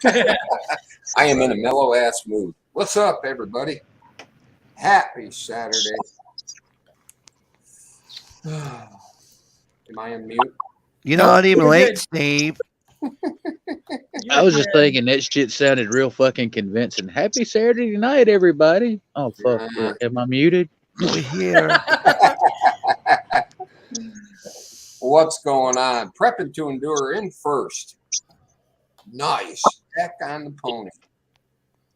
I am in a mellow ass mood. What's up, everybody? Happy Saturday. Am I on mute? You're not even late, Steve. I was just thinking that shit sounded real fucking convincing. Happy Saturday night, everybody. Oh, fuck. Am I muted? We're here. What's going on? Prepping to endure in first. Nice. Back on the pony.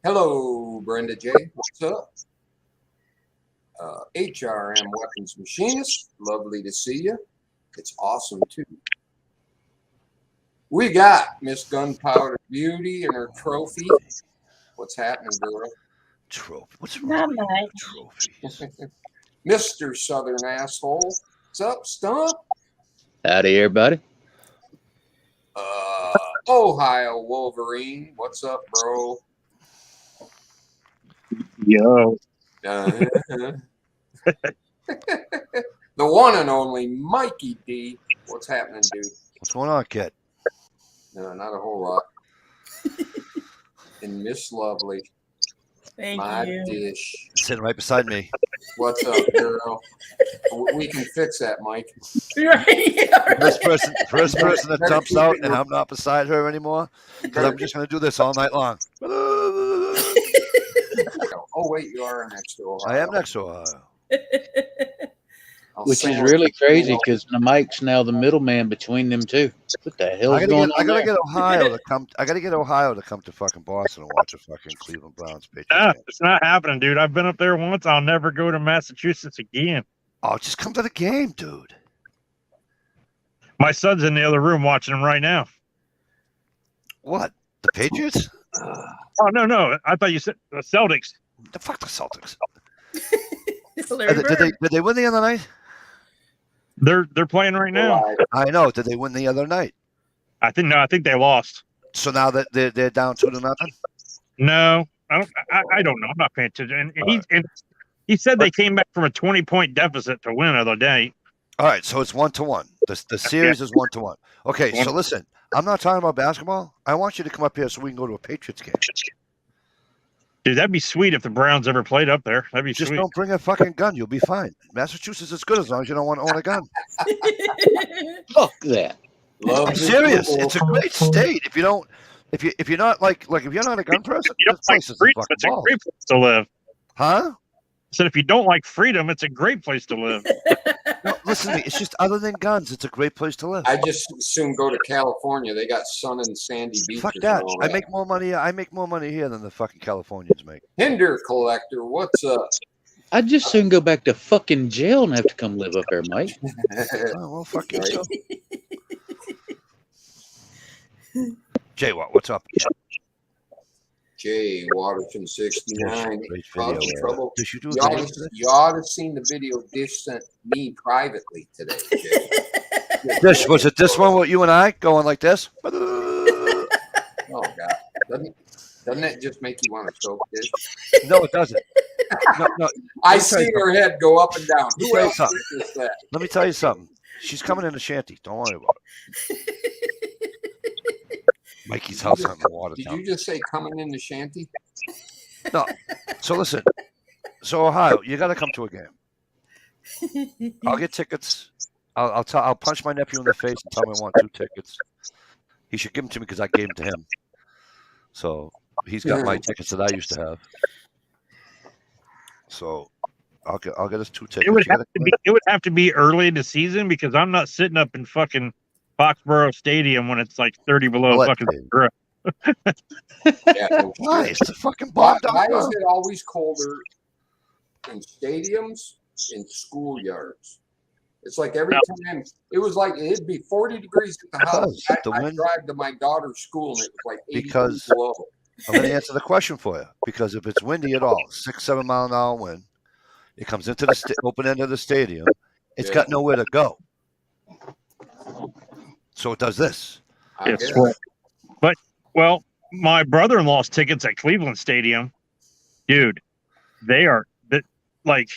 Hello, Brenda J. What's up? HRM Weapons Machinist. Lovely to see you. It's awesome, too. We got Miss Gunpowder Beauty and her trophy. What's happening, girl? Trophy. What's wrong with trophies? Mr. Southern Asshole. What's up, Stump? Howdy, everybody. Ohio Wolverine. What's up, bro? Yo. The one and only Mikey D. What's happening, dude? What's going on, kid? No, not a whole lot. And Miss Lovely. Thank my you. dish. Sitting right beside me. What's up, girl? We can fix that, Mike. Right. First person that jumps out and I'm not beside her anymore because I'm just going to do this all night long. Oh, wait, you are next to Ohio. I am next to Ohio. Which is really crazy because Mike's now the middleman between them two. What the hell's going on? I gotta there? get Ohio to come. I gotta get Ohio to come to fucking Boston and watch a fucking Cleveland Browns Patriots game. It's not happening, dude. I've been up there once. I'll never go to Massachusetts again. Oh, just come to the game, dude. My son's in the other room watching them right now. What? The Patriots? Oh, no. I thought you said the Celtics. The fuck the Celtics. Did Did they win the other night? They're playing right now. I know. Did they win the other night? I think they lost. So now that they're down 2-0. No, I don't know. I'm not paying attention. And he said they came back from a 20-point deficit to win the other day. All right, so it's 1-1. The series is 1-1. Okay, so listen, I'm not talking about basketball. I want you to come up here so we can go to a Patriots game. Dude, that'd be sweet if the Browns ever played up there. That'd be Just sweet. don't bring a fucking gun. You'll be fine. Massachusetts is good as long as you don't want to own a gun. Fuck that. I'm serious. It's a great state. If you're not like if you're not a gun person, You don't this like place is freedom, fucking it's a balls. great place to live. Huh? I said if you don't like freedom, it's a great place to live. No, listen to me. It's just other than guns, it's a great place to live. I just soon go to California. They got sun and sandy beaches. Fuck that. And all I that. make more money. I make more money here than the fucking Californians make. Hinder Collector, what's up? I'd just soon go back to fucking jail and have to come live up there, Mike. Oh, well, fuck you. Too. Jay, what's up? Jay Waterton 69. Great Cause video. trouble. Did you do You ought to have seen the video Dish sent me privately today. Jay. This was it. This one with you and I going like this. Oh God! Doesn't it just make you want to choke, Dish? No, it doesn't. No. I see her head go up and down. Let me Who tell you else something. is that? Let me tell you something. She's coming in a shanty. Don't worry about it. Mikey's house on the water. Did you just say coming in the shanty? No. So listen. So Ohio, you got to come to a game. I'll get tickets. I'll punch my nephew in the face and tell him I want 2 tickets. He should give them to me because I gave them to him. So he's got my tickets that I used to have. So I'll get us 2 tickets. It would have to be early in the season because I'm not sitting up in fucking Foxborough Stadium when it's like 30 below fucking zero. Why? It's a fucking bomb. Why is it always colder in stadiums, in schoolyards? It's like every time it was like it'd be 40 degrees at the house. I drive to my daughter's school and it was like 80 degrees below. I'm going to answer the question for you because if it's windy at all, 6-7 mile an hour wind, it comes into the open end of the stadium. It's got nowhere to go, so it does this. But my brother-in-law's tickets at Cleveland Stadium, dude, they are like.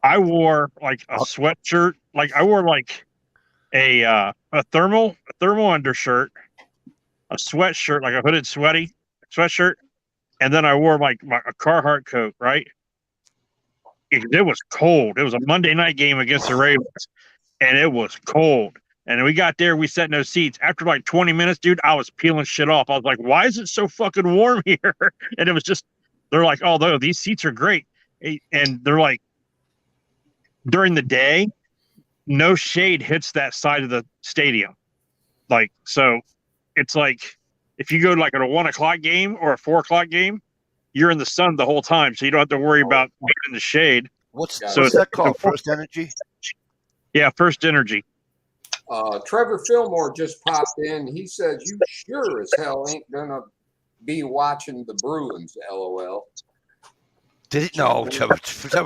I wore like a sweatshirt, like I wore like a thermal undershirt a sweatshirt, like a hooded sweatshirt, and then I wore a Carhartt coat, right? It was cold. It was a Monday night game against the Ravens, and it was cold. And we got there, we sat in those seats. After like 20 minutes, dude, I was peeling shit off. I was like, why is it so fucking warm here? And it was just, they're like, oh, these seats are great. And they're like, during the day, no shade hits that side of the stadium. Like, so it's like, if you go like at a 1 o'clock game or a 4 o'clock game, you're in the sun the whole time. So you don't have to worry about being in the shade. What's So that called? First Energy? Yeah, First Energy. Trevor Fillmore just popped in. He says, you sure as hell ain't going to be watching the Bruins, LOL. Did it? No, Trevor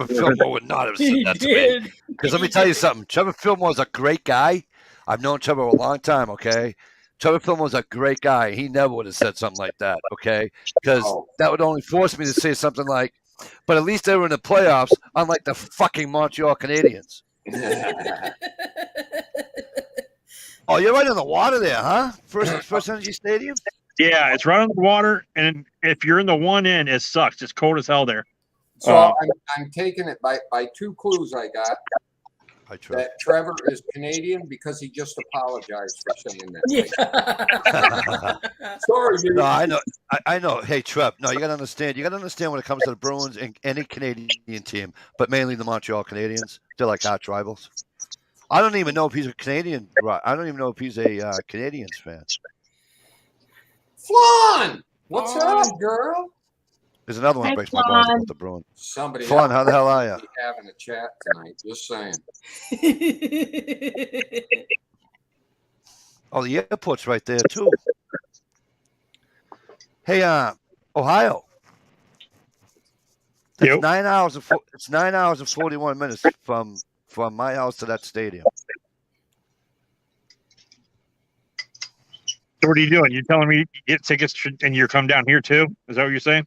Fillmore would not have said He that to me. did. Because let me tell you something. Trevor Fillmore's a great guy. I've known Trevor a long time, okay? Trevor Fillmore's a great guy. He never would have said something like that, okay? Because that would only force me to say something like, but at least they were in the playoffs, unlike the fucking Montreal Canadiens. Oh, you're right on the water there, huh? First Energy Stadium? Yeah, it's right on the water. And if you're in the one end, it sucks. It's cold as hell there. So I'm taking it by 2 clues I got. Hi, Trevor. That Trevor is Canadian because he just apologized for saying that. Yeah. Sorry, dude. No, I know. Hey, Trev. No, you got to understand. You got to understand when it comes to the Bruins and any Canadian team, but mainly the Montreal Canadiens. They're like arch rivals. I don't even know if he's a Canadian. I don't even know if he's a Canadiens fan. Flan, what's up, girl? There's another one that Hi, breaks my balls Flan. about the Bruins. Somebody Flan, how the hell are you? be having a chat tonight. Just saying. Oh, the airport's right there too. Hey, Ohio. It's Yep. 9 hours and it's 9 hours and 41 minutes from my house to that stadium. So what are you doing? You're telling me you get tickets and you're come down here too? Is that what you're saying?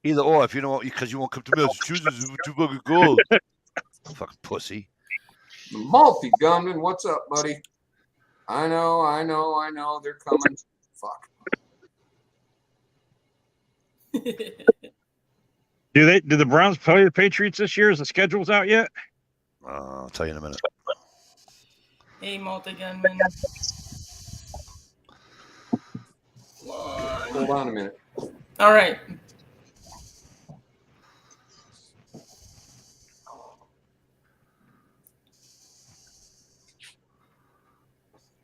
Either or, if you don't, because you won't come to Massachusetts, it's too fucking cold. Fucking pussy. Multi-gunman, what's up, buddy? I know. They're coming. Fuck. Do the Browns play the Patriots this year? Is the schedules out yet? I'll tell you in a minute. Hey, multi-gunman. Hold on a minute. All right.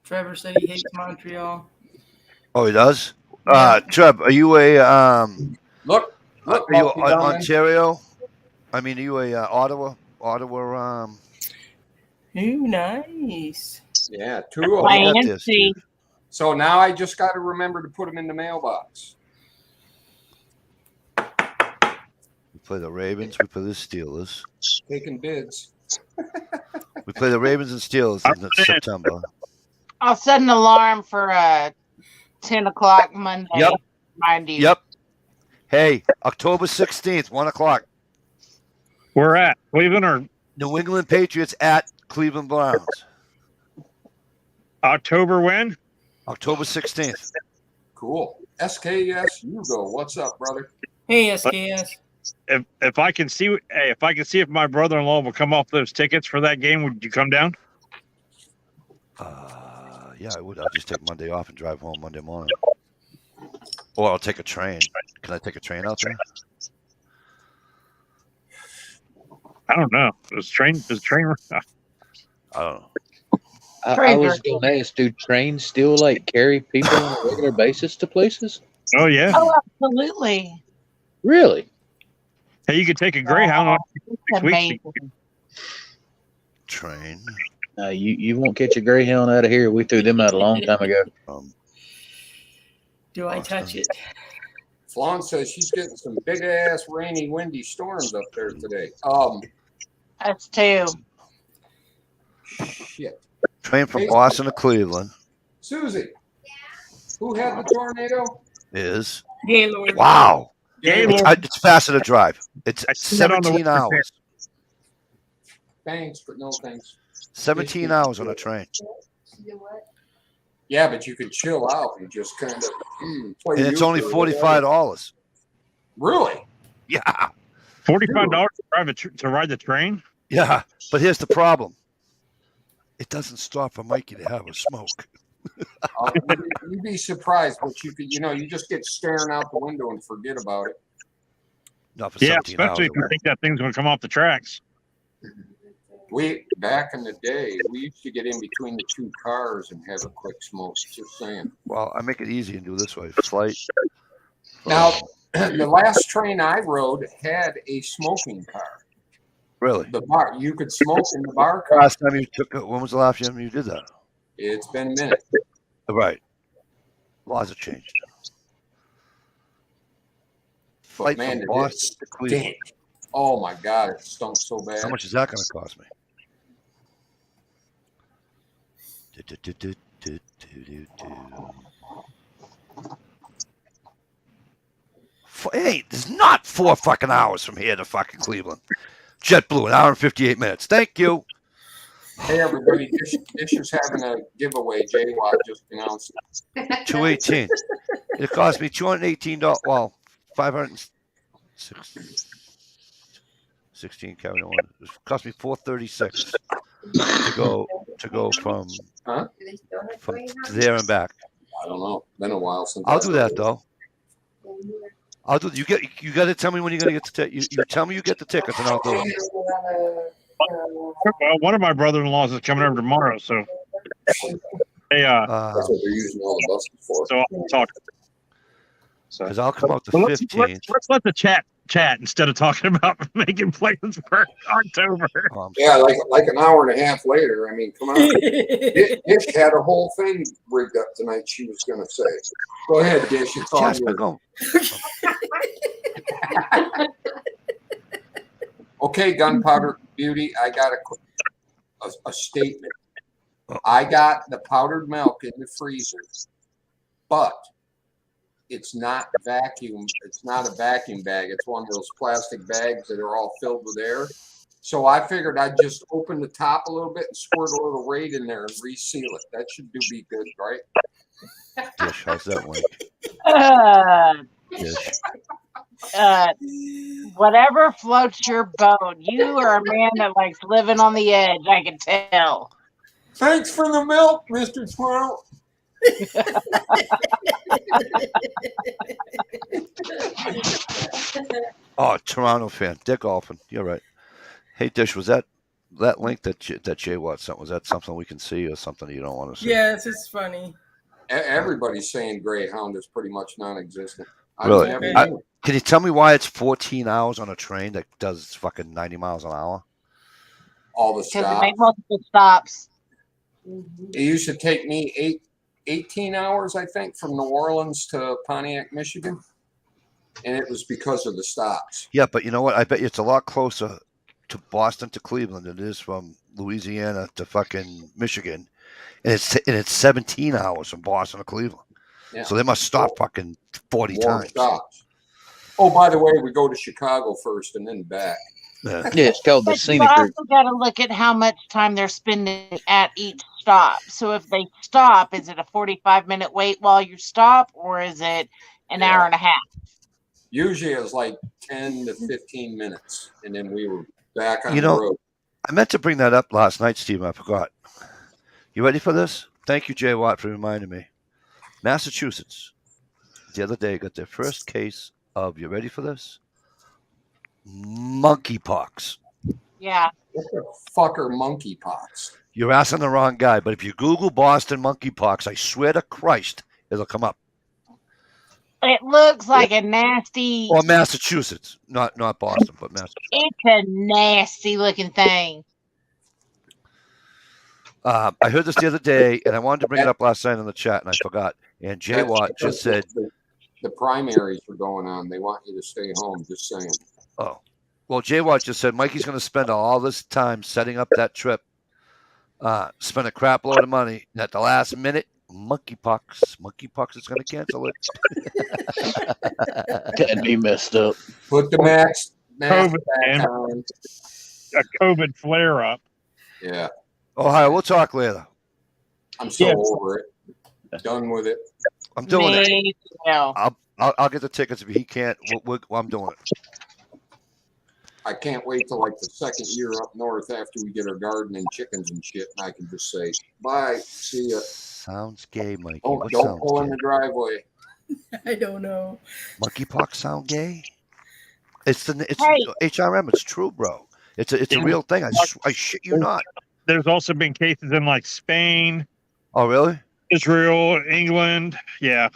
Trevor said he hates Montreal. Oh, he does. Trev, are you Look, are you multi-gunman. Ontario? I mean, are you a Ottawa? Ooh, nice. Yeah, 2 of Why them. ain't- got this, Fancy. So now I just got to remember to put them in the mailbox. We play the Ravens. We play the Steelers. Taking bids. We play the Ravens and Steelers in September. I'll set an alarm for 10 o'clock Monday. Yep. Remind you. Yep. Hey, October 16th, 1 o'clock. We're at Cleveland or New England Patriots at Cleveland Browns. October when? October 16th. Cool. SKS, you go. What's up, brother? Hey, SKS. If I can see if my brother-in-law will come off those tickets for that game, would you come down? Yeah, I would. I'll just take Monday off and drive home Monday morning. Or I'll take a train. Can I take a train out there? I don't know. Does train? I don't know. I was going to ask, do trains still like carry people on a regular basis to places? Oh yeah. Oh, absolutely. Really? Hey, you could take a Greyhound on It's next week. amazing. Train. You won't catch a Greyhound out of here. We threw them out a long time ago. Do I touch it? Flan says she's getting some big ass rainy, windy storms up there today. That's 2. Shit. Train from Boston to Cleveland Susie, who had the tornado? is Gaylord. wow. Gaylord. It's faster to drive. It's I seen that on the 17 website. hours. Thanks, but no thanks. 17 hours on a train. Yeah, but you could chill out and just kind of Play And it's only euchre. $45. Really? Yeah. $45 to ride the train. Yeah. But here's the problem. It doesn't stop for Mikey to have a smoke. You'd be surprised, but you could, you just get staring out the window and forget about it. Not for Yeah, 17 hours. especially if you think that thing's going to come off the tracks. Back in the day, we used to get in between the two cars and have a quick smoke. Just saying. Well, I make it easy and do this way. Flight. Now, the last train I rode had a smoking car. Really? The bar, you could smoke in the bar car. Last time you took it, when was the last time you did that? It's been a minute. Right. Laws have changed. Flight Man, from it Boston to Cleveland. Dang. Oh my God, it stunk so bad. How much is that going to cost me? Hey, there's not 4 fucking hours from here to fucking Cleveland. JetBlue, an hour and 58 minutes. Thank you. Hey everybody, Dish is having a giveaway. J-Watt just announced it. $218. It cost me $218. Well, 516 carry on. It cost me $436 to go from there and back. I don't know. Been a while since. I'll do that though. I'll do. You got to tell me when you're gonna get the ticket. You tell me you get the tickets and I'll do it. Well, one of my brother-in-laws is coming over tomorrow, so they That's what they're using all the buses for. so I'll talk. So because I'll come out the Well, 15th. let's let the chat instead of talking about making plans for October. Yeah, like an hour and a half later. I mean, come on. Dish had a whole thing rigged up tonight. She was going to say, "Go ahead, Dish. It's all Jasper, yours." go. Okay, Gunpowder Beauty. I got a statement. I got the powdered milk in the freezer, but it's not vacuum. It's not a vacuum bag. It's one of those plastic bags that are all filled with air. So I figured I'd just open the top a little bit and squirt a little Raid in there and reseal it. That should be good, right? Dish, how's that one? Dish. Whatever floats your boat. You are a man that likes living on the edge. I can tell. Thanks for the milk, Mr. Swirl. Oh, Toronto fan. Dick Golfin. You're right. Hey, Dish, was that link that J-Watt sent? Was that something we can see or something you don't want to see? Yeah, it's just funny. Everybody's saying Greyhound is pretty much non-existent. Really? Can Can you tell me why it's 14 hours on a train that does fucking 90 miles an hour? all the Because it stops. makes multiple stops. It used to take me 18 hours, I think, from New Orleans to Pontiac, Michigan. And it was because of the stops. Yeah, but you know what? I bet you it's a lot closer to Boston to Cleveland than it is from Louisiana to fucking Michigan. And it's 17 hours from Boston to Cleveland. Yeah. So they must stop fucking 40 More times. stops. Oh, by the way, we go to Chicago first and then back. Yeah. Yeah, it's called the But you scenic route. also got to look at how much time they're spending at each stop. So if they stop, is it a 45-minute wait while you stop, or is it an hour and a half? Usually it was like 10 to 15 minutes. And then we were back on You the know, road. I meant to bring that up last night, Steve. I forgot. You ready for this? Thank you, Jay Watt, for reminding me. Massachusetts, the other day, got their first case of, you ready for this? Monkeypox. Yeah. What the fuck are monkeypox? You're asking the wrong guy, but if you Google Boston monkeypox, I swear to Christ, it'll come up. It looks like a nasty, Or Massachusetts, not Boston, but Massachusetts. it's a nasty looking thing. I heard this the other day, and I wanted to bring it up last night in the chat, and I forgot. And Jay Watt just said, the primaries are going on. They want you to stay home. Just saying. "Oh, well." Jay Watt just said Mikey's going to spend all this time setting up that trip, spend a crap load of money, and at the last minute, monkeypox is going to cancel it. That'd be messed up. Put the mask COVID, back man. on. A COVID flare up. Yeah. Ohio, we'll talk later. I'm so Yeah. over it. Done with it. I'm doing it. Me too. I'll get the tickets if he can't. I'm doing it. I can't wait till like the second year up north after we get our garden and chickens and shit, and I can just say bye, see ya. Sounds gay, Mikey. Don't What don't sounds pull in gay? the driveway. I don't know. Monkeypox sound gay? It's Hey. HRM. It's true, bro. It's a real thing. I shit you not. There's also been cases in like Spain, Oh really? Israel, England. Yeah,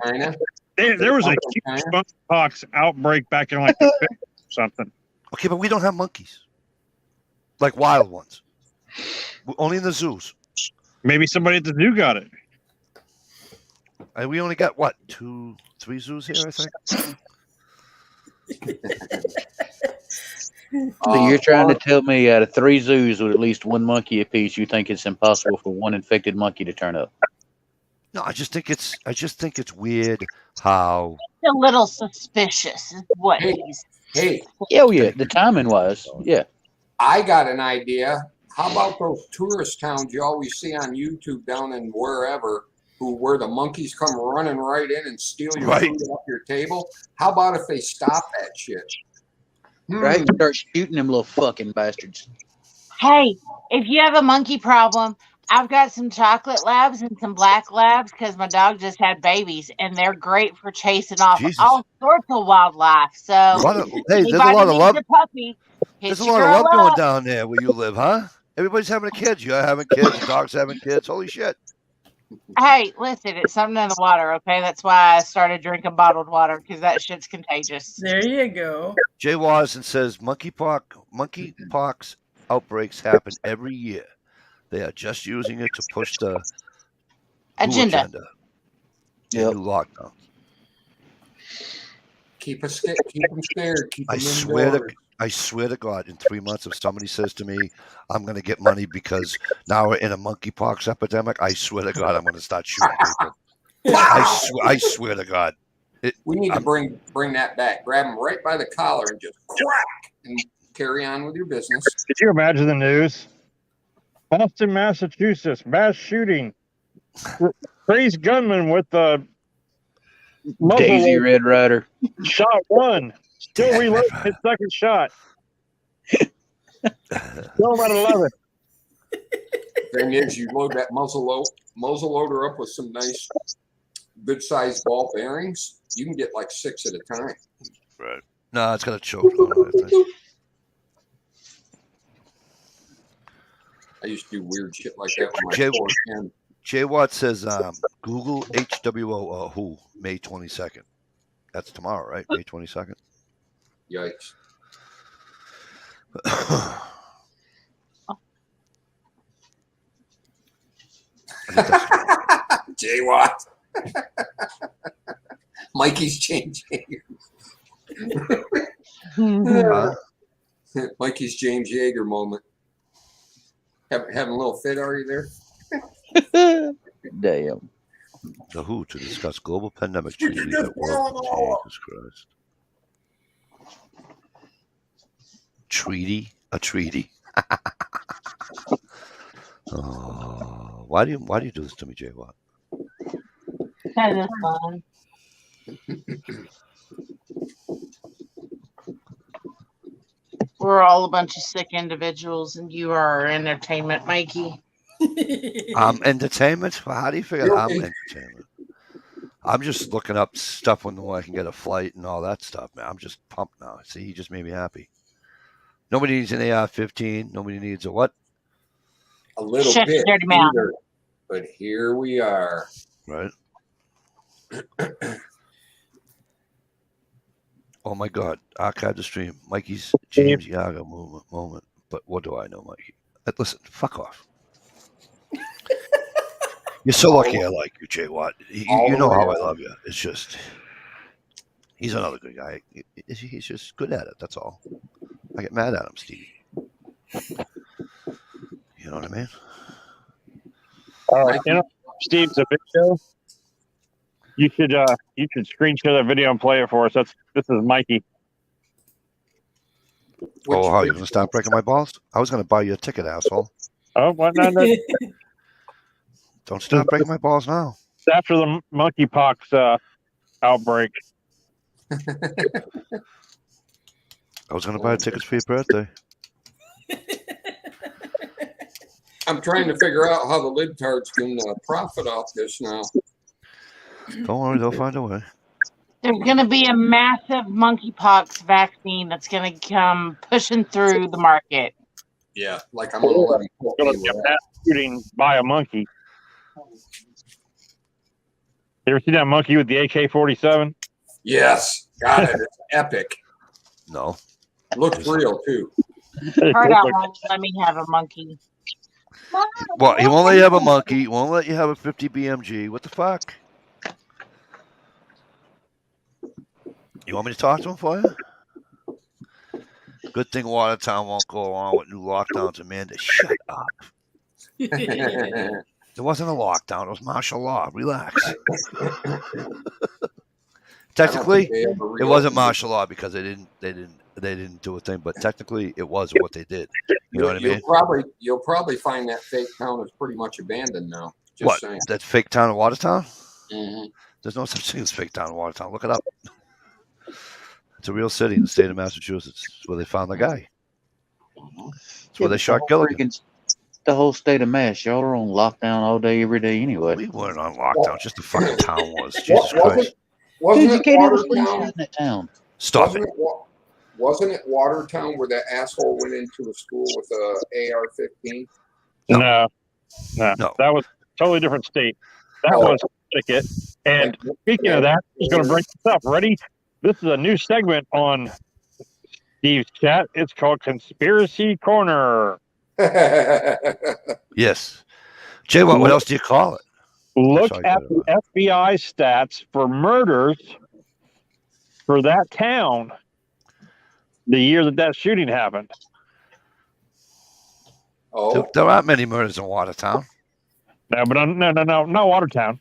China. there was a huge monkeypox outbreak back in like the 50s or something. Okay, but we don't have monkeys, like wild ones. Only in the zoos. Maybe somebody at the zoo got it. And we only got what 2, 3 zoos here, I think. So you're trying to tell me out of 3 zoos with at least 1 monkey apiece, you think it's impossible for 1 infected monkey to turn up? No, I just think it's weird how. It's a little suspicious, is what Hey. he's. Hey, Oh yeah, the timing wise, yeah. I got an idea. How about those tourist towns you always see on YouTube down in wherever, where the monkeys come running right in and steal your Right. food off your table? How about if they stop that shit? Right? Start shooting them little fucking bastards. Hey, if you have a monkey problem, I've got some chocolate labs and some black labs because my dog just had babies, and they're great for chasing off Jesus. all sorts of wildlife. So, Hey, there's a anybody lot of needs love. a puppy, hit There's a your lot of girl love going up. down there where you live, huh? Everybody's having kids. You're having kids. The dog's having kids. Holy shit! Hey, listen, it's something in the water, okay? That's why I started drinking bottled water because that shit's contagious. There you go. Jay Watson says monkeypox outbreaks happen every year. They are just using it to push the Agenda. and Yep. new lockdown. Keep them scared. Keep them I swear to God, in 3 months, if somebody says to me, "I'm going to get money because now we're in a monkeypox epidemic," I swear to God, I'm going to start shooting people. I swear to God. We need to bring that back. Grab them right by the collar and just crack and carry on with your business. Could you imagine the news? Boston, Massachusetts, mass shooting. Crazed gunman with the Daisy muzzle Red Rider. shot 1. Still reloading his second shot. Still at 11. Thing is, you load that muzzle loader up with some nice, good-sized ball bearings. You can get like 6 at a time. Right. No, it's going to choke on it, I think. I used to do weird shit like that with my Jay- 410. Jay Watt says, Google HWO who May 22nd. That's tomorrow, right? May 22nd. Yikes. Jay Watt. Mikey's James Yeager. Huh? Mikey's James Yeager moment. Having a little fit, are you there? Damn. The WHO to discuss global pandemic treaty just at work. blow them all Jesus Christ. Treaty? A treaty. Oh, why do you do this to me, Jay Watt? Kind of fun. We're all a bunch of sick individuals, and you are our entertainment, Mikey. Entertainment? Well, how do you figure I'm Okay. entertainment? I'm just looking up stuff when I can get a flight and all that stuff, man. I'm just pumped now. See, he just made me happy. Nobody needs an AR-15. Nobody needs a what? A little Shift bit. dirty mouth. either. But here we are. Right? Oh my God! Archive the stream. Mikey's James Yaga moment. But what do I know, Mikey? Listen, fuck off. You're so lucky I like you, Jay Watt. You know how I love you. It's just he's another good guy. He's just good at it. That's all. I get mad at him, Stevie. You know what I mean? You know, Steve's a big show. You should screen share that video and play it for us. This is Mikey. Oh, how you gonna stop breaking my balls? I was gonna buy you a ticket, asshole. Oh, what? No. Don't stop breaking my balls now. after the monkeypox outbreak. I was going to buy tickets for your birthday. I'm trying to figure out how the libtards can profit off this now. Don't worry, they'll find a way. There's going to be a massive monkeypox vaccine that's going to come pushing through the market. Yeah, like I'm gonna let him It's going to be a mass shooting by a monkey. You ever see that monkey with the AK-47? Yes, got it. It's epic. No. Looks real too. Heard out won't let me have a monkey. Well, he won't let you have a monkey. He won't let you have a 50 BMG. What the fuck? You want me to talk to him for you? Good thing Watertown won't go along with new lockdowns. Amanda, shut up. There wasn't a lockdown. It was martial law. Relax. Technically, it wasn't martial law because they didn't do a thing, but technically it was what they did. You know what I mean? You'll probably find that fake town is pretty much abandoned now. Just What? saying. That fake town in Watertown? Mm-hmm. There's no such thing as fake town in Watertown. Look it up. It's a real city in the state of Massachusetts. It's where they found the guy. It's where they shot Gilligan. The whole state of Mass, y'all are on lockdown all day, every day anyway. We weren't on lockdown. Just the fucking town was. Jesus Christ. Wasn't Dude, you it can't even sleep Watertown? in that town. Stop it. Wasn't it Watertown where that asshole went into a school with a AR-15? No. No. No. That was a totally different state. That was Connecticut. And speaking of that, I'm going to bring this up. Ready? This is a new segment on Steve's chat. It's called Conspiracy Corner. Yes. Jay, what else do you call it? Look Sorry, at the FBI stats for murders for that town the year that shooting happened. Oh, There aren't many murders in Watertown. No, but no, not Watertown.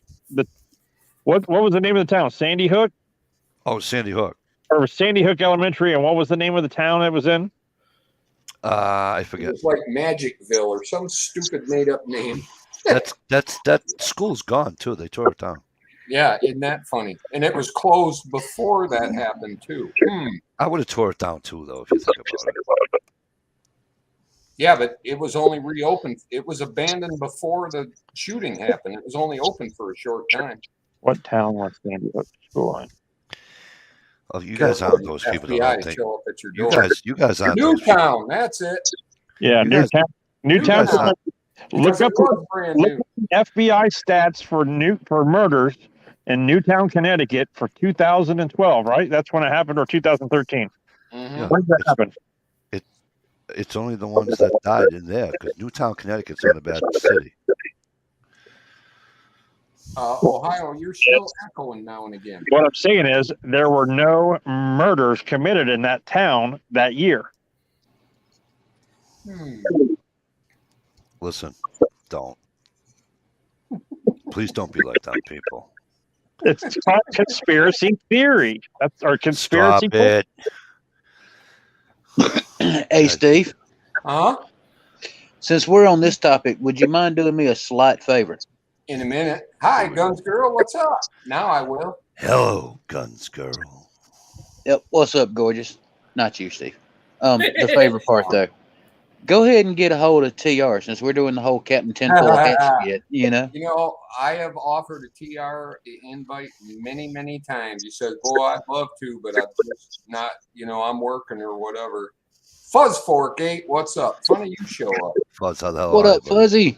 What was the name of the town? Sandy Hook? Oh, Sandy Hook. Or Sandy Hook Elementary, and what was the name of the town it was in? I it forget. was like Magicville or some stupid made-up name. That school's gone too. They tore it down. Yeah, isn't that funny? And it was closed before that happened too. I would have tore it down too, though, if you think about it. Yeah, but it was only reopened. It was abandoned before the shooting happened. It was only open for a short time. What town was Sandy Hook school in? Oh, you guys aren't those people that FBI don't think. show up at your You door. guys aren't those people. Newtown, that's it. Yeah, You guys- Newtown. guys aren't- Look Because up it was brand look new. up the FBI stats for murders in Newtown, Connecticut for 2012. Right, that's when it happened, or 2013. Mhm. Yeah. When did that happen? It's only the ones that died in there because Newtown, Connecticut's not a bad city. Ohio, you're still echoing now and again. What I'm saying is there were no murders committed in that town that year. Listen, don't. Please don't be like that, people. It's called conspiracy theory. That's our conspiracy. Stop it. Hey, Steve, Huh? since we're on this topic, would you mind doing me a slight favor? In a minute. Hi, Guns Girl, what's up? Now I will. Hello, Guns Girl. Yep. What's up, gorgeous? Not you, Steve. The favor part though. Go ahead and get a hold of TR since we're doing the whole Captain Tinfoil hat shit. You know. You know, I have offered a TR invite many, many times. He says, "Boy, I'd love to, but I'm just not. You know, I'm working or whatever." Fuzz Fork 8, what's up? Funny you show up. Fuzz, how the hell What are up, you, buddy? Fuzzy?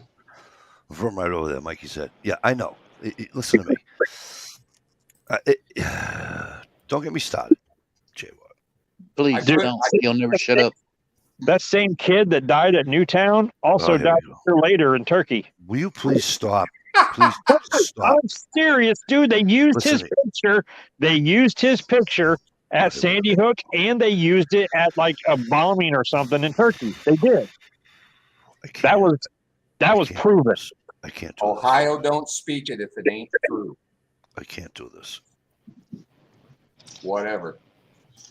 From right over there, Mikey said. Yeah, I know. Listen to me. Don't get me started, Jay. Please do. don't. You'll never shut up. That same kid that died at Newtown also here we died go. a year later in Turkey. Will you please stop? Please stop. I'm serious, dude. They used Listen his to me. picture. They used his picture at Sandy Hook, and they used it at like a bombing or something in Turkey. They did. That was proven. I can't do this. Ohio, don't speak it if it ain't true. I can't do this. Whatever.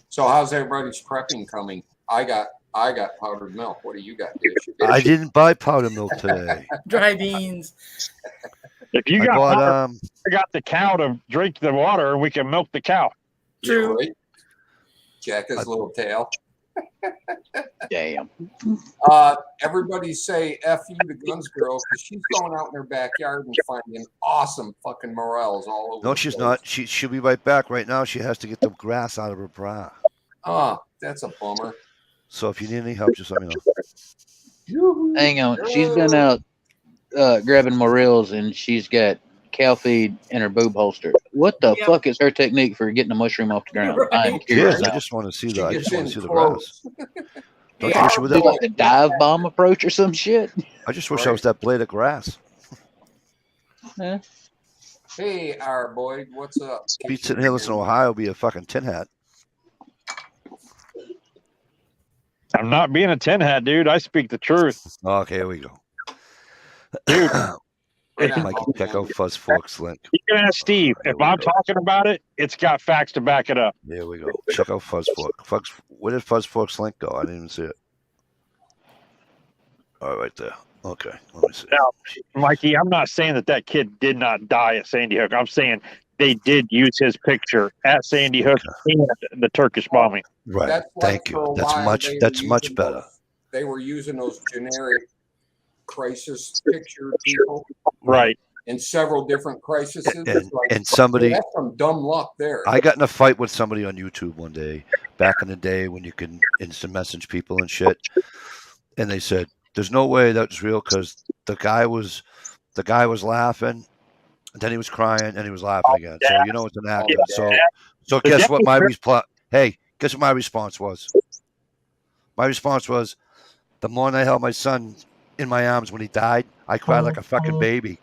So how's everybody's prepping coming? I got powdered milk. What do you got, Dish? I didn't buy powder milk today. Dry beans. If you I got bought water, I got the cow to drink the water, and we can milk the cow. True. Right? Jack his little tail. Damn. Everybody say F you to Guns Girl because she's going out in her backyard and finding awesome fucking morels all over. No, the she's place. not. She'll be right back. Right now, she has to get the grass out of her bra. That's a bummer. So if you need any help, just let me know. Yoo-hoo. Hang on. She's been out grabbing morels, and she's got cow feed in her boob holster. What the Yep. fuck is her technique for getting a mushroom off the ground? I'm Right. curious Cheers. I now. just want to see She the. I gets just want in to see the close. grass. Don't Yeah. you wish it was Do that? like the dive bomb approach or some shit? I just wish I was that blade of grass. Hey, our boy, what's up? Be sitting here listening to Ohio be a fucking tin hat. I'm not being a tin hat, dude. I speak the truth. Okay, here we go. Dude. Right on, Mikey, check man. out Fuzz Forks link. You can ask Steve. There If we I'm go. talking about it, it's got facts to back it up. There we go. Check out Fuzz Forks. Where did Fuzz Forks link go? I didn't even see it. Oh, right there. Okay, let me see. Now, Mikey, I'm not saying that kid did not die at Sandy Hook. I'm saying they did use his picture at Sandy Hook and the Turkish bombing. Right. That's like Thank for a you. That's while much. they were That's much using better. those- They were using those generic crisis picture people Right. in several different crises. And somebody, that's some dumb luck there. I got in a fight with somebody on YouTube one day, back in the day when you could instant message people and shit, and they said, "There's no way that's real because the guy was laughing, and then he was crying, and he was laughing again. So you know it's an actor. So guess what my response? Hey, guess what my response was? My response was, the morning I held my son in my arms when he died, I cried like a fucking baby.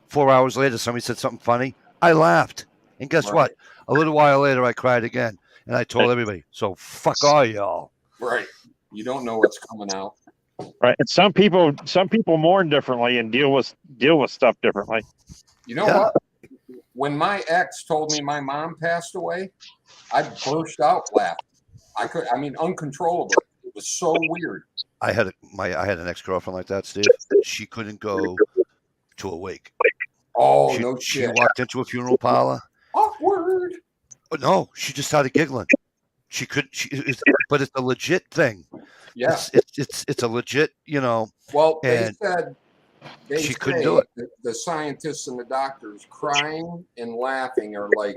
4 hours later, somebody said something funny. I laughed. And guess Right. what? A little while later, I cried again. And I told everybody, so fuck all y'all. Right. You don't know what's coming out. Right. And some people mourn differently and deal with stuff differently. You know Yeah. what? When my ex told me my mom passed away, I burst out laughing. Uncontrollable. It was so weird. I had an ex-girlfriend like that, Steve. She couldn't go to a wake. Oh, She, no she shit. walked into a funeral parlor. Awkward. Oh, no, she just started giggling. But it's a legit thing. Yeah. It's a legit, Well, and they she say couldn't do it. The scientists and the doctors, crying and laughing are like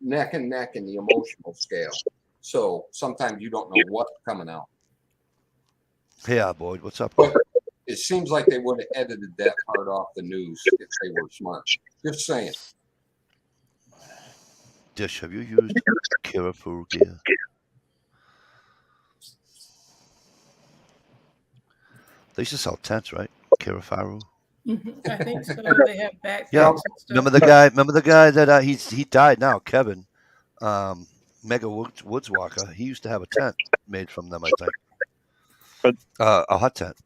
neck and neck in the emotional scale. So sometimes you don't know what's coming out. Yeah, Boyd, what's up? But it seems like they would have edited that part off the news if they were smart. Just saying. Dish, have you used Kira Furugia? They used to sell tents, right? Kira Faru. I think so. They have backpacks. Yeah. and stuff. Remember the guy that he died now, Kevin, Mega Woodswalker. He used to have a tent made from them, I think. But a hut tent.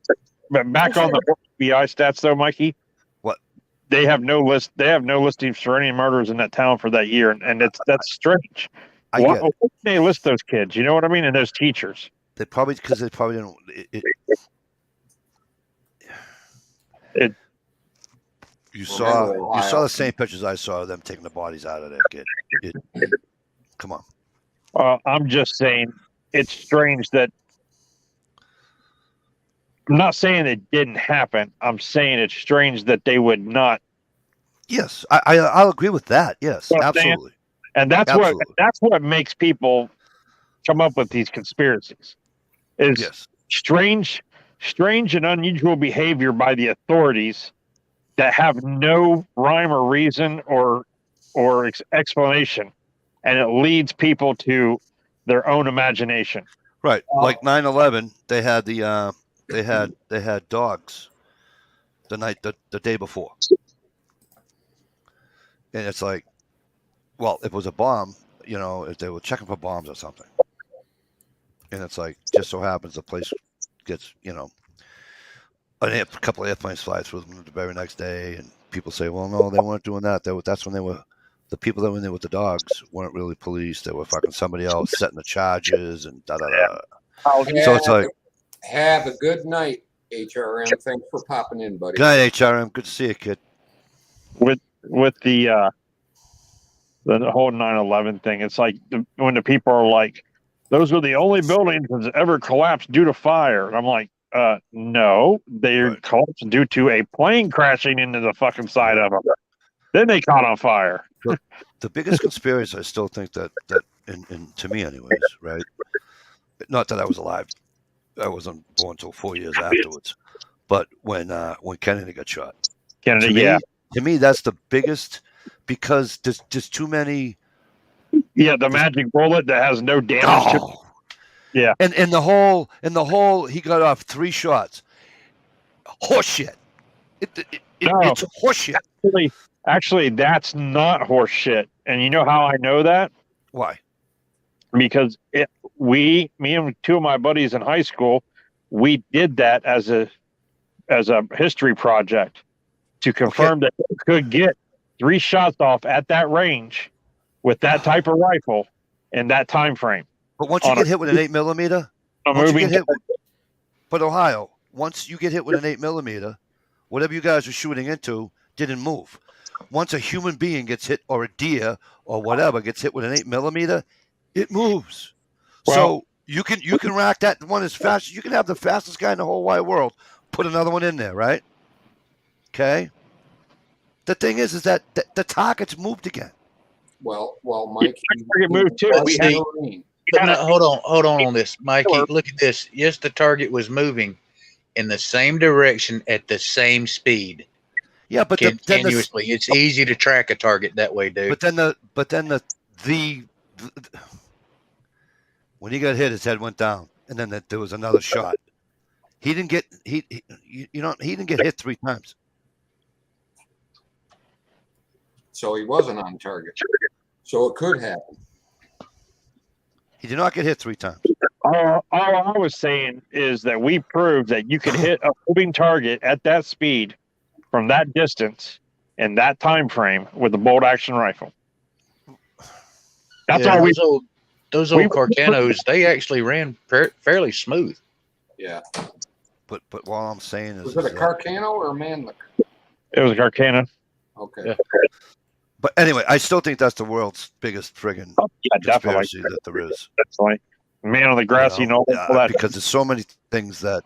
But back on the FBI stats, though, Mikey. What? They have no list. They have no listings for any murders in that town for that year, and that's strange. Why get it. did they list those kids? You know what I mean? And those teachers. They probably don't. You saw the same pictures I saw of them taking the bodies out of that kid. Come on. I'm just saying it's strange that. I'm not saying it didn't happen. I'm saying it's strange that they would not. Yes, I'll agree with that. Yes, You know what I'm saying? absolutely. And Absolutely. that's what makes people come up with these conspiracies. Is Yes. strange and unusual behavior by the authorities that have no rhyme or reason or explanation, and it leads people to their own imagination. Right. Like 9/11, they had they had dogs the day before. And it's like, well, if it was a bomb, if they were checking for bombs or something. And it's like, just so happens the place gets, a couple of airplanes fly through them the very next day. And people say, well, no, they weren't doing that. That's when the people that were in there with the dogs weren't really police. They were fucking somebody else setting the charges and da-da-da. So it's like, have a good night, HRM. Thanks for popping in, buddy. good night, HRM. Good to see you, kid. with the whole 9/11 thing. It's like when the people are like, "Those were the only buildings that ever collapsed due to fire," and I'm like, no, they collapsed due to a plane crashing into the fucking side of them. Then they caught on fire. The biggest conspiracy, I still think that and to me, anyways, right? Not that I was alive. I wasn't born until 4 years afterwards. But when Kennedy got shot, Kennedy, to me, that's the biggest, because there's too many. Yeah, the magic bullet that has no damage to it. Yeah, and the whole he got off 3 shots. Horseshit. It's horseshit. Actually, that's not horseshit. And you know how I know that? Why? Because me and 2 of my buddies in high school, we did that as a history project to confirm that they could get 3 shots off at that range with that type of rifle in that time frame. But once you get hit with an 8mm, but Ohio, once you get hit with an 8mm, whatever you guys are shooting into didn't move. Once a human being gets hit, or a deer or whatever gets hit with an 8mm, it moves. Well, so you can rack that one as fast. You can have the fastest guy in the whole wide world put another one in there, right? Okay. The thing is that the target's moved again. Well, Mike, target moved too. But no, hold on this, Mikey. Look at this. Yes, the target was moving in the same direction at the same speed. Yeah, but continuously, it's easy to track a target that way, dude. But then the when he got hit, his head went down, and then there was another shot. He didn't get he didn't get hit 3 times. So he wasn't on target. So it could happen. He did not get hit 3 times. All I was saying is that we proved that you could hit a moving target at that speed from that distance in that time frame with a bolt action rifle. That's all those old Carcanos, they actually ran fairly smooth. Yeah. But what I'm saying is, was it a Carcano or a Mannlicher? It was a Carcano. Okay. Yeah. But anyway, I still think that's the world's biggest friggin' conspiracy that there is. Definitely. Man on the grassy knoll. Because there's so many things that,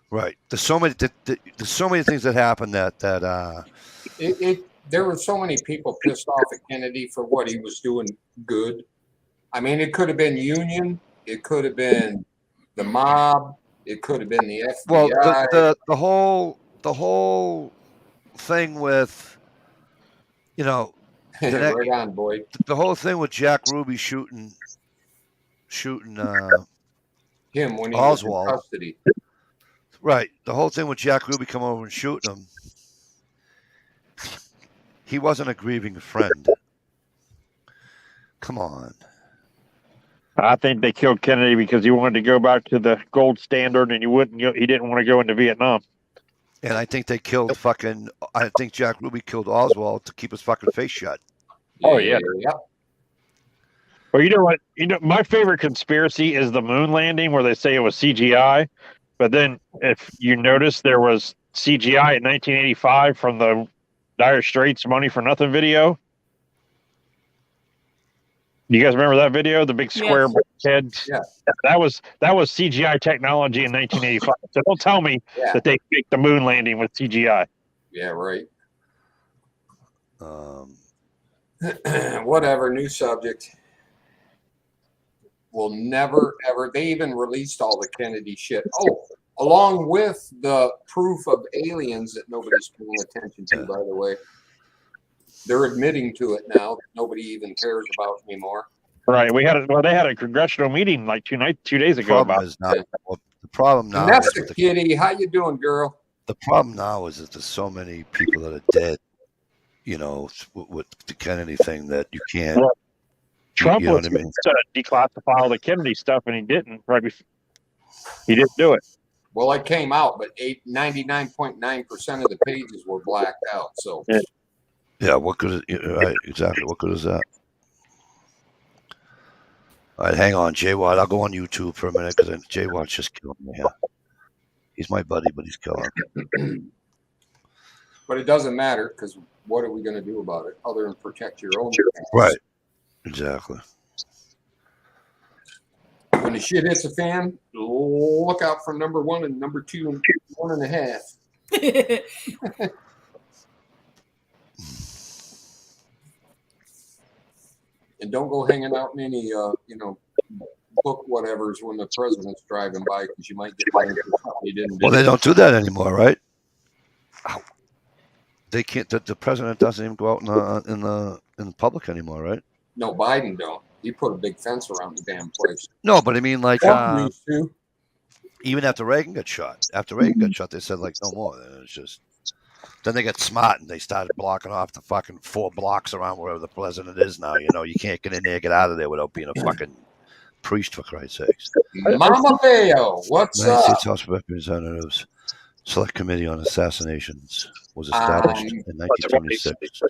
right? There's so many things that happen that there were so many people pissed off at Kennedy for what he was doing good. I mean, it could have been Union. It could have been the mob. It could have been the FBI. Well, the whole thing with, right on, boy. The whole thing with Jack Ruby shooting him when he Oswald. was in custody. Right. The whole thing with Jack Ruby coming over and shooting him. He wasn't a grieving friend. Come on. I think they killed Kennedy because he wanted to go back to the gold standard, and he didn't want to go into Vietnam. And I think they killed I think Jack Ruby killed Oswald to keep his fucking face shut. Oh, yeah. Yep. Well, you know what? My favorite conspiracy is the moon landing, where they say it was CGI. But then if you notice, there was CGI in 1985 from the Dire Straits Money for Nothing video. You guys remember that video? The big square head? Yeah. That was CGI technology in 1985. So don't tell me that they faked the moon landing with CGI. Yeah, right. Whatever, new subject. We'll never, ever. They even released all the Kennedy shit. Oh, along with the proof of aliens that nobody's paying attention to, by the way. They're admitting to it now that nobody even cares about anymore. Right. They had a congressional meeting like 2 days ago about the problem now. That's the kitty. How you doing, girl? The problem now is that there's so many people that are dead, with the Kennedy thing, that you can't. Well, Trump was going to declassify all the Kennedy stuff, and he didn't. Right before, he didn't do it. Well, it came out, but 99.9% of the pages were blacked out. So. Yeah, what good is right? Exactly. What good is that? All right, hang on, Jay Watt. I'll go on YouTube for a minute because Jay Watt's just killing me here. He's my buddy, but he's killing me. But it doesn't matter because what are we going to do about it other than protect your own? Right. Exactly. When the shit hits a fan, look out for number 1 and number 2 and 1.5. And don't go hanging out in any, book whatevers when the president's driving by because you might get blamed for something you didn't do. Well, they don't do that anymore, right? They can't. The president doesn't even go out in public anymore, right? No, Biden don't. He put a big fence around the damn place. No, but I mean, like, Trump used to. even after Reagan got shot. After Reagan got shot, they said like no more. And it's just then they got smart and they started blocking off the fucking 4 blocks around wherever the president is now. You can't get in there, get out of there without being a fucking priest, for Christ's sakes. Mama Leo, what's United up? States House of Representatives Select Committee on Assassinations was established in 1926.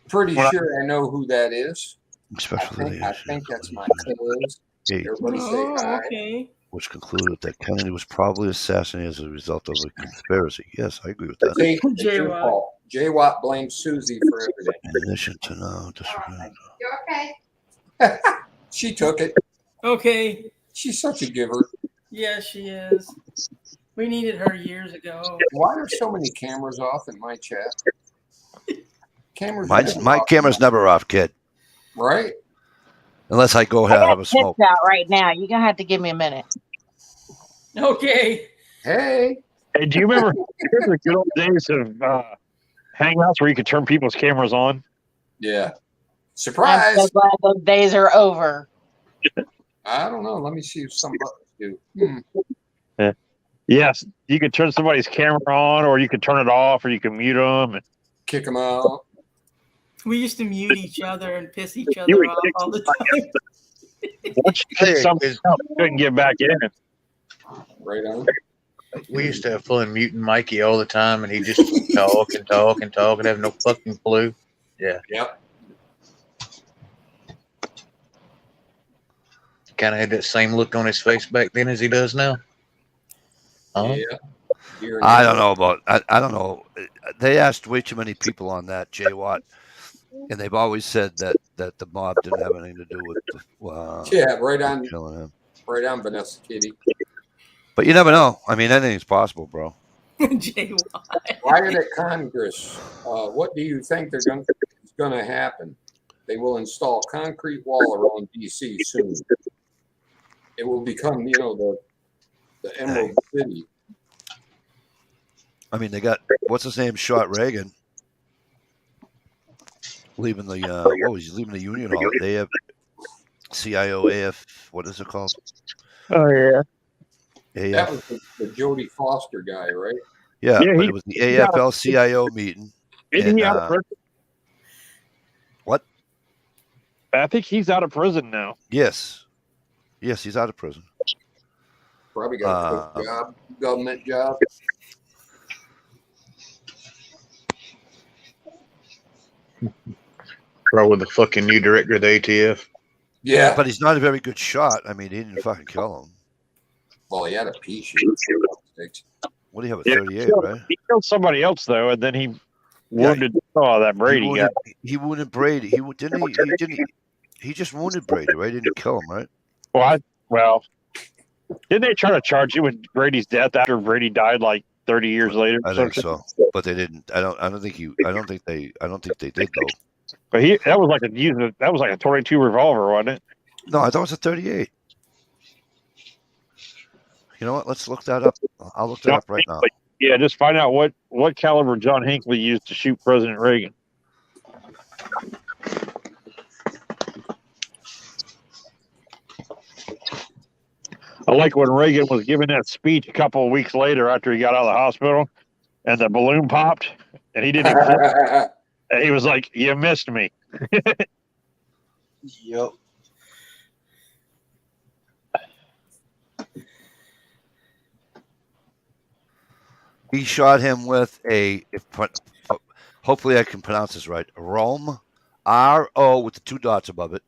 Pretty sure I know who that is. Especially I think that's my cuz. Everybody say Oh, hi. okay. which concluded that Kennedy was probably assassinated as a result of a conspiracy. Yes, I agree with that. See, it's J. your Watt. fault. J. Watt blames Susie for everything. In addition to now, You okay? She took it. Okay. She's such a giver. Yeah, she is. We needed her years ago. Why are so many cameras off in my chat? Cameras. my camera's never off, kid. Right? Unless I go ahead and have a Tits smoke. out right now. You're gonna have to give me a minute. Okay. Hey. Hey, do you remember the good old days of Hangouts where you could turn people's cameras on? Yeah. I'm Surprise. so glad those days are over. I don't know. Let me see if some buttons do. Yes, you could turn somebody's camera on, or you could turn it off, or you can mute them. Kick them out. We used to mute each other and piss each other You would off kick all the time. Once you kick something out, you couldn't get back in. Right on. We used to have fun muting Mikey all the time, and he just talk and talk and talk and have no fucking clue. Yeah. Yep. Kind of had that same look on his face back then as he does now. Huh? Yeah. You're I don't know about. I don't know. They asked way too many people on that, J. Watt, and they've always said that the mob didn't have anything to do with Yeah, right on. killing him. Right on, Vanessa Kitty. But you never know. I mean, anything's possible, bro. J. Riot at Congress. What do you think is going to happen? They will install concrete wall around D.C. soon. It will become, the Emerald City. I mean, they got what's his name shot Reagan, leaving the what was he leaving the Union Hall? They have CIO AF. What is it called? Oh yeah. That AF. was the Jodie Foster guy, right? Yeah, Yeah, but he- it was the AFL CIO meeting. Isn't he And, out of prison? What? I think he's out of prison now. Yes, he's out of prison. Probably got a good job, government job. Bro, with the fucking new director of the ATF. Yeah. But he's not a very good shot. I mean, he didn't fucking kill him. Well, he had a pea shoot. What do you have, a Yeah, 38, right? He killed somebody else though, and then he wounded that Brady guy. He wounded Brady. He just wounded Brady, right? He didn't kill him, right? Well, didn't they try to charge you with Brady's death after Brady died like 30 years later? I think so, but they didn't. I don't think they did though. But that was like a 22 revolver, wasn't it? No, I thought it was a 38. You know what? Let's look that up. I'll look that up right now. Yeah, just find out what caliber John Hinckley used to shoot President Reagan. I like when Reagan was giving that speech a couple of weeks later after he got out of the hospital, and the balloon popped, and he didn't. And he was like, "You missed me." Yep. He shot him with hopefully I can pronounce this right. Rome, R-O with the 2 dots above it.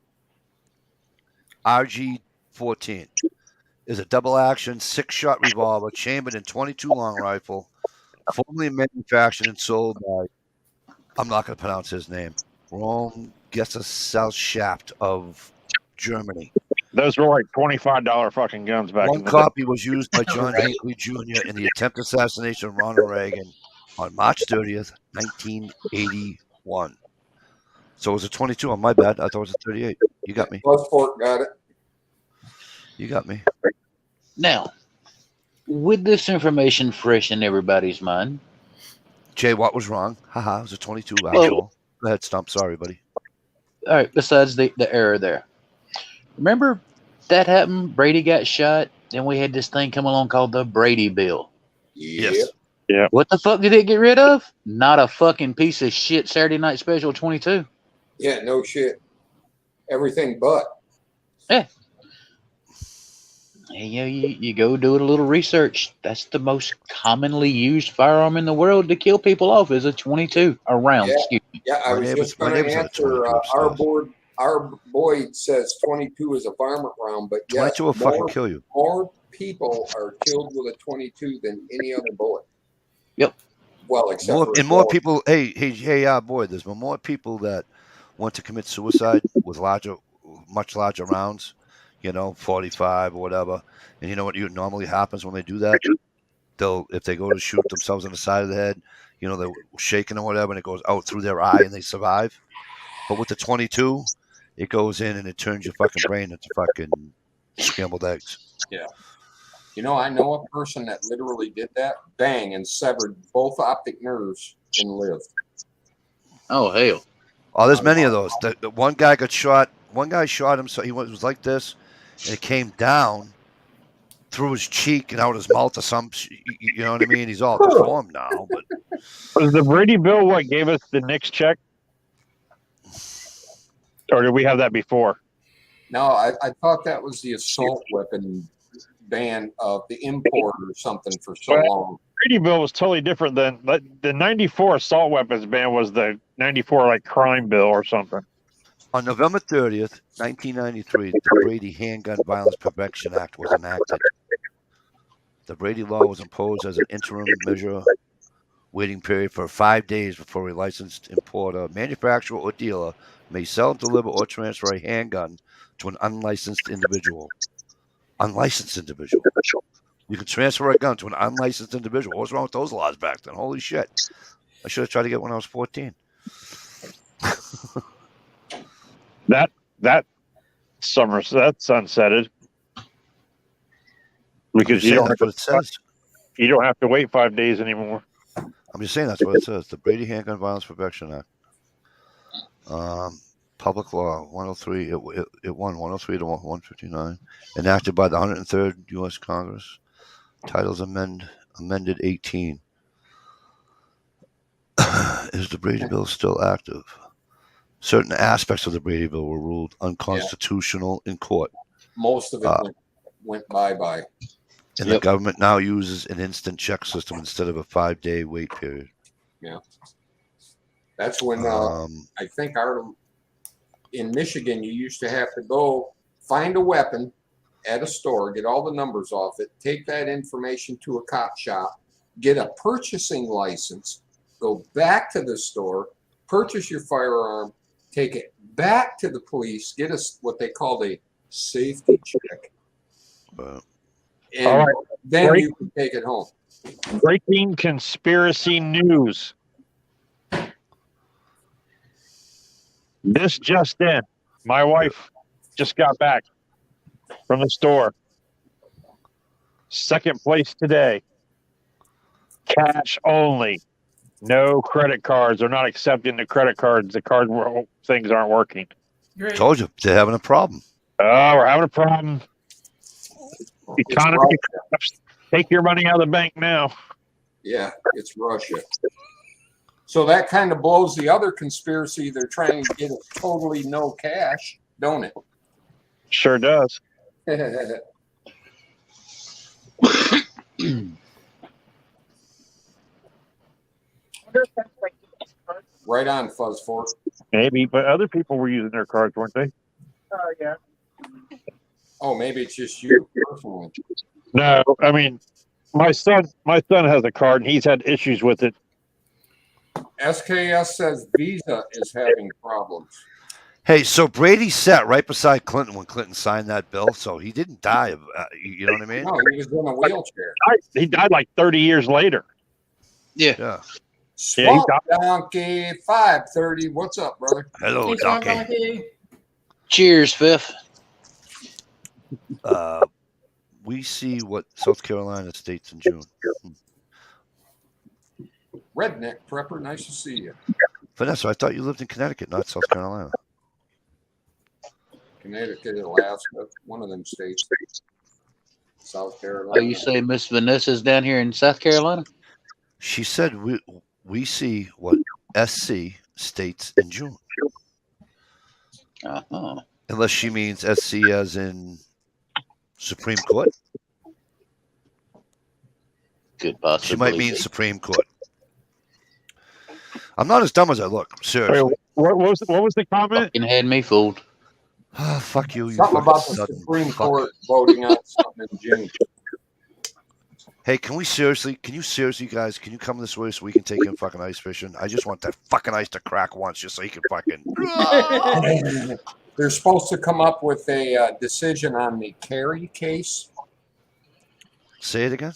RG-14 is a double action 6-shot revolver chambered in .22 long rifle formerly manufactured and sold by, I'm not going to pronounce his name, Rom Gesellschaft of Germany. Those were like $25 fucking guns back One in the copy was used by John Right. Hinckley Jr. in the attempted assassination of Ronald Reagan on March 30th, 1981. So it was a 22 on my bad. I thought it was a 38. You got me. Plus Fort got it. You got me. Now, with this information fresh in everybody's mind, Jay, what was wrong? Haha, it was a 22 Well- actual. Go ahead, Stump. Sorry, buddy. all right, besides the error there, remember that happened? Brady got shot, and we had this thing come along called the Brady Bill. Yes. What the fuck did it get rid of? Not a fucking piece of shit Saturday Night Special 22. Yeah, no shit. Everything but. And, you go do a little research. That's the most commonly used firearm in the world to kill people off is a 22 around. Yeah. Excuse me. Yeah, I My was neighbors- just my going to neighbors had a answer 22 our upstairs. board. Our Boyd says 22 is a varmint round, but yeah, 22 will fucking more, kill you. more people are killed with a 22 than any other bullet. Yep. Well, except More, for and more bullet. people, boy, there's more people that want to commit suicide with much larger rounds, 45 or whatever. And you know what normally happens when they do that? If they go to shoot themselves in the side of the head, they're shaking or whatever, and it goes out through their eye and they survive. But with the 22, it goes in and it turns your fucking brain into fucking scrambled eggs. I know a person that literally did that, bang, and severed both optic nerves and lived. Oh, hell. Oh, there's many of those. The one guy got shot. One guy shot him, so he was like this, and it came down through his cheek and out his mouth or something. You know what I mean? He's all deformed now. But Was the Brady Bill what gave us the Nix check? Or did we have that before? No, I thought that was the assault weapon ban of the import or something for so long. Brady Bill was totally different than the 94 assault weapons ban was the 94 like crime bill or something. on November 30th, 1993, the Brady Handgun Violence Prevention Act was enacted. The Brady law was imposed as an interim measure, waiting period for 5 days before a licensed importer, manufacturer, or dealer may sell, deliver, or transfer a handgun to an unlicensed individual. Unlicensed individual. You can transfer a gun to an unlicensed individual. What was wrong with those laws back then? Holy shit. I should have tried to get when I was 14. That sunsetted. Because Saying that's what it says. you don't have to wait 5 days anymore. I'm just saying that's what it says. The Brady Handgun Violence Prevention Act. Public Law 103. It won 103 to 159. Enacted by the 103rd U.S. Congress. Titles amended 18. Is the Brady Bill still active? Certain aspects of the Brady Bill were ruled unconstitutional in court. Most of it went bye-bye. And the government now uses an instant check system instead of a 5-day wait period. Yeah. That's when I think in Michigan, you used to have to go find a weapon at a store, get all the numbers off it, take that information to a cop shop, get a purchasing license, go back to the store, purchase your firearm, take it back to the police, get us what they called a safety check. And All right. then Great. you can take it home. Breaking conspiracy news. This just in. My wife just got back from the store. Second place today. Cash only. No credit cards. They're not accepting the credit cards. The card things aren't working. Great. Told you, they're having a problem. Oh, we're having a problem. It's Economy. Russia. Take your money out of the bank now. Yeah, it's Russia. So that kind of blows the other conspiracy. They're trying to get us totally no cash, don't it? Sure does. Right on, Fuzz Fort. Maybe, but other people were using their cards, weren't they? Oh, maybe it's just you personally. No, I mean, My son has a card, and he's had issues with it. SKS says Visa is having problems. Hey, so Brady sat right beside Clinton when Clinton signed that bill, so he didn't die. You know what I mean? No, he was in a wheelchair. He died like 30 years later. Yeah. Swamp Donkey 530. What's up, brother? Hello, Hey, Swamp Donkey. Donkey. Cheers, Fifth. We see what South Carolina states in June. Redneck Prepper, nice to see you. Vanessa, I thought you lived in Connecticut, not South Carolina. Connecticut, Alaska, one of them states. South Carolina. Oh, you say Miss Vanessa's down here in South Carolina? She said we see what SC states in June. Uh-huh. Unless she means SC as in Supreme Court. Could possibly. She might mean Supreme Court. I'm not as dumb as I look. Seriously. Wait, what was the comment? Fucking had me fooled. Oh, fuck you. Something about the sudden Supreme fuck. Court voting on something in June. Hey, can you seriously, guys, can you come this way so we can take him fucking ice fishing? I just want that fucking ice to crack once just so he can fucking. They're supposed to come up with a decision on the Kerry case. Say it again.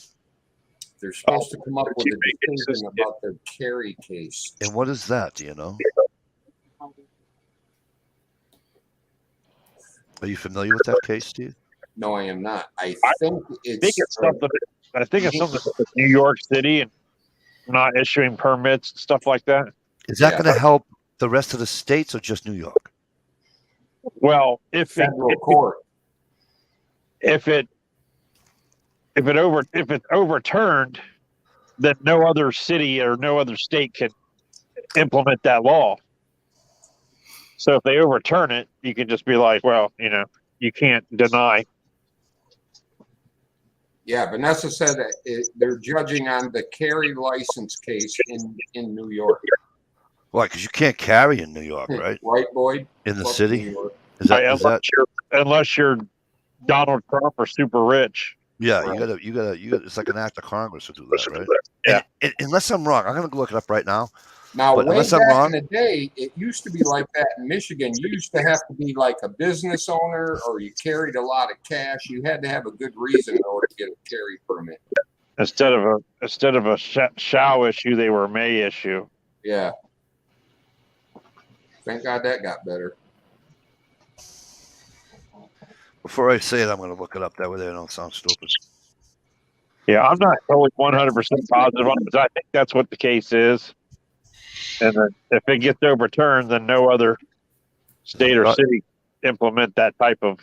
They're supposed to come up with a decision about the Kerry case. And what is that? Do you know? Are you familiar with that case, Steve? No, I am not. I think it's something. I think it's something with New York City and not issuing permits and stuff like that. Is that going to help the rest of the states or just New York? Well, if federal court. If it's overturned, then no other city or no other state can implement that law. So if they overturn it, you can just be like, well, you can't deny. Yeah, Vanessa said that they're judging on the Kerry license case in New York. Why? Because you can't carry in New York, right? Right, Boyd? In the Fuck city? New York. Is that? Unless you're Donald Trump or super rich. Yeah, Right. you gotta. It's like an act of Congress to do that, right? Yeah. And unless I'm wrong, I'm gonna look it up right now. Now, But way unless I'm back wrong- in the day, it used to be like that in Michigan. You used to have to be like a business owner or you carried a lot of cash. You had to have a good reason in order to get a carry permit. Instead of a shall issue, they were a may issue. Yeah. Thank God that got better. Before I say it, I'm gonna look it up. That way, they don't sound stupid. Yeah, I'm not totally 100% positive on it, but I think that's what the case is. And then if it gets overturned, then no other state or city implement that type of.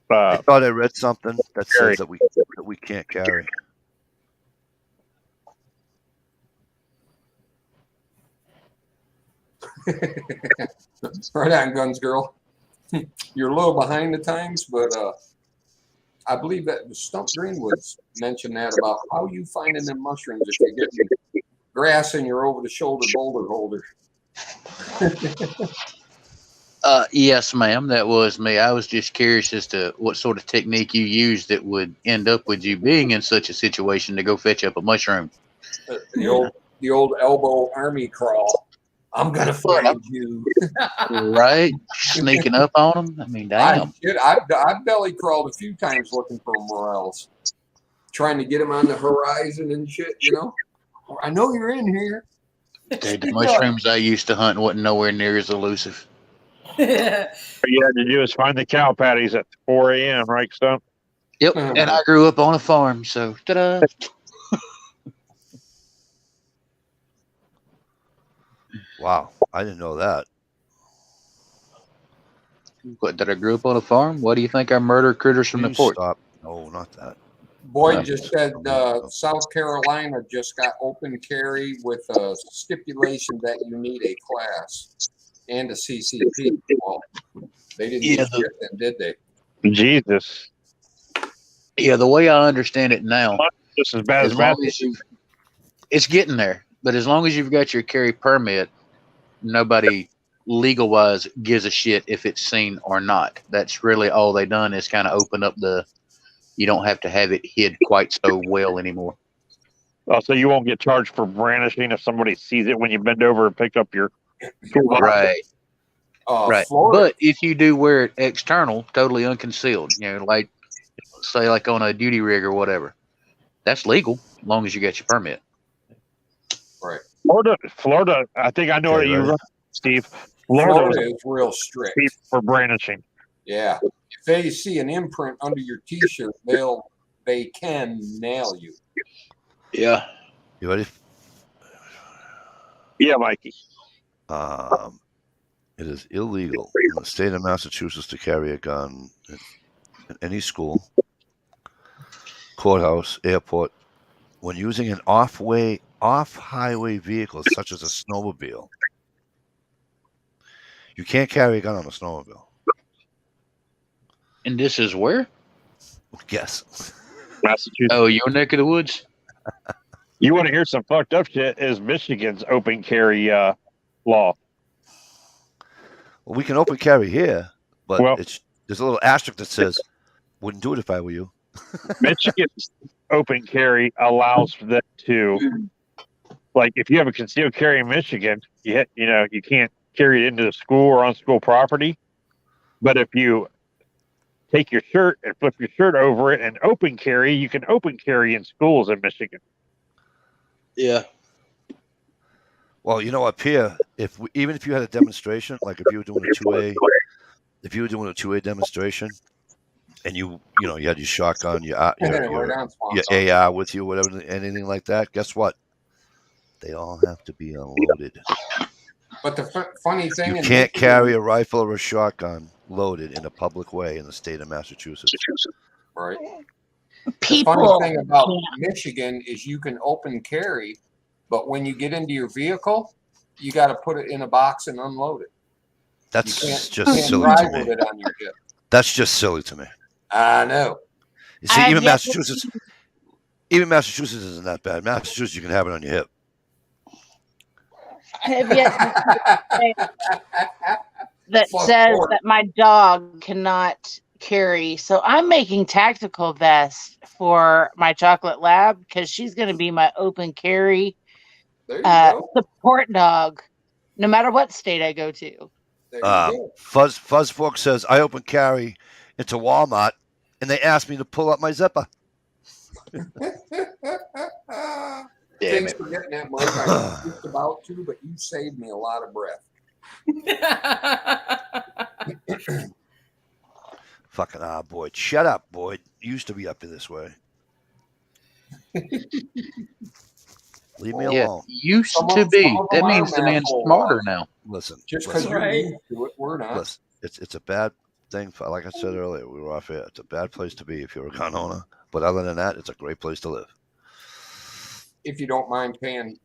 I thought I read something that Carry. says that we can't carry. Right on, Guns Girl. You're a little behind the times, but I believe that Stump Greenwoods mentioned that about how you finding them mushrooms if you're getting grass in your over-the-shoulder boulder holder. Yes, ma'am, that was me. I was just curious as to what sort of technique you used that would end up with you being in such a situation to go fetch up a mushroom. The old elbow army crawl. I'm gonna find you. Right? Sneaking up on them? I mean, damn. I've belly crawled a few times looking for morels, trying to get them on the horizon and shit. I know you're in here. Dude, the mushrooms I used to hunt wasn't nowhere near as elusive. All you had to do is find the cow patties at 4 a.m., right, Stump? Yep, and I grew up on a farm, so ta-da. Wow, I didn't know that. What, that I grew up on a farm? What do you think I murdered critters from the Please port? stop. No, not that. Boyd just said South Carolina just got open carry with a stipulation that you need a class and a CCP. Well, they didn't Yeah, use it then, did they? Jesus. Yeah, the way I understand it now, Just as bad as as long bad. as it's getting there, but as long as you've got your carry permit, nobody legal wise gives a shit if it's seen or not. That's really all they done is kind of open up the you don't have to have it hid quite so well anymore. Oh, so you won't get charged for brandishing if somebody sees it when you bend over and pick up your toolbox. Right. Right. Florida, But if you do wear it external, totally unconcealed, like say like on a duty rig or whatever, that's legal as long as you get your permit. right? Florida. I think I know Okay, what you right. wrote, Steve. Florida was Florida is real strict. cheap for brandishing. Yeah. If they see an imprint under your T-shirt, they can nail you. Yeah. You ready? Yeah, Mikey. It is illegal in the state of Massachusetts to carry a gun in any school, courthouse, airport, when using an off-highway vehicle such as a snowmobile. You can't carry a gun on a snowmobile. And this is where? Guess. Massachusetts. Oh, your neck of the woods? You want to hear some fucked up shit? Is Michigan's open carry law? Well, we can open carry here, but Well- there's a little asterisk that says, "Wouldn't do it if I were you." Michigan's open carry allows for them to, like, if you have a concealed carry in Michigan, you can't carry it into the school or on school property. But if you take your shirt and flip your shirt over it and open carry, you can open carry in schools in Michigan. Yeah. Well, up here, even if you had a demonstration, like if you were doing a 2A demonstration, and you had your shotgun, your AR with you, whatever, anything like that, guess what? They all have to be unloaded. But the funny thing, You can't carry a rifle or a shotgun loaded in a public way in the state of Massachusetts. Right. People. The funny thing about Michigan is you can open carry, but when you get into your vehicle, you got to put it in a box and unload it. That's You just can't silly drive to with me. it on your hip. That's just silly to me. I know. You see, I've even yet to Massachusetts isn't that bad. Massachusetts, you can have it on your hip. I have yet to see that Fuck says Florida. that my dog cannot carry. So I'm making tactical vests for my chocolate lab because she's going to be my open carry There you go. support dog, no matter what state I go to. There you go. Fuzzfork says, I open carry into Walmart, and they asked me to pull up my zipper. Thanks for getting that, Mike. I was just about to, but you saved me a lot of breath. Fucking Boyd. Shut up, Boyd. You used to be up this way. Leave me Yeah. alone. Used Some to of be. them That are means the man's assholes. smarter now. Listen. Just because you're Right. used to it, we're not. Listen, it's a bad thing. Like I said earlier, we were off air. It's a bad place to be if you're a gun owner. But other than that, it's a great place to live. If you don't mind paying,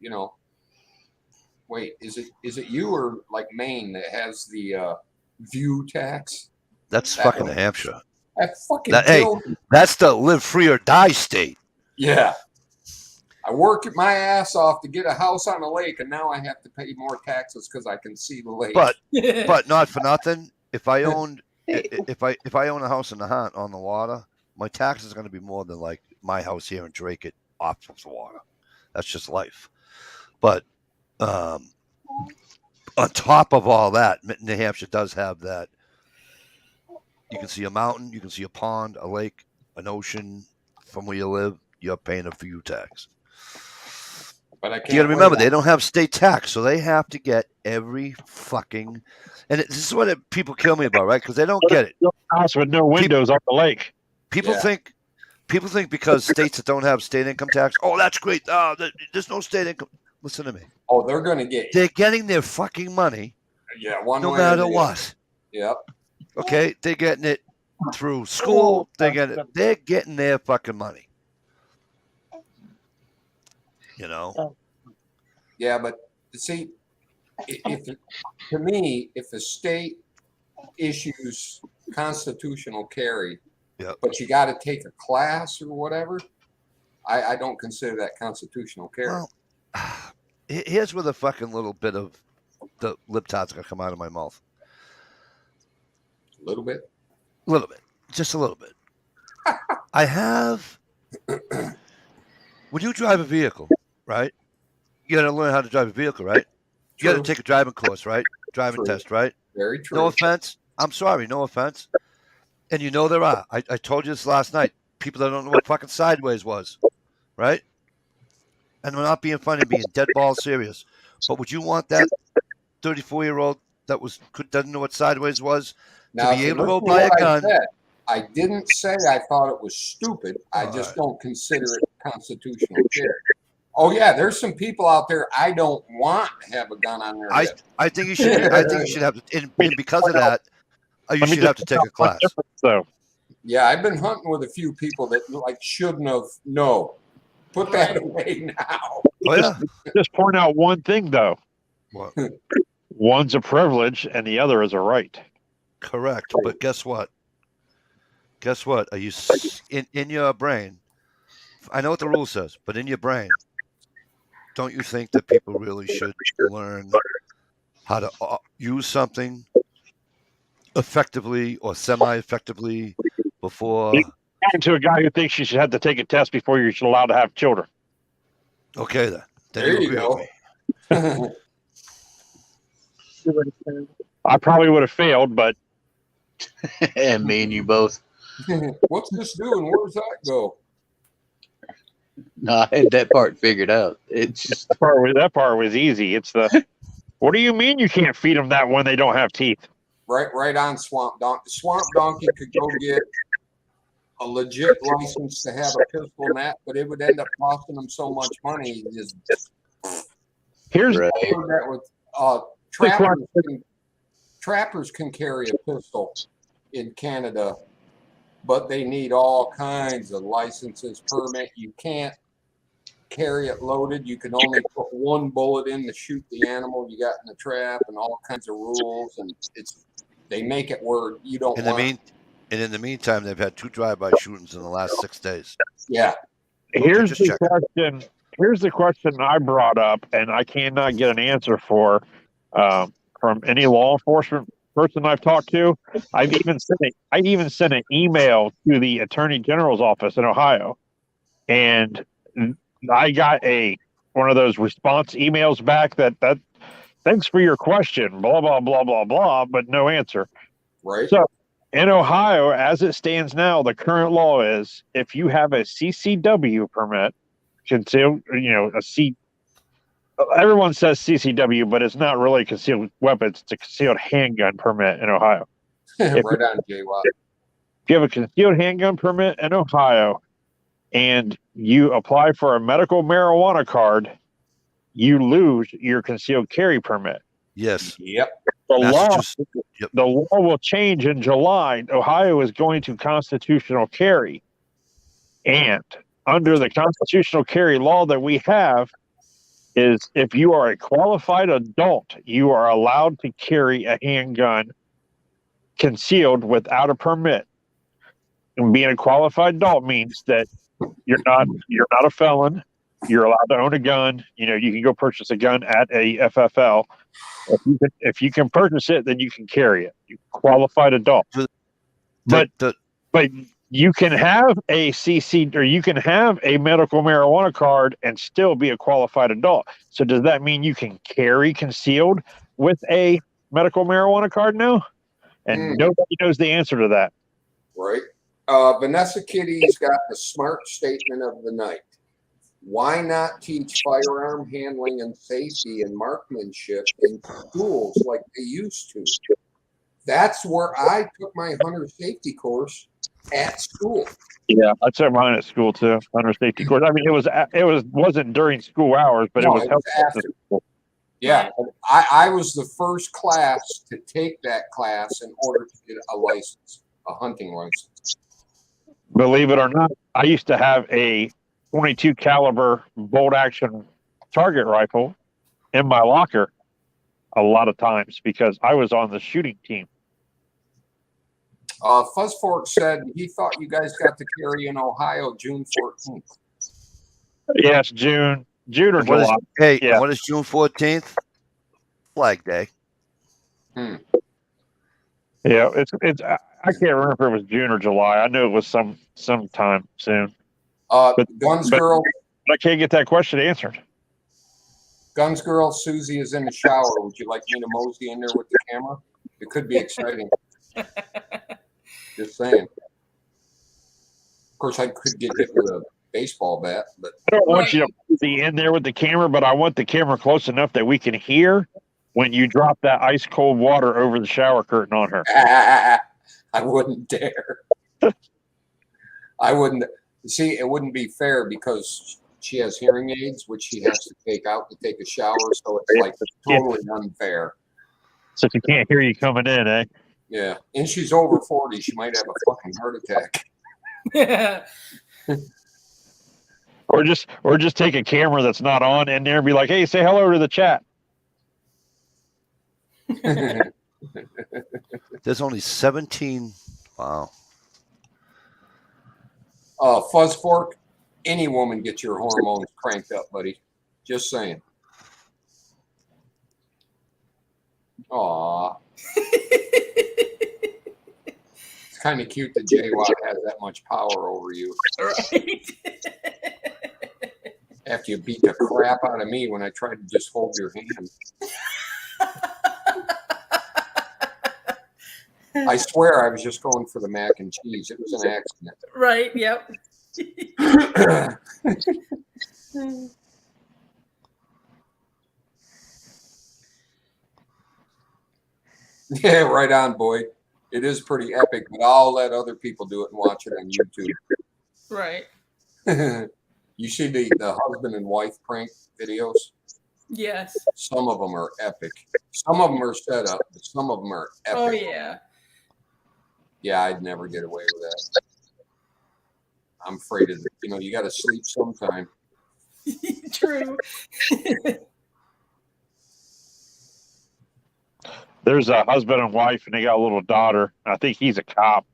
wait, is it you or like Maine that has the view tax? That's That fucking one. New Hampshire. That fucking Hey, killed me. that's the live free or die state. Yeah. I work my ass off to get a house on a lake, and now I have to pay more taxes because I can see the lake. But not for nothing. If I owned if I own a house in the hunt on the water, my taxes are going to be more than like my house here in Drake it off of the water. That's just life. But on top of all that, New Hampshire does have that. You can see a mountain, you can see a pond, a lake, an ocean from where you live. You're paying a view tax. But I can't You got to remember, wait they don't have state tax, so they have to get every fucking. And this is what people kill me about, right? Because they don't get it. House with no windows on the lake. People Yeah. think because states that don't have state income tax, oh, that's great. There's no state income. Listen to me. Oh, they're gonna get They're getting their fucking money one no way or matter the what. other. Yep. Okay, they're getting it through school. They're getting their fucking money. Yeah, but see, to me, if the state issues constitutional carry, Yep. but you got to take a class or whatever, I don't consider that constitutional carry. Well, here's where the fucking little bit of the lip tart's gonna come out of my mouth. A little bit. A little bit, just a little bit. I have. When you drive a vehicle, right? You got to learn how to drive a vehicle, right? You got to True. take a driving course, right? Driving True. test, right? Very true. No offense. I'm sorry. No offense. And you know there are. I told you this last night. People that don't know what fucking sideways was, right? And we're not being funny, being dead ball serious. But would you want that 34-year-old that doesn't know what sideways was Now, to be if you able to go listen to buy a what I gun? said, I didn't say I thought it was stupid. I All just right. don't consider it constitutional carry. Oh yeah, there's some people out there I don't want to have a gun on their hip. I think you should. I think you should have to. And because of that, you Let me should have to just take a one class. difference, though. Yeah, I've been hunting with a few people that like shouldn't have. No, put that away now. Oh yeah. Just point out one thing, though. What? One's a privilege and the other is a right. Correct. But guess what? Guess what? Are you in your brain? I know what the rule says, but in your brain, don't you think that people really should learn how to use something effectively or semi-effectively before? And to a guy who thinks you should have to take a test before you're allowed to have children. Okay, then. There you agree go. with me. I probably would have failed, but And me and you both. What's this doing? Where does that go? No, I had that part figured out. It's just that part was easy. It's the what do you mean you can't feed them that when they don't have teeth? Right on Swamp Donkey. Swamp Donkey could go get a legit license to have a pistol and that, but it would end up costing them so much money. Here's right. I heard that with trappers can carry a pistol in Canada, but they need all kinds of licenses, permit. You can't carry it loaded. You can only put one bullet in to shoot the animal you got in the trap, and all kinds of rules. And they make it where you don't want. And in the meantime, they've had 2 drive-by shootings in the last 6 days. Yeah. Here's just the check. question. Here's the question I brought up, and I cannot get an answer for from any law enforcement person I've talked to. I even sent an email to the Attorney General's office in Ohio, and I got one of those response emails back that thanks for your question, blah blah blah blah blah, but no answer. Right. So in Ohio, as it stands now, the current law is if you have a CCW permit, concealed, everyone says CCW, but it's not really concealed weapons. It's a concealed handgun permit in Ohio. Right on, J-Watt. If you have a concealed handgun permit in Ohio and you apply for a medical marijuana card, you lose your concealed carry permit. Yes. Yep. The law will change in July. Ohio is going to constitutional carry. And under the constitutional carry law that we have is if you are a qualified adult, you are allowed to carry a handgun concealed without a permit. And being a qualified adult means that you're not a felon. You're allowed to own a gun. You can go purchase a gun at a FFL. If you can purchase it, then you can carry it. You're a qualified adult. But you can have a CC or you can have a medical marijuana card and still be a qualified adult. So does that mean you can carry concealed with a medical marijuana card now? And nobody knows the answer to that. Right. Vanessa Kitty's got the smart statement of the night. Why not teach firearm handling and safety and marksmanship in schools like they used to? That's where I took my hunter safety course at school. Yeah, I took mine at school too. Hunter safety course. I mean, it wasn't during school hours, but it was after school. Yeah, I was the first class to take that class in order to get a license, a hunting license. Believe it or not, I used to have a 22 caliber bolt action target rifle in my locker a lot of times because I was on the shooting team. Fuzzfork said he thought you guys got to carry in Ohio June 14th. Yes, June or July. What is June 14th? Flag Day. Yeah, I can't remember if it was June or July. I know it was sometime soon. Guns but- Girl, I can't get that question answered. Guns Girl, Susie is in the shower. Would you like me to mosey in there with the camera? It could be exciting. Just saying. Of course, I could get hit with a baseball bat, but I don't want you to be in there with the camera, but I want the camera close enough that we can hear when you drop that ice cold water over the shower curtain on her. I wouldn't dare. I wouldn't. See, it wouldn't be fair because she has hearing aids, which she has to take out to take a shower. So it's like totally unfair. So she can't hear you coming in, eh? Yeah. And she's over 40. She might have a fucking heart attack. Yeah. Or just take a camera that's not on in there and be like, hey, say hello to the chat. There's only 17. Wow. Fuzz Fork, any woman gets your hormones cranked up, buddy. Just saying. Aw. It's kind of cute that J-Watt has that much power over you. Right. After you beat the crap out of me when I tried to just hold your hand. I swear I was just going for the mac and cheese. It was an accident. Right. Yep. Yeah, right on, Boyd. It is pretty epic, but I'll let other people do it and watch it on YouTube. Right. You see the husband and wife prank videos? Yes. Some of them are epic. Some of them are set up, but some of them are epic. Oh yeah. Yeah, I'd never get away with that. I'm afraid of it. You know, you got to sleep sometime. True. There's a husband and wife, and they got a little daughter. I think he's a cop,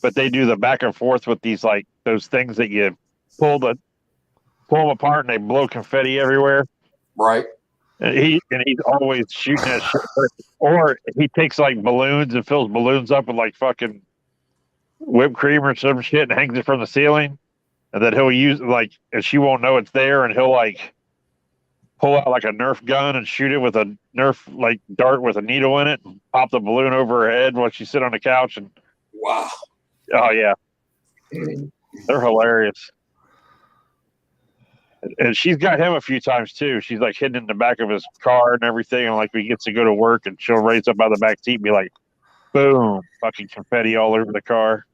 but they do the back and forth with these like those things that you pull them apart and they blow confetti everywhere. Right. And he's always shooting that shit. Or he takes like balloons and fills balloons up with like fucking whipped cream or some shit and hangs it from the ceiling. And then he'll use like, and she won't know it's there, and he'll like pull out like a Nerf gun and shoot it with a Nerf like dart with a needle in it and pop the balloon over her head while she sit on the couch. And Wow. oh yeah, they're hilarious. And she's got him a few times too. She's like hidden in the back of his car and everything. And like, he gets to go to work and she'll raise up by the back seat and be like, boom, fucking confetti all over the car.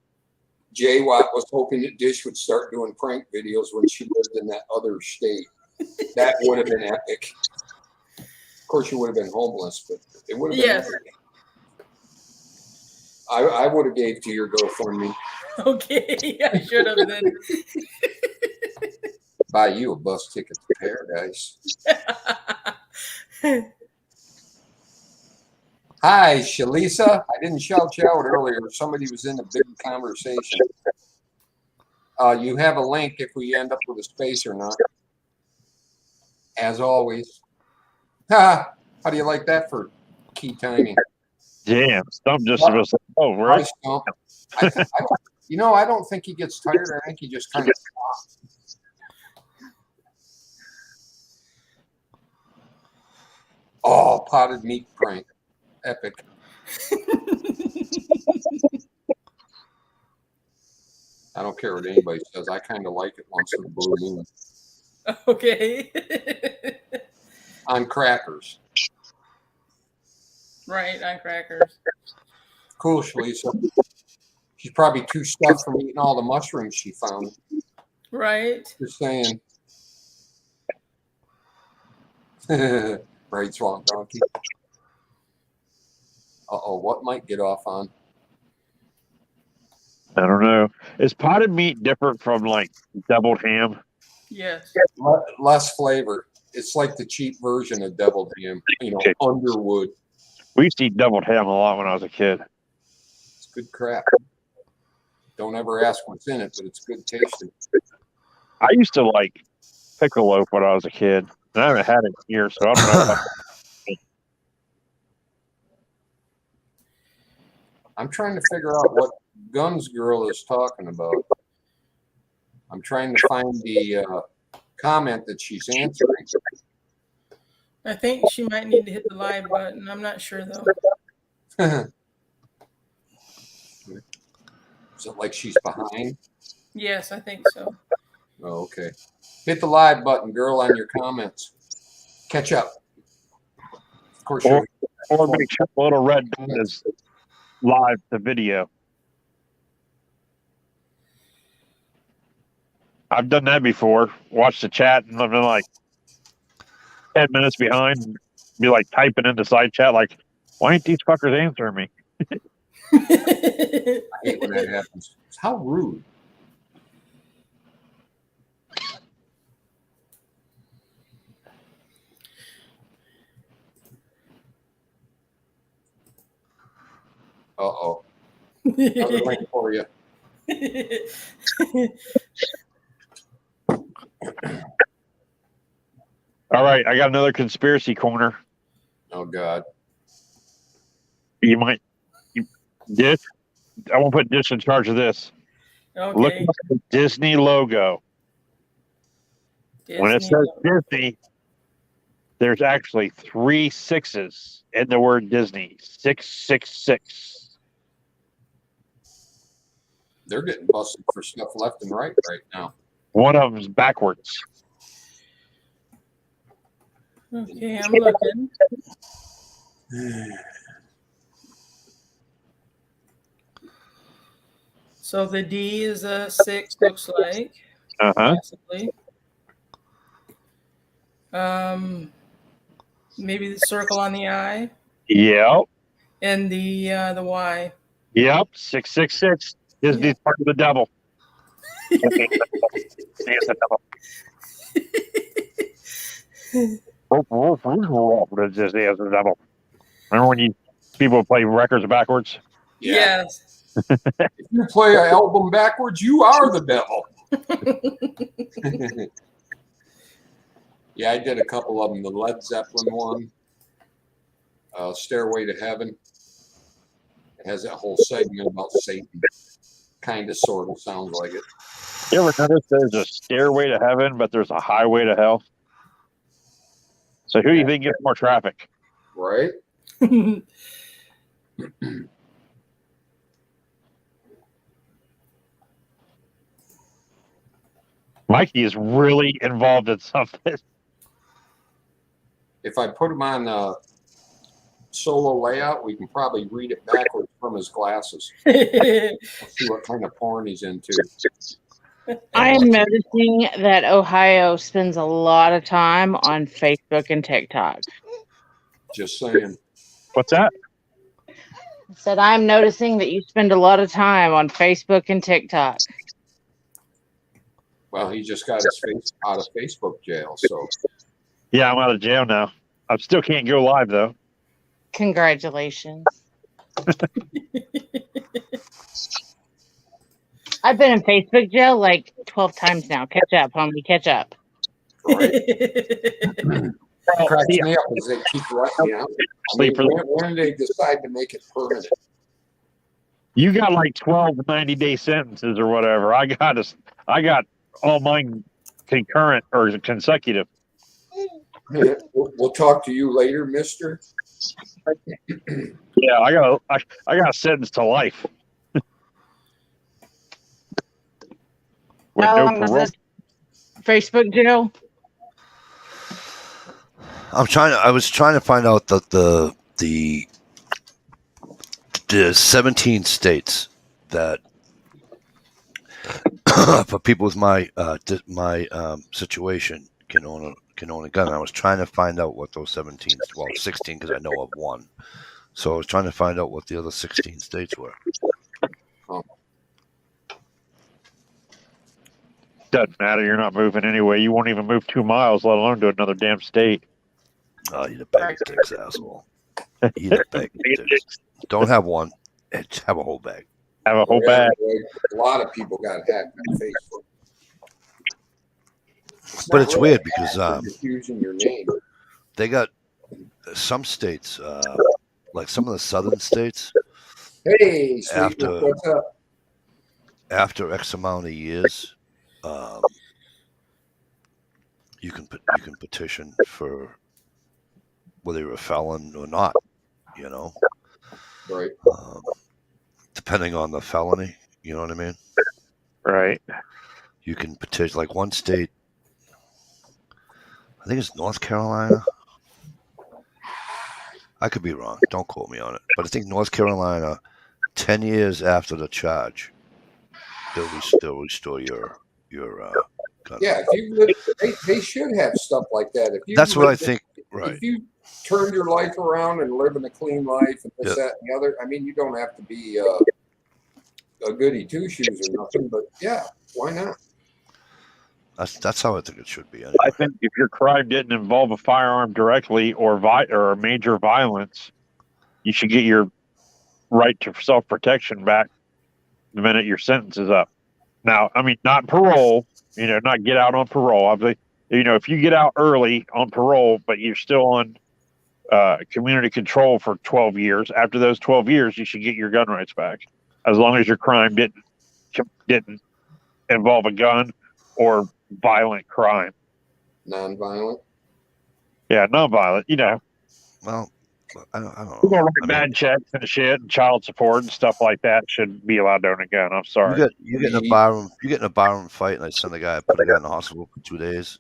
J-Watt was hoping that Dish would start doing prank videos when she lived in that other state. That would have been epic. Of course, you would have been homeless, but it would have been Yes. epic. I would have gave to your GoFundMe. Okay. I should have then. Buy you a bus ticket to paradise. Hi, Shalisa. I didn't shout you out earlier. Somebody was in a big conversation. You have a link if we end up with a space or not. As always. How do you like that for key timing? Damn, Stump just was like, oh, Hi, right. Stump. I don't think he gets tired. I think he just kind of stops. Oh, potted meat prank. Epic. I don't care what anybody says. I kind of like it once in a blue moon. Okay. On crackers. Right, on crackers. Cool, Shalisa. She's probably too stuffed from eating all the mushrooms she found. Right. Just saying. Right, Swamp Donkey. Uh-oh, what might get off on? I don't know. Is potted meat different from like deviled ham? Yes. Less flavor. It's like the cheap version of deviled ham. You know, Underwood. We used to eat deviled ham a lot when I was a kid. It's good crap. Don't ever ask what's in it, but it's good tasting. I used to like pickle loaf when I was a kid. And I haven't had it in years, so I don't know. I'm trying to figure out what Guns Girl is talking about. I'm trying to find the comment that she's answering. I think she might need to hit the live button. I'm not sure though. Is it like she's behind? Yes, I think so. Oh, okay. Hit the live button, girl, on your comments. Catch up. Of course, Or make sure the little red dot is live to video. I've done that before. Watch the chat and I've been like 10 minutes behind. Be like typing into side chat like, why ain't these fuckers answering me? I hate when that happens. How rude. Uh-oh. Another link for you. All right, I got another conspiracy corner. Oh, God. You might Dish. I won't put Dish in charge of this. Look Okay. at the Disney logo. When it Disney says logo. Disney, there's actually 3 6s in the word Disney. 666. They're getting busted for stuff left and right now. One of them's backwards. Okay, I'm looking. So the D is a 6, looks like. Uh-huh. Possibly. Maybe the circle on the I Yep. and the Y. Yep. 666. Disney's part of the devil. Disney's the devil. Disney is the devil. Remember when people play records backwards? Yes. If you play an album backwards, you are the devil. Yeah, I did a couple of them. The Led Zeppelin one, Stairway to Heaven. It has that whole segment about Satan. Kind of, sort of sounds like it. You ever notice there's a stairway to heaven, but there's a highway to hell? So who do you think gets more traffic? Right? Mikey is really involved in something. If I put him on solo layout, we can probably read it backwards from his glasses. See what kind of porn he's into. I am noticing that Ohio spends a lot of time on Facebook and TikTok. Just saying. What's that? I said I'm noticing that you spend a lot of time on Facebook and TikTok. Well, he just got his face out of Facebook jail, so Yeah, I'm out of jail now. I still can't go live though. Congratulations. I've been in Facebook jail like 12 times now. Catch up, homie. Catch up. right. Cracks me up as they keep letting me out. I mean, when did they decide to make it permanent? You got like 12 90-day sentences or whatever. I got all mine concurrent or consecutive. Hey, we'll talk to you later, mister. Yeah, I got a sentence to life. With How no long was parole. this Facebook jail? I was trying to find out that the 17 states that for people with my situation can own a gun. I was trying to find out what those 16 because I know of one. So I was trying to find out what the other 16 states were. Doesn't matter. You're not moving anyway. You won't even move 2 miles, let alone to another damn state. Oh, eat a bag of dicks, asshole. Eat a bag of dicks. Don't have one. Have a whole bag. Have a whole Yeah, bag. boy, a lot of people got hacked on Facebook. But it's not weird really because hacked, they're just using your name. they got some states, like some of the southern states, Hey, sweet. After- What's up? after X amount of years, you can petition for whether you're a felon or not. You know, Right. depending on the felony. You know what I mean? Right. You can petition. Like one state, I think it's North Carolina. I could be wrong. Don't quote me on it. But I think North Carolina, 10 years after the charge, they'll restore your gun. Yeah, if you live, they should have stuff like that. If you That's what I lived- think. Right. If you turned your life around and living a clean life and this, Yeah. that, and the other, I mean, you don't have to be a goody two shoes or nothing, but yeah, why not? That's how I think it should be. Anyway. I think if your crime didn't involve a firearm directly or or major violence, you should get your right to self-protection back the minute your sentence is up. Now, I mean, not parole, not get out on parole. Obviously, if you get out early on parole, but you're still on community control for 12 years, after those 12 years, you should get your gun rights back, as long as your crime didn't involve a gun or violent crime. Non-violent. Yeah, non-violent. Well, I don't know. People write I mean, bad checks and shit, and child support and stuff like that should be allowed to own a gun. I'm sorry. you get in a barroom fight, and I send a guy, put a guy in the hospital for 2 days.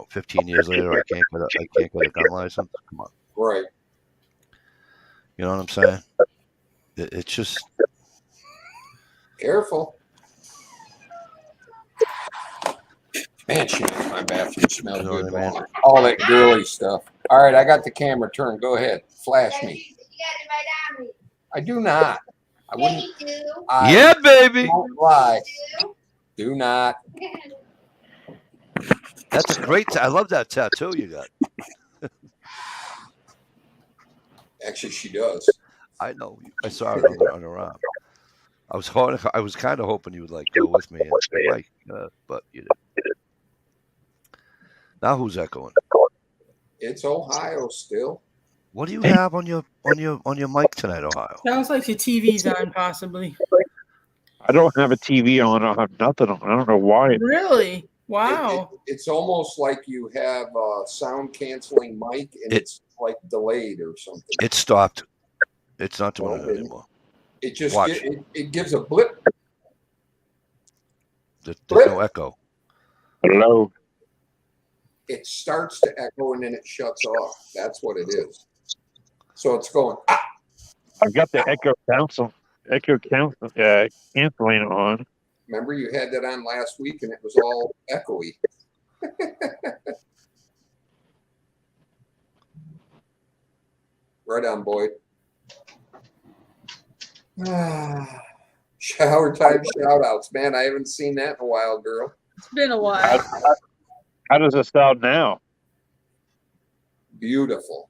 15 years later, I can't get a gun license. Come on, Right. you know what I'm saying? It's just Careful. Man, my bathroom smells You know good. what I mean? All that girly stuff. All right, I got the camera turned. Go ahead. Flash me. I do not. I wouldn't. I yeah, baby. don't lie. Do not. That's a great. I love that tattoo you got. Actually, she does. I know. I saw it on her arm. I was kind of hoping you would go with me and say, but you didn't. Now who's echoing? It's Ohio still. What do you have on your mic tonight, Ohio? Sounds like your TV's on, possibly. I don't have a TV on. I have nothing on. I don't know why. Really? Wow. It's almost like you have a sound canceling mic and it's like delayed or something. It stopped. It's not doing Well, it anymore. It just Watch. it gives a blip. There's no echo. Hello. It starts to echo and then it shuts off. That's what it is. So it's going. Ah! I've got the canceling on. Remember you had that on last week and it was all echoey. Right on, Boyd. Shower time shout outs. Man, I haven't seen that in a while, girl. It's been a while. How does it sound now? Beautiful.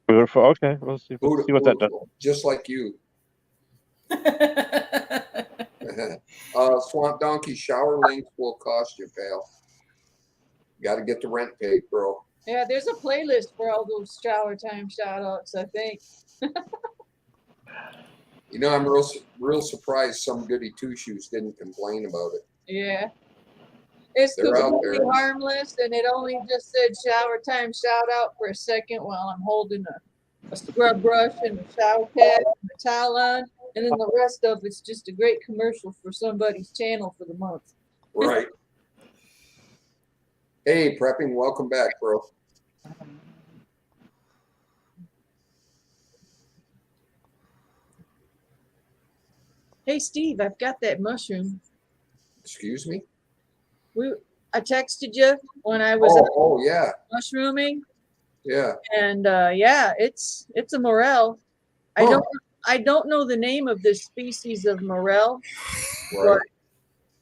Beautiful. Okay, we'll see what that does. Beautiful. Just like you. Swamp Donkey shower links will cost you, pal. Got to get the rent paid, bro. Yeah, there's a playlist for all those shower time shout outs, I think. I'm real surprised some goody two shoes didn't complain about it. Yeah. It's They're out completely there. harmless, and it only just said shower time shout out for a second while I'm holding a scrub brush and a shower cap and a towel on, and then the rest of it's just a great commercial for somebody's channel for the month. Right. Hey, prepping, welcome back, bro. Hey, Steve, I've got that mushroom. Excuse me? I texted you when I was Oh, yeah. mushrooming. Yeah. And yeah, it's a morel. I don't know the name of this species of morel, Right. but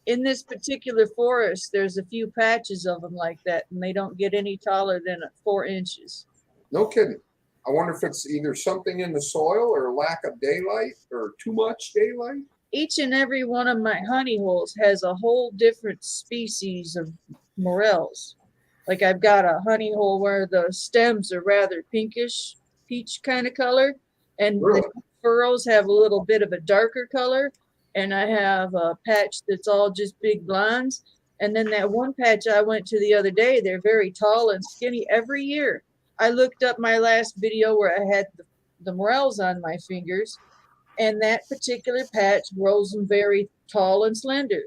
in this particular forest, there's a few patches of them like that, and they don't get any taller than 4 inches. No kidding. I wonder if it's either something in the soil or lack of daylight or too much daylight. Each and every one of my honey holes has a whole different species of morels. Like I've got a honey hole where the stems are rather pinkish, peach kind of color, and Really? the furrows have a little bit of a darker color, and I have a patch that's all just big blondes. And then that one patch I went to the other day, they're very tall and skinny every year. I looked up my last video where I had the morels on my fingers, and that particular patch grows them very tall and slender.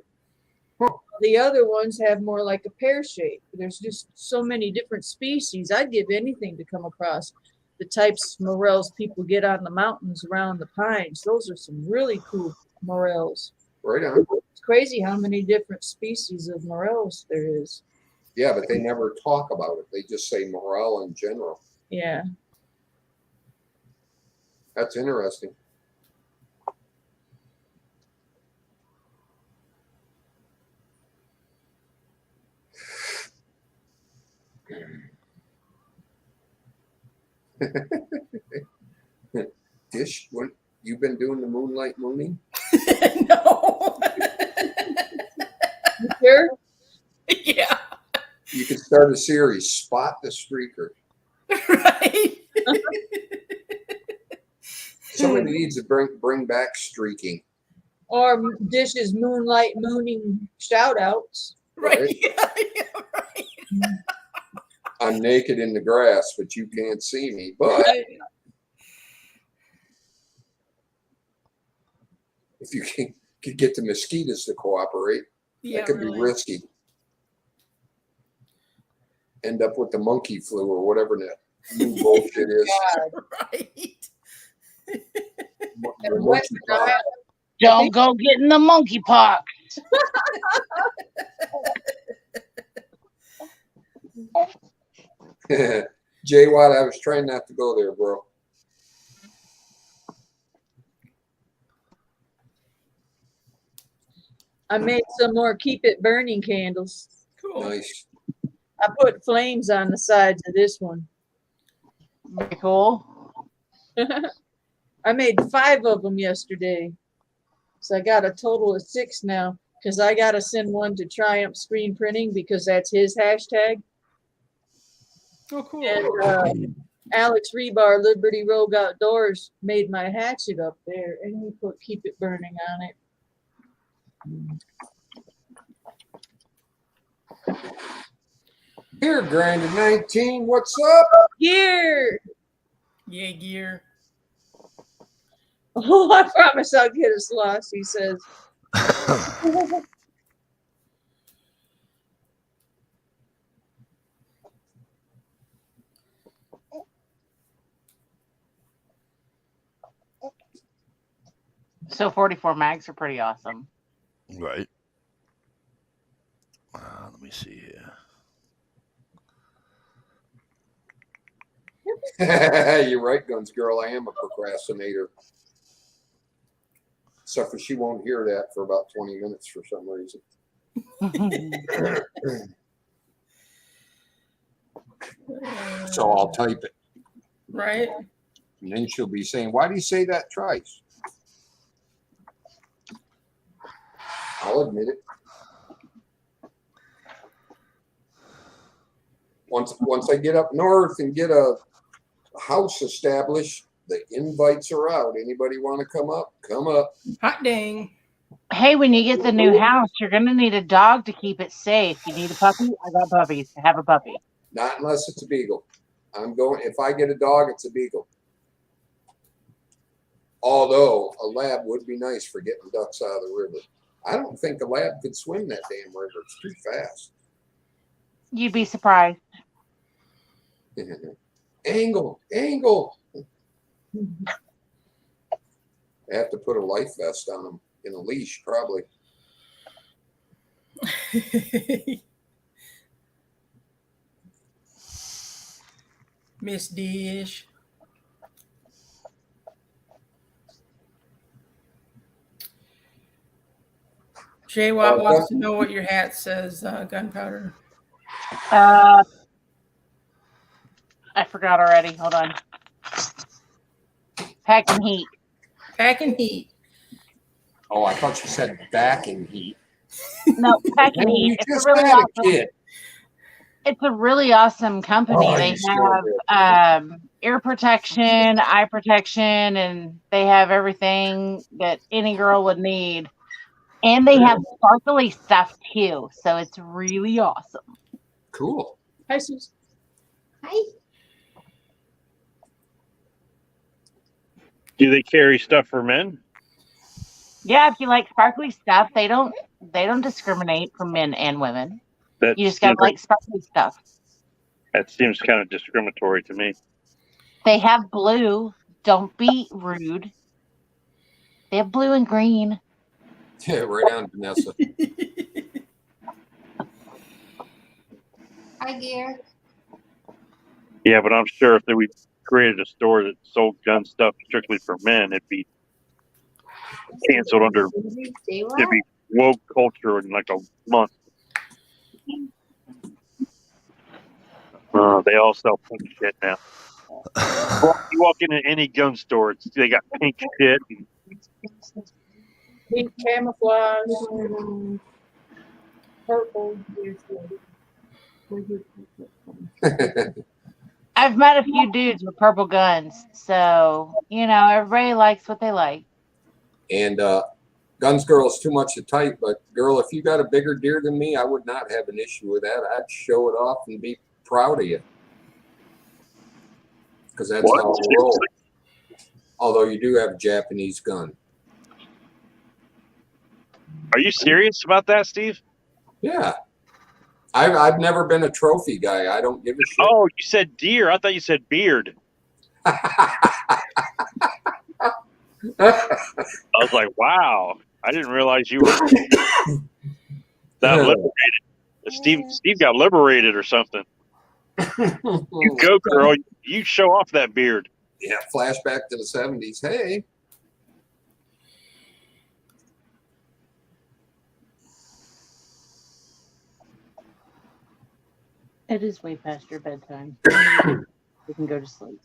The other ones have more like a pear shape. There's just so many different species. I'd give anything to come across the types of morels people get on the mountains around the pines. Those are some really cool morels. Right on. It's crazy how many different species of morels there is. Yeah, but they never talk about it. They just say morel in general. Yeah. That's interesting. Dish, what you've been doing the moonlight mooning? No. You sure? Yeah. You could start a series, Spot the Streaker. Right. Somebody needs to bring back streaking. Or Dish's moonlight mooning shout outs. Right. Right. Yeah, right. I'm naked in the grass, but you can't see me. But Right. if you could get the mosquitoes to cooperate, Yeah, that could really. be risky. End up with the monkey flu or whatever that new bullshit is. Right. The And monkey West pox. Nile, Don't go getting the monkeypox. Jay Watt, I was trying not to go there, bro. I made some more Keep It Burning candles. Cool. Nice. I put flames on the sides of this one. Very cool. I made 5 of them yesterday. So I got a total of 6 now because I got to send one to Triumph Screen Printing because that's his hashtag. Oh, cool. And Alex Rebar, Liberty Rogue Outdoors, made my hatchet up there and he put Keep It Burning on it. Here, Grinded 19, what's up? Here! Yeah, gear. Oh, I promise I'll get us lost, he says. So 44 mags are pretty awesome. Right. Let me see here. You're right, Guns Girl. I am a procrastinator. Except for she won't hear that for about 20 minutes for some reason. So I'll type it. Right. And then she'll be saying, why do you say that twice? I'll admit it. Once I get up north and get a house established, the invites are out. Anybody want to come up? Come up. Hot dang. Hey, when you get the new house, you're going to need a dog to keep it safe. You need a puppy? I got puppies. Have a puppy. Not unless it's a beagle. If I get a dog, it's a beagle. Although a lab would be nice for getting ducks out of the river. I don't think a lab could swim that damn river. It's too fast. You'd be surprised. Angle. I have to put a life vest on them in a leash, probably. Miss Dish. Jay Watt wants to know what your hat says, gunpowder. I forgot already. Hold on. Packing heat. Packing heat. Oh, I thought you said back in heat. No, packing You heat. It's just a really had a awesome. kid. It's a really awesome company. Oh, They you still have ear protection, eye protection, and they have everything that any girl would need. And they have sparkly stuff too. So it's really awesome. Cool. Hi, Susan. Hi. Do they carry stuff for men? Yeah, if you like sparkly stuff, they don't discriminate for men and women. That You just gotta like sparkly stuff. that seems kind of discriminatory to me. They have blue. Don't be rude. They have blue and green. Yeah, right on, Vanessa. Hi, dear. Yeah, but I'm sure if we created a store that sold gun stuff strictly for men, it'd be canceled under Did you say what? it'd be woke culture in like a month. They all sell pink shit now. You walk into any gun store, they got pink shit. Pink camouflage. Purple. I've met a few dudes with purple guns, so everybody likes what they like. And guns girl is too much to type, but girl, if you got a bigger deer than me, I would not have an issue with that. I'd show it off and be proud of you. Because that's how I roll. Although you do have a Japanese gun. Are you serious about that, Steve? Yeah. I've never been a trophy guy. I don't give a shit. Oh, you said deer. I thought you said beard. I was like, wow. I didn't realize you were that liberated. Steve got liberated or something. You go, girl. You show off that beard. Yeah, flashback to the 70s. Hey. It is way past your bedtime. You can go to sleep.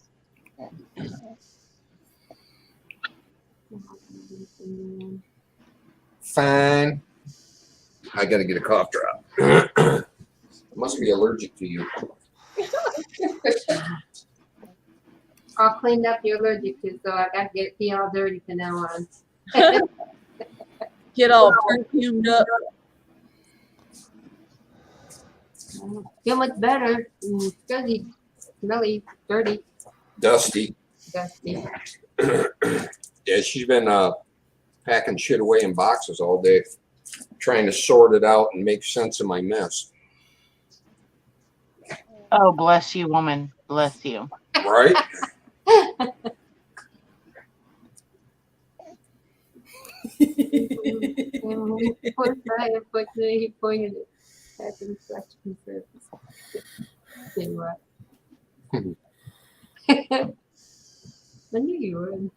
Fine. I got to get a cough drop. I must be allergic to you. All cleaned up you're allergic to, so I got to get pee all dirty from now on. Get all perfumed up. Feel much better. Fuzzy, smelly, dirty, Dusty. dusty. Yeah, she's been packing shit away in boxes all day, trying to sort it out and make sense of my mess. Oh, bless you, woman. Bless you. Right? He pointed it. Happened such concerns. Say what? I knew you would.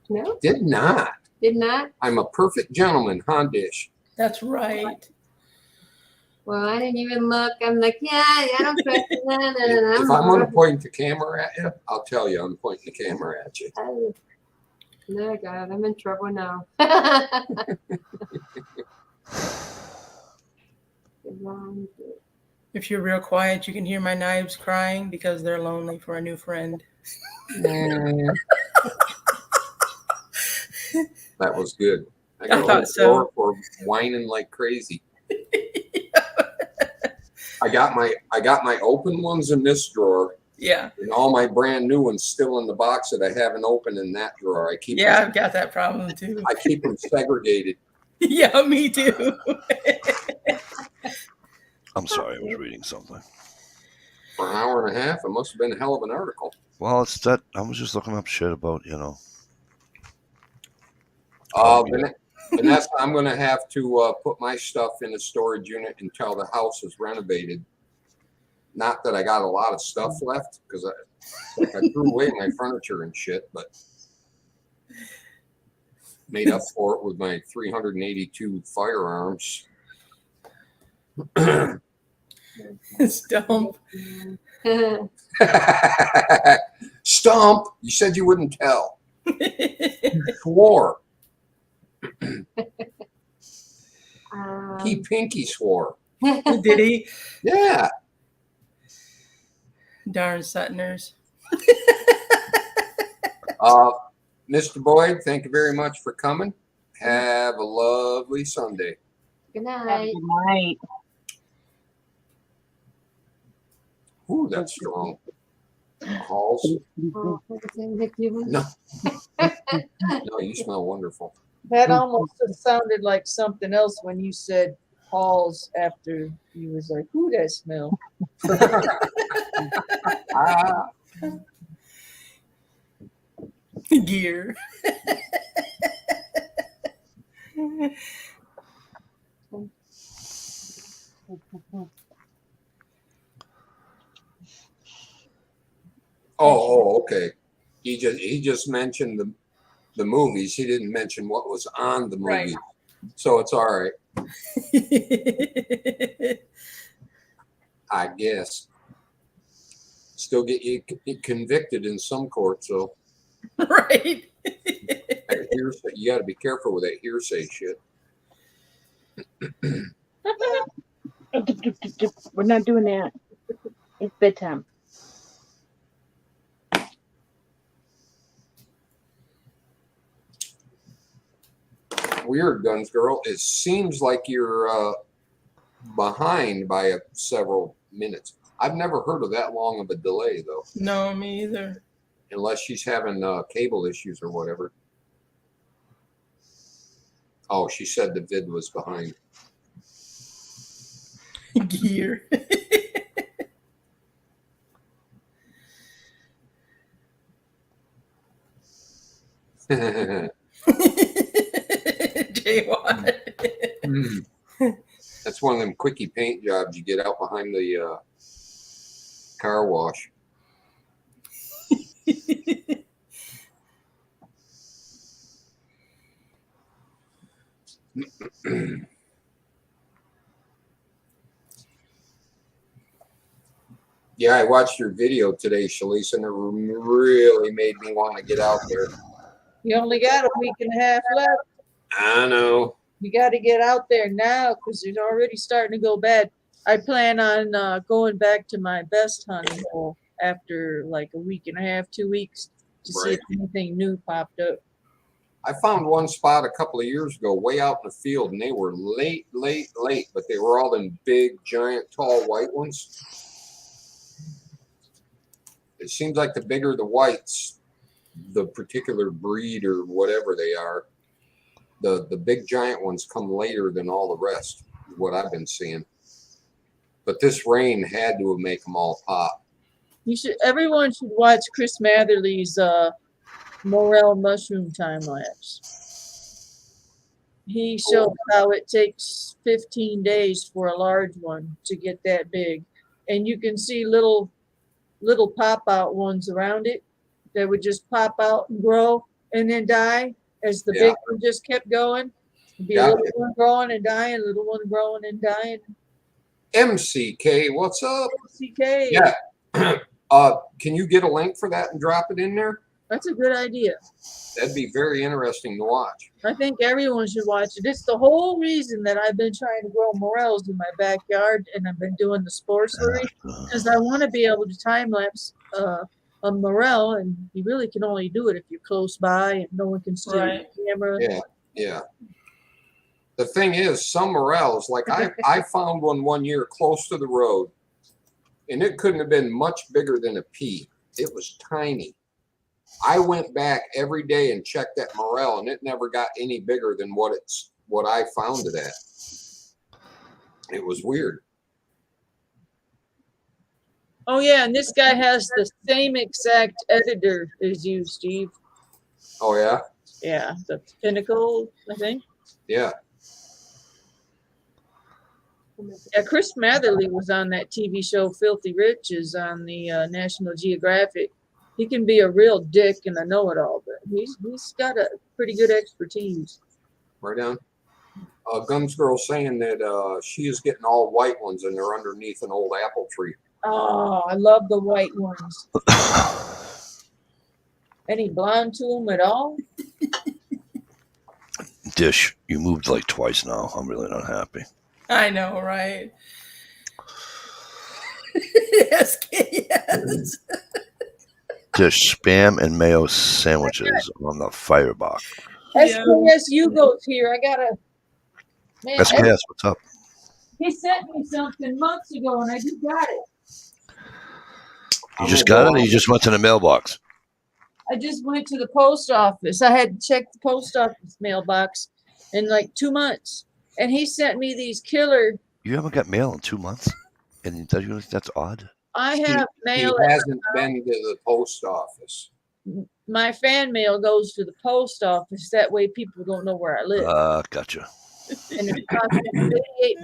No, Did not. did not. I'm a perfect gentleman, Hondish. That's right. Well, I didn't even look. I'm like, yeah, I don't trust you. No. If I'm going to point the camera at you, I'll tell you I'm pointing the camera at you. Oh, no, God, I'm in trouble now. If you're real quiet, you can hear my knives crying because they're lonely for a new friend. That was good. I got thought so. For whining like crazy. I got my open ones in this drawer. Yeah. And all my brand new ones still in the box that I haven't opened in that drawer. Yeah, I've got that problem too. I keep them segregated. Yeah, me too. I'm sorry, I was reading something. For an hour and a half, it must have been a hell of an article. Well, it's that I was just looking up shit about, Vanessa, I'm going to have to put my stuff in a storage unit until the house is renovated. Not that I got a lot of stuff left, because I threw away my furniture and shit, but made up for it with my 382 firearms. Stump. Stump, you said you wouldn't tell. You swore. He pinky swore. Did he? Yeah. Darn Suttoners. Mr. Boyd, thank you very much for coming. Have a lovely Sunday. Good Have a night. good night. Ooh, that's strong. Halls. Oh, Nick, you No. No, you smell wonderful. That almost just sounded like something else when you said Halls after you was like, "Who that smell?" Ah, Gear. okay. He just mentioned the movies. He didn't mention what was on the Right. movie. So it's all right, I guess. Still get you convicted in some courts, so Right. that hearsay, you got to be careful with that hearsay shit. We're not doing that. It's bedtime. Weird, Guns Girl. It seems like you're behind by several minutes. I've never heard of that long of a delay, though, No, me either. unless she's having cable issues or whatever. Oh, she said the vid was behind. Gear. Jay Watt. That's one of them quickie paint jobs you get out behind the car wash. Yeah, I watched your video today, Shalise, and it really made me want to get out there. You only got a week and a half left. I know. You got to get out there now because it's already starting to go bad. I plan on going back to my best hunting hole after like a week and a half, 2 weeks to see if anything new popped up. I found one spot a couple of years ago way out in the field, and they were late, but they were all in big, giant, tall white ones. It seems like the bigger the whites, the particular breed or whatever they are, the big giant ones come later than all the rest, is what I've been seeing. But this rain had to make them all pop. Everyone should watch Chris Matherly's morel mushroom time lapse. He showed how it takes 15 days for a large one to get that big, and you can see little pop out ones around it that would just pop out and grow and then die as the big one just kept going. It'd be a little one growing and dying, little one growing and dying. MCK, what's up? MCK. Yeah. Can you get a link for that and drop it in there? That's a good idea. That'd be very interesting to watch. I think everyone should watch it. It's the whole reason that I've been trying to grow morels in my backyard, and I've been doing the spore slurry because I want to be able to time lapse a morel, and you really can only do it if you're close by and no one can steal your camera. Yeah. The thing is, some morels, like I found one year close to the road, and it couldn't have been much bigger than a pea. It was tiny. I went back every day and checked that morel, and it never got any bigger than what I found it at. It was weird. Oh yeah, and this guy has the same exact editor as you, Steve. Oh yeah? Yeah, the Pinnacle, I think. Yeah. Yeah, Chris Matherly was on that TV show Filthy Riches on the National Geographic. He can be a real dick and a know-it-all, but he's got a pretty good expertise. Right on. Guns Girl saying that she is getting all white ones and they're underneath an old apple tree. Oh, I love the white ones. Any blonde to them at all? Dish, you moved like twice now. I'm really not happy. I know, right? Yes, yes. There's spam and mayo sandwiches on the firebox. Yeah. SKS Hugo's here. I gotta. Man, SKS, what's up? he sent me something months ago, and I just got it. You just got it, or you just went to the mailbox? I just went to the post office. I had to check the post office mailbox in like 2 months, and he sent me these killer. You haven't got mail in 2 months, and that's odd. I He, have he mail. hasn't been to the post office. My fan mail goes to the post office. That way, people don't know where I live. Gotcha. And it costs me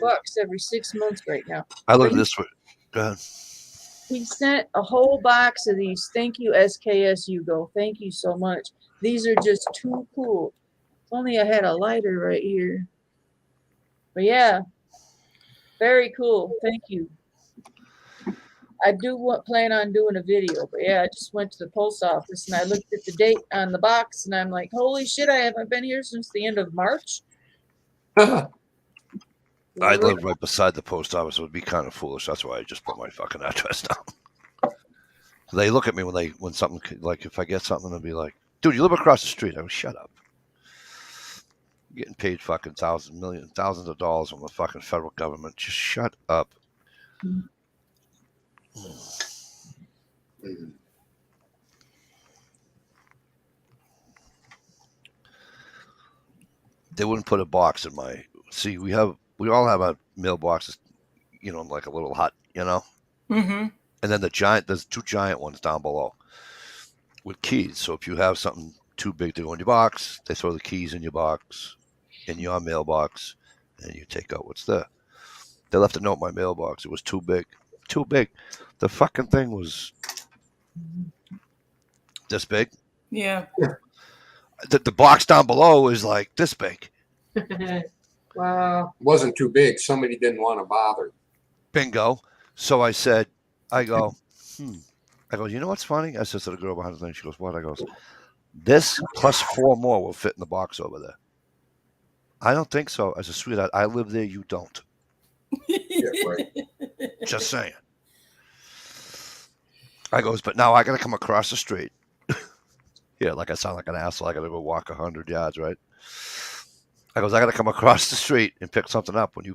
$88 every 6 months right now. I look at this way. Go ahead. He sent a whole box of these. Thank you, SKS Hugo. Thank you so much. These are just too cool. If only I had a lighter right here. But yeah, very cool. Thank you. I do plan on doing a video, but yeah, I just went to the post office and I looked at the date on the box and I'm like, holy shit, I haven't been here since the end of March. I live right beside the post office. It would be kind of foolish. That's why I just put my fucking address down. They look at me when something, like if I get something, they'll be like, dude, you live across the street. I go, shut up. I'm getting paid fucking thousands of dollars from the fucking federal government. Just shut up. They wouldn't put a box in my. See, we all have our mailboxes, like a little hut, Mm-hmm. And then there's 2 giant ones down below with keys. So if you have something too big to go in your box, they throw the keys in your box, in your mailbox, and you take out what's there. They left a note in my mailbox. It was too big. Too big. The fucking thing was this big. Yeah. The box down below is like this big. Wow. Wasn't too big. Somebody didn't want to bother. Bingo. So I go, you know what's funny? I said to the girl behind the thing, she goes, what? I goes, this plus 4 more will fit in the box over there. I don't think so. I said, sweetheart, I live there, you don't. Yeah, right. Just saying. I goes, but now I got to come across the street. Yeah, like I sound like an asshole. I got to go walk 100 yards, right? I goes, I got to come across the street and pick something up when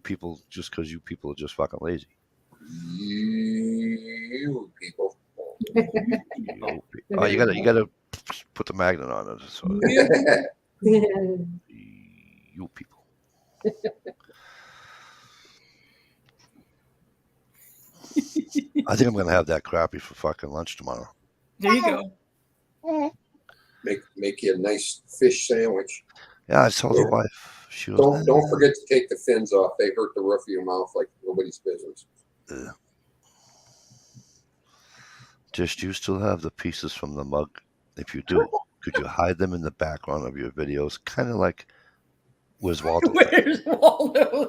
just because you people are just fucking lazy. You people. Oh, you gotta put the magnet on it. So, you people. I think I'm gonna have that crappie for fucking lunch tomorrow. There you go. Make you a nice fish sandwich. Yeah, I told the wife. She was, Don't forget to take the fins off. They hurt the roof of your mouth like nobody's business. Just you still have the pieces from the mug? If you do, could you hide them in the background of your videos? Kind of like Where's Waldo? Where's Waldo?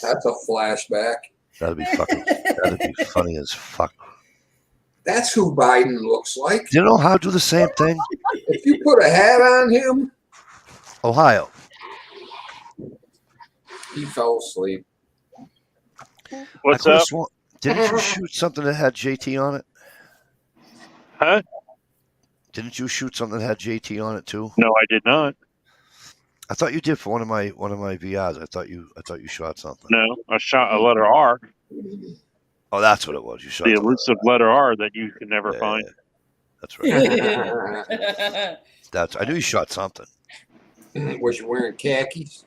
That's a flashback. That'd be funny as fuck. That's who Biden looks like. Do you know how to do the same thing? If you put a hat on him, Ohio. he fell asleep. What's I could've up? sworn- Didn't you shoot something that had JT on it? Huh? Didn't you shoot something that had JT on it too? No, I did not. I thought you did for one of my VRs. I thought you shot something. No, I shot a letter R, Oh, that's what it was. You shot the something. elusive letter R that you can never Yeah, find. That's right. I knew you shot something. Was you wearing khakis?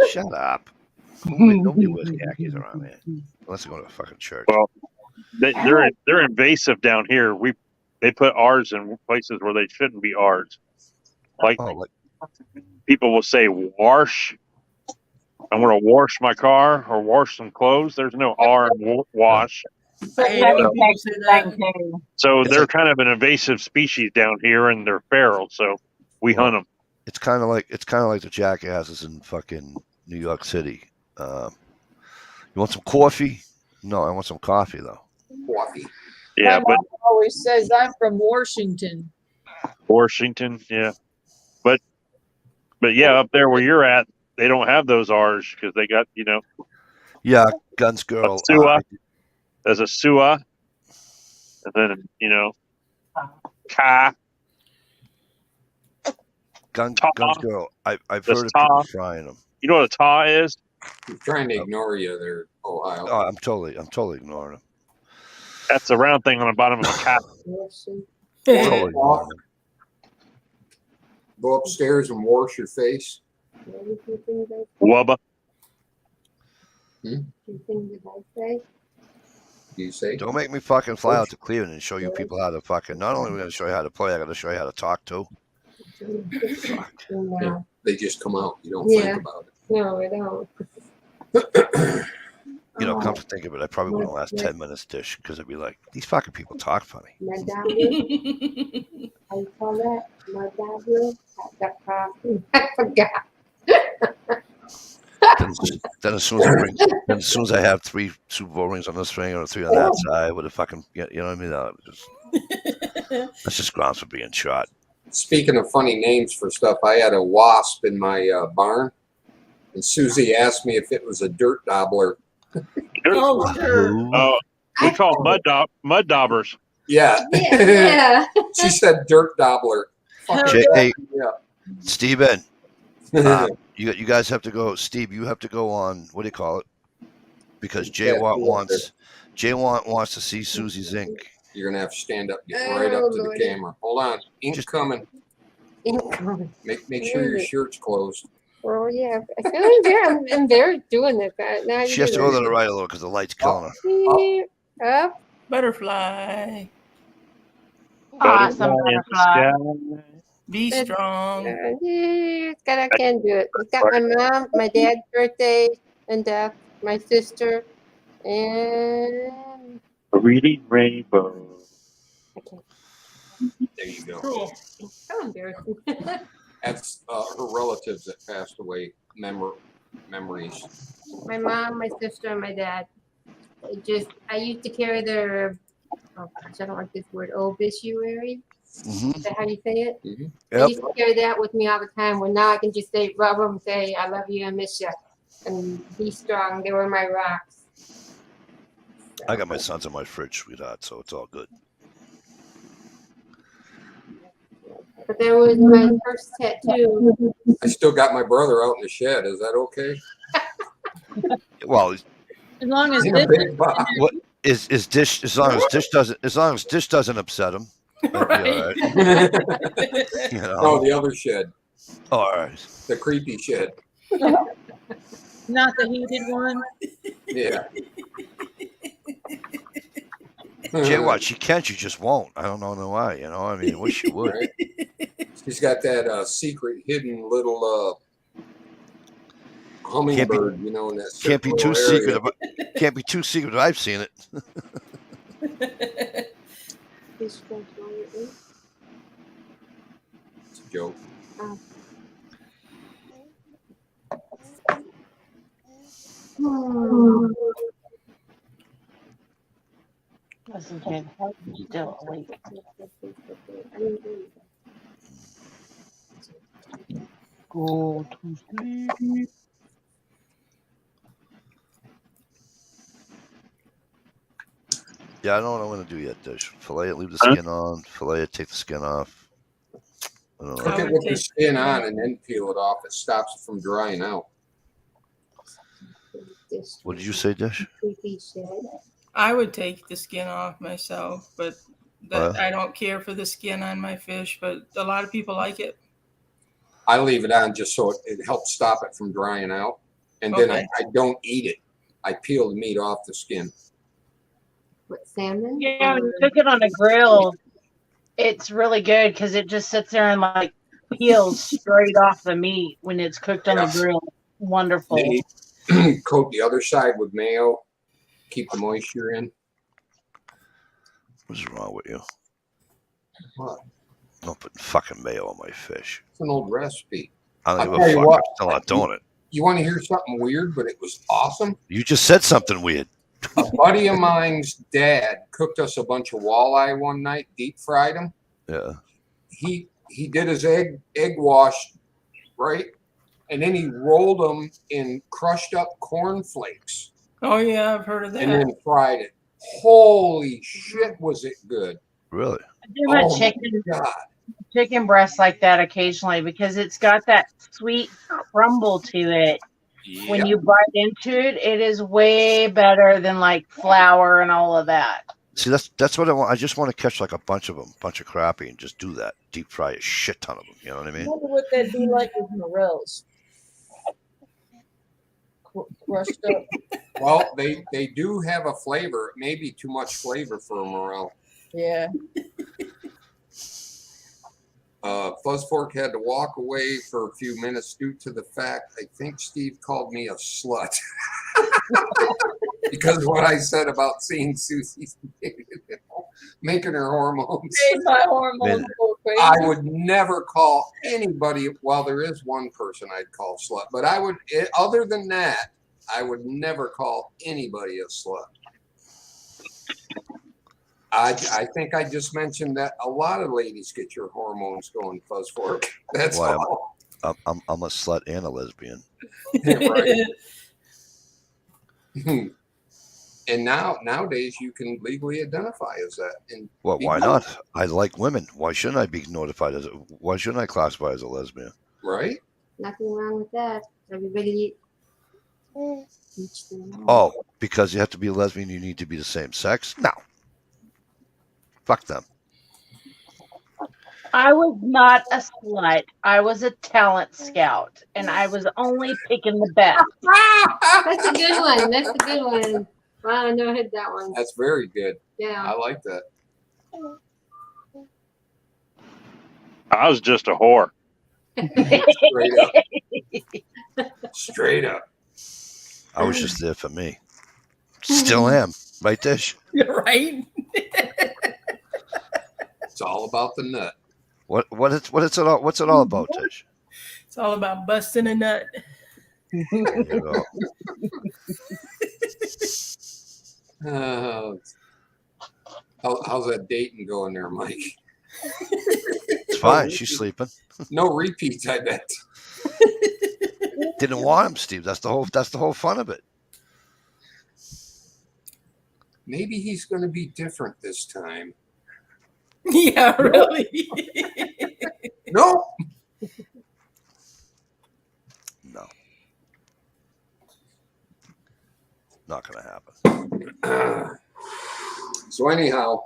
Shut up. Nobody wears khakis around here unless they go to a fucking church. Well, they're invasive down here. They put R's in places where they shouldn't be R's. Like people will say wash. I'm going to wash my car or wash some clothes. There's no R in wash. I hate when people say that. So they're kind of an invasive species down here, and they're feral. So we hunt them. It's kind of like the jackasses in fucking New York City. You want some coffee? No, I want some coffee though. Coffee. Yeah, My but mom always says I'm from Washington. Washington, yeah, but yeah, up there where you're at, they don't have those R's because they got Yeah, Guns Girl. Sua. There's a Sua, and then Ka. Guns Girl. I've There's heard of people Ta. frying them. You know what a Ta is? He's trying to ignore you there, Ohio. Oh, I'm totally ignoring them. That's a round thing on the bottom of a cat. Totally ignoring them. Go upstairs and wash your face. Wubba. Do you say? Don't make me fucking fly out to Cleveland and show you people how to fucking. Not only are we going to show you how to play, I got to show you how to talk too. Yeah, they just come out. You don't think about it. No, I don't. You know, come to think of it, I probably wouldn't last 10 minutes, Dish, because it'd be like, these fucking people talk funny. How you call that? I forgot. Then as soon as I have 3 Super Bowl rings on this finger or 3 on that side with a fucking, you know what I mean? That's just grounds for being shot. Speaking of funny names for stuff, I had a wasp in my barn, and Susie asked me if it was a dirt dabbler. Oh, sure. Oh, we call mud daubers. Yeah. Yeah. She said dirt dabbler. Hey, Yeah. Steven, you guys have to go. Steve, you have to go on, what do you call it? Because Jay Watt wants to see Susie Zink. You're going to have to stand up, get right up to the camera. Hold on. Ink coming. Make sure your shirt's closed. Oh yeah, I feel like I'm there doing this. Now She has to go to the right a little because the light's killing her. Up. Butterfly. Awesome butterfly. Be strong. I can do it. It's got my mom, my dad's birthday, and my sister, and A reading rainbow. There you go. Cool. so embarrassing. That's her relatives that passed away. Memories. My mom, my sister, and my dad. I used to carry their, oh gosh, I don't like this word, obituary. Mm-hmm. Is that how you say it? Mm-hmm. I Yep. used to carry that with me all the time. Well, now I can just say, rub them, say, I love you, I miss you, and be strong. They were my rocks. I got my sons in my fridge, sweetheart, so it's all good. But there was my first tattoo. I still got my brother out in the shed. Is that okay? Well, As long as In this a big box. what is Dish? As long as Dish doesn't upset him, that'd be all right. You know? No, the other shed. All right. The creepy shed. not the heated one. Yeah. Jay, what? She can, she just won't. I don't know why. You know, I mean, I wish she would. Right? She's got that secret, hidden little hummingbird, you know, in that Can't be too circular area. secret. Can't be too secret. I've seen it. It's a joke. Listen, kid, how are you still awake? Go to sleep. Yeah, I don't know what I'm gonna do yet, Dish. Fillet it, leave the skin on. Fillet it, take the skin off. I don't know. Cook it with the skin on and then peel it off. It stops it from drying out. What did you say, Dish? I would take the skin off myself, but I don't care for the skin on my fish, but a lot of people like it. I leave it on just so it helps stop it from drying out. And then Okay. I don't eat it. I peel the meat off the skin. What, salmon? Yeah, when you cook it on a grill, it's really good because it just sits there and like peels straight off the meat when it's cooked on the grill. Wonderful. Then you coat the other side with mayo, keep the moisture in. What's wrong with you? What? Don't put fucking mayo on my fish. It's an old recipe. I don't I'll give tell a you fuck. what. I'm still not doing it. You want to hear something weird, but it was awesome? You just said something weird. A buddy of mine's dad cooked us a bunch of walleye one night, deep fried them. Yeah. He did his egg wash, right? and then he rolled them in crushed up cornflakes Oh yeah, I've heard of and that. then fried it. Holy shit, was it good? Really? I do my Oh chicken my God. chicken breast like that occasionally because it's got that sweet crumble to it. When Yep. you bite into it, it is way better than like flour and all of that. See, that's what I want. I just want to catch like a bunch of them, bunch of crappie, and just do that. Deep fry a shit ton of them. You know what I I mean? wonder what that'd be like with morels. Crushed up. Well, they do have a flavor. It may be too much flavor for a morel. Yeah. Fuzz Fork had to walk away for a few minutes due to the fact I think Steve called me a slut because of what I said about seeing Susie making her hormones. Made my hormones Man. go crazy. I would never call anybody. Well, there is one person I'd call slut, but I would. Other than that, I would never call anybody a slut. I think I just mentioned that a lot of ladies get your hormones going, Fuzz Fork. That's Why, all. I'm a slut and a lesbian. Right. And nowadays you can legally identify as that. And Well, why people- not? I like women. Why shouldn't I be notified as? Why shouldn't I classify as a lesbian? Right? Nothing wrong with that. Everybody each their own. Oh, because you have to be a lesbian, you need to be the same sex? No. Fuck them. I was not a slut. I was a talent scout, and I was only picking the best. That's a good one. That's a good one. Wow, I never heard that one. That's very good. Yeah. I like that. I was just a whore. Straight up. Straight up. I was just there for me. Still am. Right, Dish? Right? It's all about the nut. What's it all about, Dish? It's all about busting a nut. You know, How's that dating going there, Mike? it's fine. She's sleeping. No repeats, I bet. Didn't want him, Steve. That's the whole fun of it. Maybe he's going to be different this time. Yeah, really. No. No. Not gonna happen. So anyhow,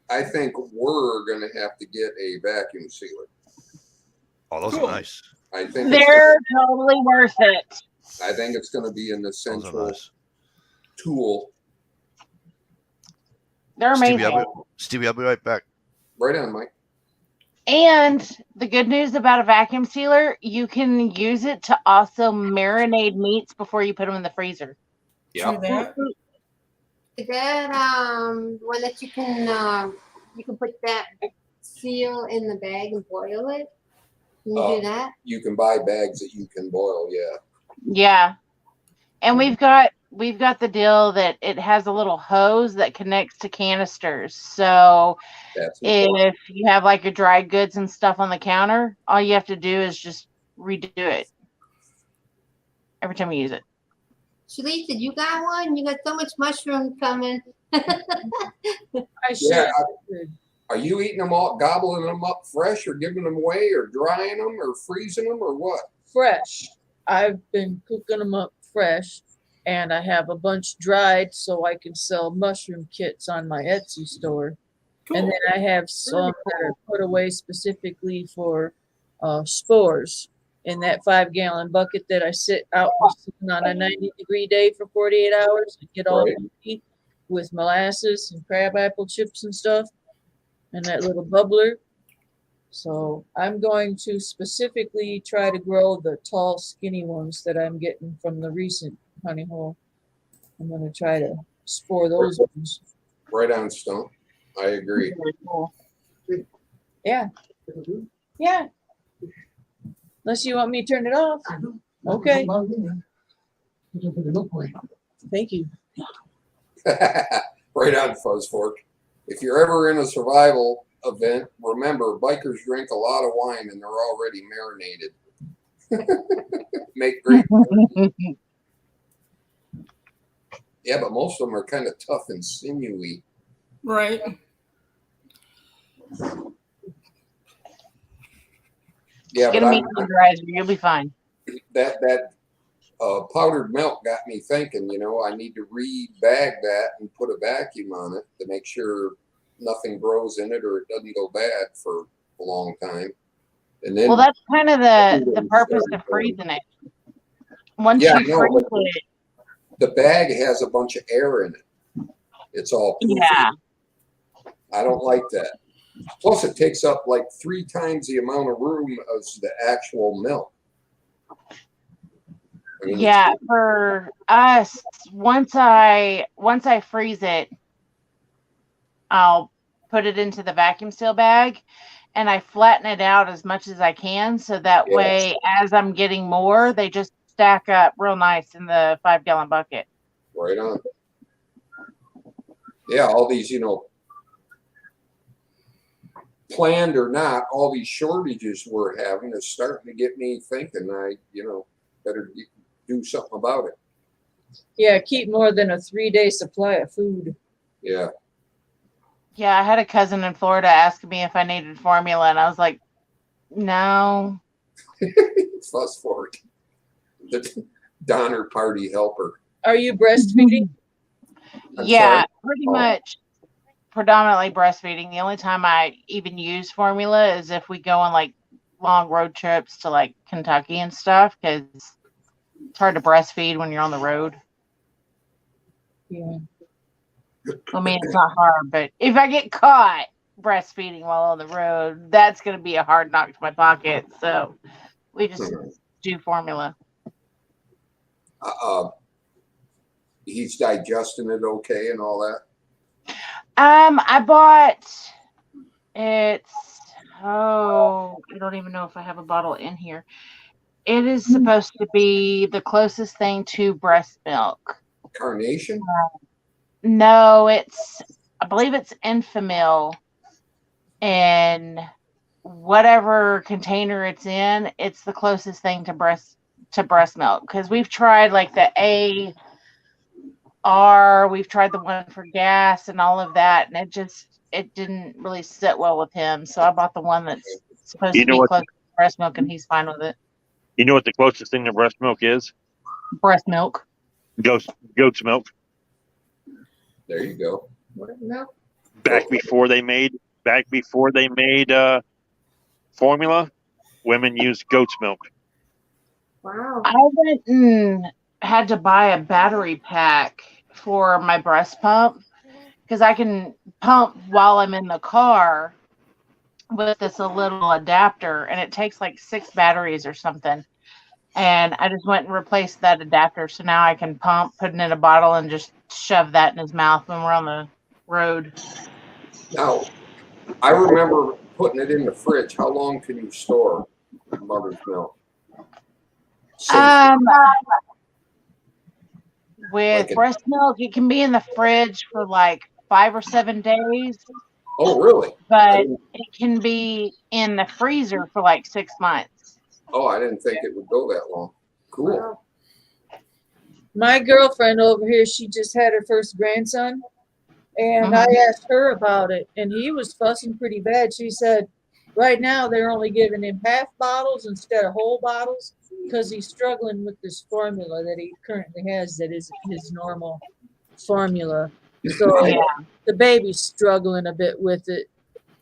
I think we're going to have to get a vacuum sealer. Oh, those Cool. are nice. I think They're totally worth it. I think it's going to be an Those are essential nice. tool. They're Stevie, amazing. Stevie, I'll be right back. Right on, Mike. And the good news about a vacuum sealer, you can use it to also marinate meats before you put them in the freezer. Yeah. True that. Is that one that you can put that seal in the bag and boil it? Can you do that? You can buy bags that you can boil. Yeah. Yeah. And we've got the deal that it has a little hose that connects to canisters. So That's important. if you have like your dried goods and stuff on the counter, all you have to do is just redo it every time you use it. Shalice, did you got one? You got so much mushroom coming. I should. Yeah. Are you eating them all, gobbling them up fresh, or giving them away, or drying them, or freezing them, or what? Fresh. I've been cooking them up fresh, and I have a bunch dried so I can sell mushroom kits on my Etsy store. Cool. And then I have some that are put away specifically for spores in that 5-gallon bucket that I sit out on a 90-degree day for 48 hours and get all Right. empty with molasses and crabapple chips and stuff and that little bubbler. So I'm going to specifically try to grow the tall, skinny ones that I'm getting from the recent honey hole. I'm going to try to spore those ones. Right on, Stump. I agree. Yeah. Yeah. Unless you want me to turn it off. Okay. Thank you. Right on, Fuzz Fork. If you're ever in a survival event, remember bikers drink a lot of wine and they're already marinated. make great. Yeah, but most of them are kind of tough and sinewy. Right. Yeah, Get but a meat tenderizer. You'll be fine. that powdered milk got me thinking. You know, I need to rebag that and put a vacuum on it to make sure nothing grows in it or it doesn't go bad for a long time. And then, Well, that's kind of the purpose of freezing it. Once yeah, you I know, freeze but it, the bag has a bunch of air in it. It's all poofy. yeah. I don't like that. Plus, it takes up like 3 times the amount of room as the actual milk. I mean, Yeah, for us, once I freeze it, I'll put it into the vacuum seal bag and I flatten it out as much as I can so that Yeah. way as I'm getting more, they just stack up real nice in the 5-gallon bucket. Right on. Yeah, all these, you know, planned or not, all these shortages we're having is starting to get me thinking better do something about it. Yeah, keep more than a 3-day supply of food. Yeah. Yeah, I had a cousin in Florida ask me if I needed formula, and I was like, no. Fuss for it. The Donner Party helper. Are you breastfeeding? I'm Yeah, sorry? pretty Oh. much predominantly breastfeeding. The only time I even use formula is if we go on like long road trips to like Kentucky and stuff, because it's hard to breastfeed when you're on the road. Yeah. I mean, it's not hard, but if I get caught breastfeeding while on the road, that's going to be a hard knock to my pocket. So we just do formula. He's digesting it okay and all that. I bought I don't even know if I have a bottle in here. It is supposed to be the closest thing to breast milk. Carnation? No, I believe it's Enfamil, and whatever container it's in, it's the closest thing to breast milk. Because we've tried like the AR, we've tried the one for gas and all of that, and it didn't really sit well with him. So I bought the one that's supposed to be close to breast milk, and he's fine with it. You know what the closest thing to breast milk is? Breast milk. Goat's milk. There you go. No. Back before they made formula, women used goat's milk. Wow. I went and had to buy a battery pack for my breast pump because I can pump while I'm in the car with this little adapter, and it takes like 6 batteries or something. And I just went and replaced that adapter, so now I can pump, put it in a bottle, and just shove that in his mouth when we're on the road. Now, I remember putting it in the fridge. How long can you store mother's milk? With Like breast milk, it can be in the fridge for like 5 or 7 days. Oh, really? But it can be in the freezer for like 6 months. Oh, I didn't think it would go that long. Cool. Wow. My girlfriend over here, she just had her first grandson, and I asked her about it, and he was fussing pretty bad. She said, right now they're only giving him half bottles instead of whole bottles because he's struggling with this formula that he currently has that is his normal formula. So the baby's struggling a bit with it.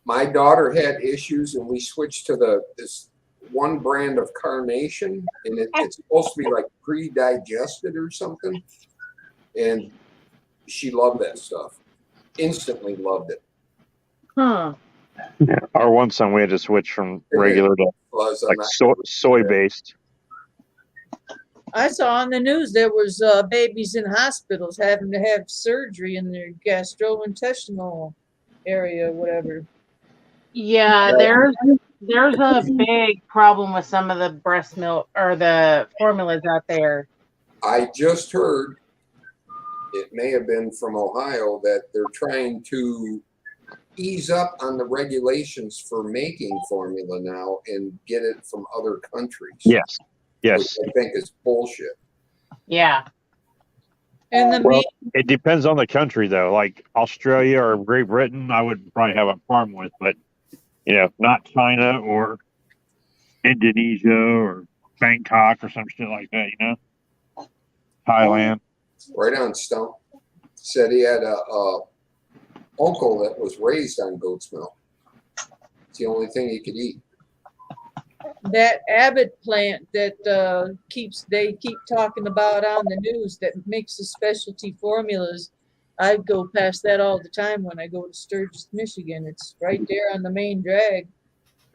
My daughter had issues, and we switched to this one brand of Carnation, and it's supposed to be like pre-digested or something. And she loved that stuff. Instantly loved it. Huh. Yeah. Our one son, we had to switch from regular to like soy based. I saw on the news there was babies in hospitals having to have surgery in their gastrointestinal area, whatever. Yeah, there's a big problem with some of the breast milk or the formulas out there. I just heard, it may have been from Ohio, that they're trying to ease up on the regulations for making formula now and get it from other countries. Yes. Yes. Which I think is bullshit. Yeah. And the Well, main, it depends on the country, though. Like Australia or Great Britain, I would probably have a farm with, but not China or Indonesia or Bangkok or some shit like that. Thailand. Right on, Stone. Said he had a uncle that was raised on goat's milk. It's the only thing he could eat. that Abbott plant that they keep talking about on the news that makes the specialty formulas. I go past that all the time when I go to Sturgis, Michigan. It's right there on the main drag.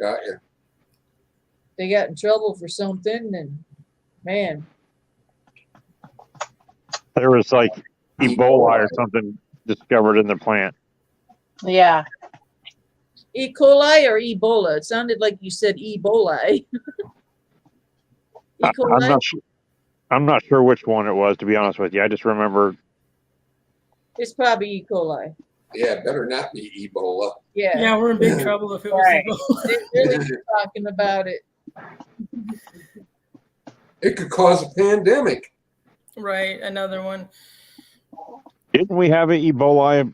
Got you. They got in trouble for something, and man, There was like Ebola or something discovered in the plant. Yeah. E. coli or Ebola? It sounded like you said Ebola. E. I'm coli? not sure. I'm not sure which one it was, to be honest with you. I just remember. It's probably E. coli. Yeah, better not be Ebola. Yeah. Yeah, we're in big trouble if it was Right. Ebola. They really were talking about it. It could cause a pandemic. Right, another one. Didn't we have an Ebola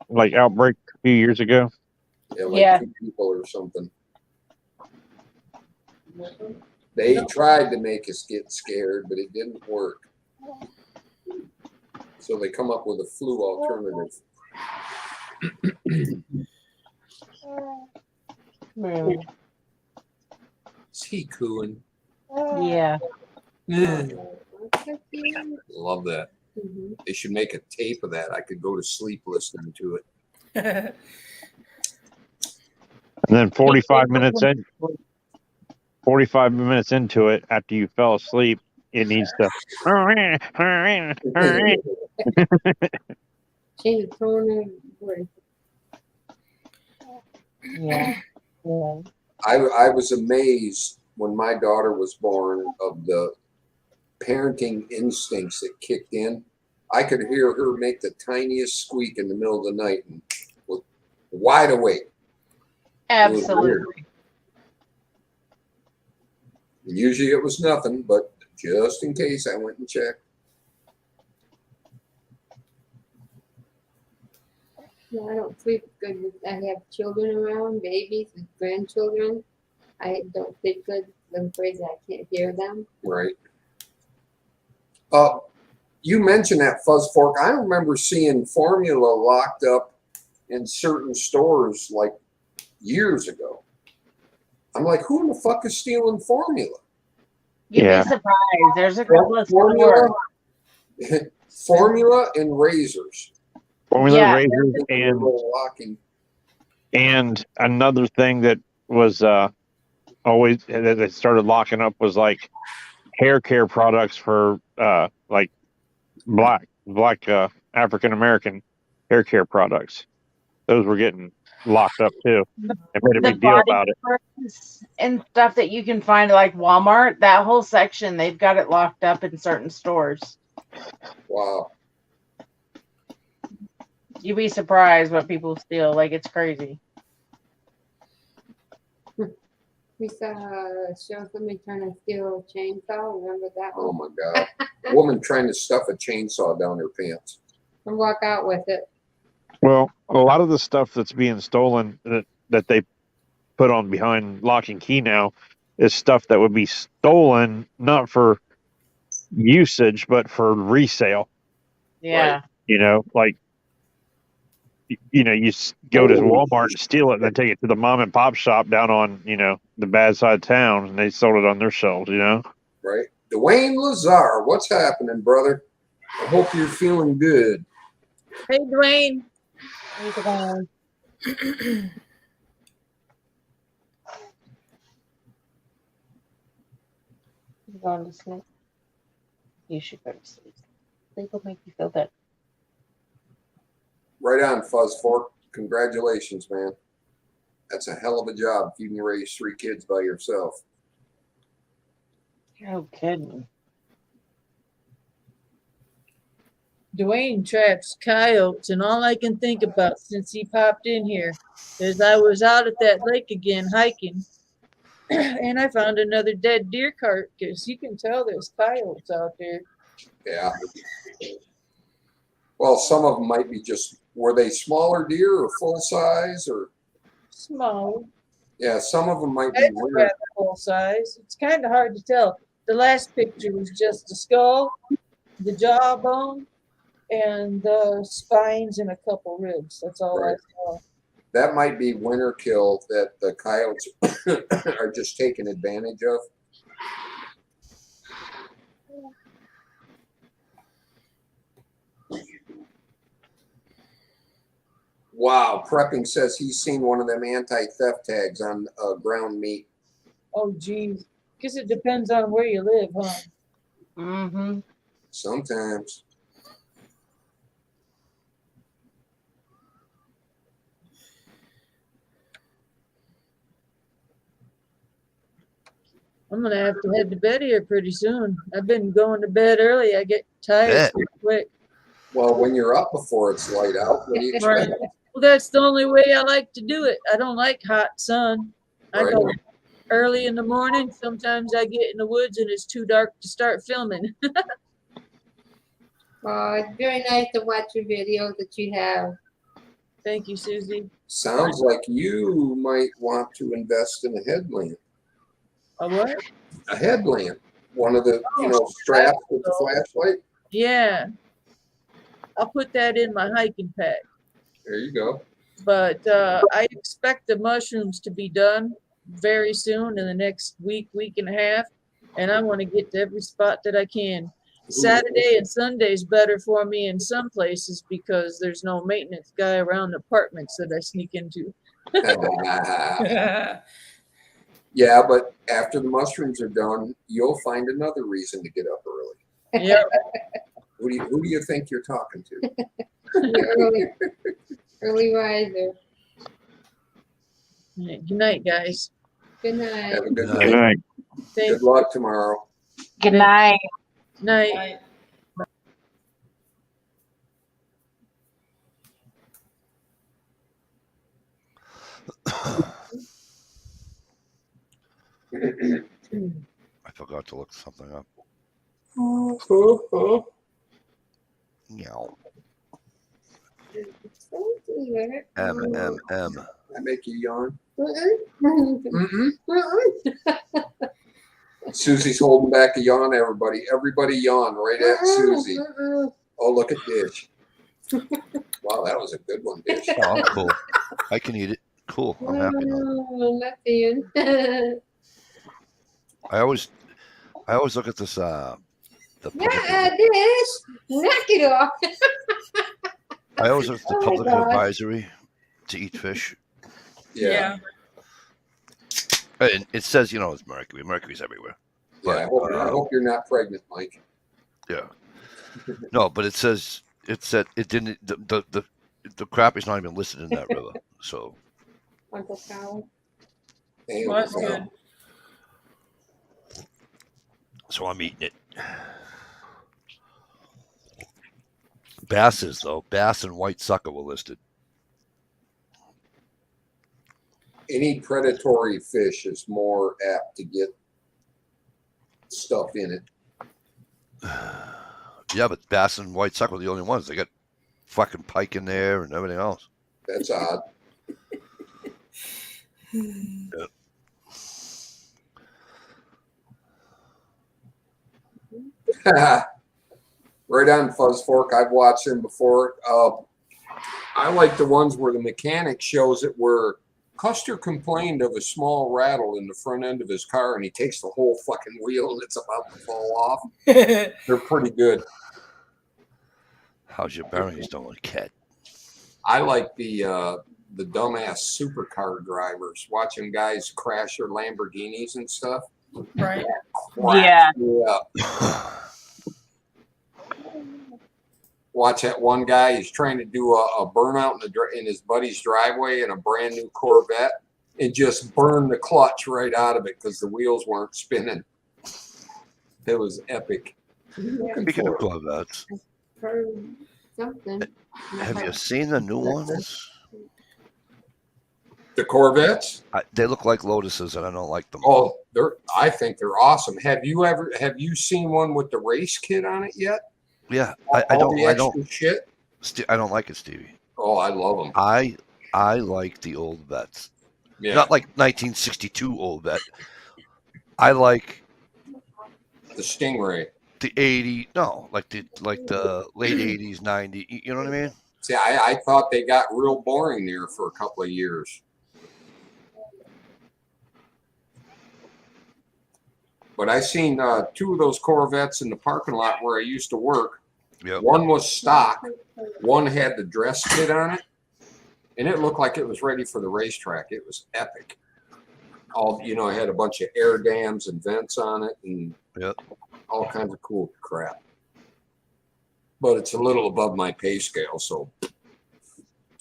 outbreak a few years ago? Yeah, like Yeah. 2 people or something. They tried to make us get scared, but it didn't work. So they come up with a flu alternative. Really? Is he cooing? Yeah. Love that. They should make a tape of that. I could go to sleep listening to it. And then 45 minutes into it, after you fell asleep, it needs to. Change the tone of voice. Yeah. Yeah. I was amazed when my daughter was born of the parenting instincts that kicked in. I could hear her make the tiniest squeak in the middle of the night and was wide awake. Absolutely. Usually it was nothing, but just in case I went and checked. No, I don't sleep good. I have children around, babies and grandchildren. I don't sleep good. I'm afraid that I can't hear them. Right. You mentioned that fuzz fork. I remember seeing formula locked up in certain stores like years ago. I'm like, who in the fuck is stealing formula? You'd Yeah. be surprised. There's a couple of Formula, stores. formula and razors. Formula Yeah. razors Locking. and another thing that was always that they started locking up was like hair care products for like black African American hair care products. Those were getting locked up too. They made a The big deal body about it. sprays and stuff that you can find at like Walmart, that whole section, they've got it locked up in certain stores. Wow. You'd be surprised what people steal. Like, it's crazy. We saw a show somebody trying to steal a chainsaw. Remember that Oh one? my God. Woman trying to stuff a chainsaw down her pants. And walk out with it. Well, a lot of the stuff that's being stolen that they put on behind lock and key now is stuff that would be stolen not for usage but for resale. Yeah. Like you go to Walmart and steal it and then take it to the mom and pop shop down on the bad side of town and they sold it on their shelves. Right. Dwayne Lazar, what's happening, brother? I hope you're feeling good. Hey, Dwayne. You going to sleep? You should go to sleep. Sleep will make you feel better. Right on, Fuzz Fork. Congratulations, man. That's a hell of a job if you can raise 3 kids by yourself. No kidding. Dwayne traps coyotes, and all I can think about since he popped in here is I was out at that lake again hiking, And I found another dead deer carcass. You can tell there's coyotes out there. Yeah. Well, some of them might be were they smaller deer or full size or? Small. Yeah, some of them might be That's weird. rather full size. It's kind of hard to tell. The last picture was just the skull, the jawbone, and the spines and a couple ribs. That's all Right. I saw. That might be winter kill that the coyotes are just taking advantage of. Wow, Prepping says he's seen one of them anti-theft tags on ground meat. Oh, geez. Guess it depends on where you live, huh? Mm-hmm. Sometimes. I'm going to have to head to bed here pretty soon. I've been going to bed early. I get tired so quick. Well, when you're up before it's light out, what do you expect? Right. Well, that's the only way I like to do it. I don't like hot sun. I go early in the morning. Sometimes I get in the woods and it's too dark to start filming. It's very nice to watch your videos that you have. Thank you, Susie. Sounds like you might want to invest in a headlamp. A what? A headlamp. One of the, straps with the flashlight. Yeah. I'll put that in my hiking pack. There you go. But I expect the mushrooms to be done very soon in the next week and a half. And I want to get to every spot that I can. Saturday and Sunday is better for me in some places because there's no maintenance guy around the apartments that I sneak into. Yeah, but after the mushrooms are done, you'll find another reason to get up early. Yeah. Who do you think you're talking to? Early riser. Good night, guys. Good night. Have a good Good night. Good luck tomorrow. Good night. Night. I forgot to look something up. Meow. M. I make you yawn. Susie's holding back a yawn, everybody. Everybody yawn right at Susie. Oh, look at Dish. Wow, that was a good one, Dish. Oh, I'm cool. I can eat it. Cool. I'm happy now. I always look at this the Dish, knock it off. I always look at the public advisory to eat fish. Yeah. And it says, it's mercury. Mercury's everywhere. Yeah, But, I hope you're not pregnant, Mike. Yeah. No, but it said it didn't. The crappie's not even listed in that river. So. Uncle Cow. Well, that's good. So I'm eating it. Basses, though. Bass and white sucker were listed. Any predatory fish is more apt to get stuff in it. Yeah, but bass and white sucker are the only ones. They got fucking pike in there and everything else. That's odd. Yeah. Right on, Fuzz Fork. I've watched them before. I like the ones where the mechanic shows it where Custer complained of a small rattle in the front end of his car, and he takes the whole fucking wheel and it's about to fall off. They're pretty good. How's your bearings doing, Cat? I like the dumbass supercar drivers, watching guys crash their Lamborghinis and stuff. Right. Yeah. Watch that one guy. He's trying to do a burnout in his buddy's driveway in a brand new Corvette, and just burn the clutch right out of it because the wheels weren't spinning. It was epic. Speaking of Corvettes, Something. have you seen the new ones? The Corvettes? They look like Lotuses, and I don't like them. Oh, I think they're awesome. Have you seen one with the race kit on it yet? Yeah, I don't shit. I don't like it, Stevie. Oh, I love them. I like the old vets. Yeah. Not like 1962 old vet. I like the Stingray. The 80, no, like the late 80s, 90s. You know what I mean? See, I thought they got real boring there for a couple of years. But I seen 2 of those Corvettes in the parking lot where I used to work. Yep. One was stock. One had the dress kit on it. And it looked like it was ready for the racetrack. It was epic. It had a bunch of air dams and vents on it and all kinds of cool crap. But it's a little above my pay scale, so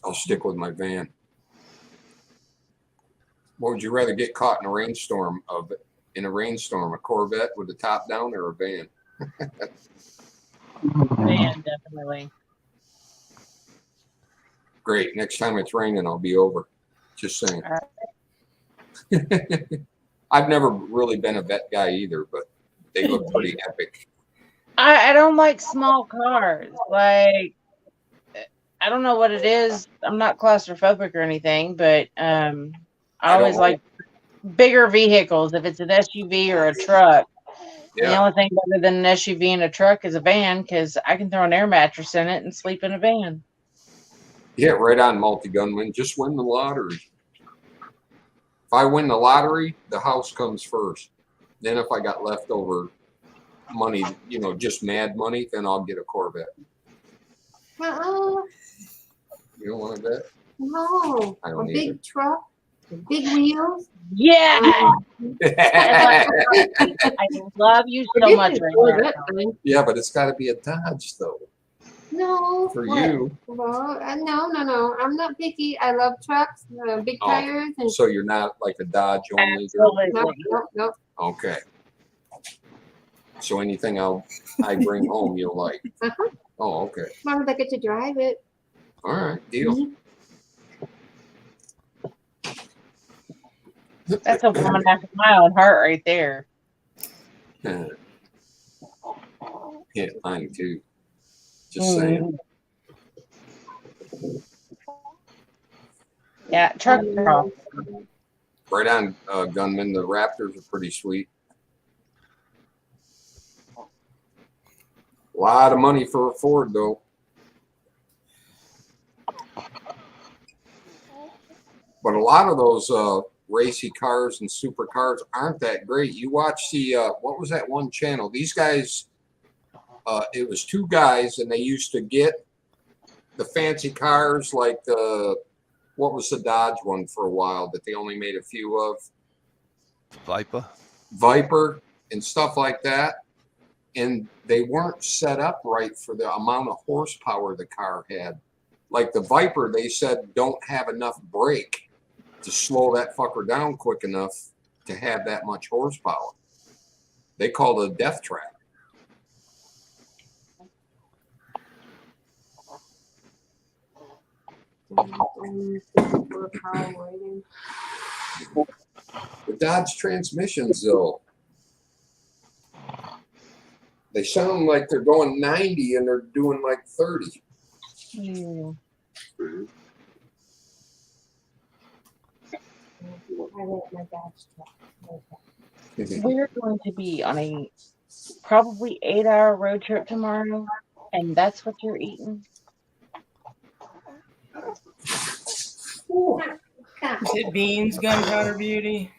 I'll stick with my van. What would you rather get caught in a rainstorm, a Corvette with the top down or a van? Van, definitely. Great. Next time it's raining, I'll be over. Just saying. I've never really been a vet guy either, but they look pretty epic. I don't like small cars. Like, I don't know what it is. I'm not claustrophobic or anything, but I always like bigger vehicles. If it's an SUV or a truck, the only thing better than an SUV and a truck is a van, because I can throw an air mattress in it and sleep in a van. Yeah, right on, Multi-Gunman. Just win the lottery. If I win the lottery, the house comes first. Then if I got leftover money, just mad money, then I'll get a Corvette. Uh-uh. You don't want a vet? No. I don't a either. big truck, big wheels. Yeah. I love you so much right now. Yeah, but it's got to be a Dodge, though. No. For what? you. Well, no. I'm not picky. I love trucks, big tires. And So you're not like a Dodge only girl? Nope. Okay. So anything I bring home, you'll like? Uh-huh. Oh, okay. As long as I get to drive it. All right, deal. That's a woman after my own heart right there. Yeah, mine too. Just saying. Yeah, trucks are awesome. Right on, Gunman. The Raptors are pretty sweet. A lot of money for a Ford, though. But a lot of those racy cars and supercars aren't that great. You watch the, what was that one channel? These guys, it was 2 guys, and they used to get the fancy cars like what was the Dodge one for a while that they only made a few of? Viper and stuff like that. And they weren't set up right for the amount of horsepower the car had. Like the Viper, they said don't have enough brake to slow that fucker down quick enough to have that much horsepower. They called it a death trap. The Dodge transmissions, though, they sound like they're going 90 and they're doing like 30. Mm. We're going to be on a probably 8-hour road trip tomorrow, and that's what you're eating. Is it beans, Gunpowder Beauty?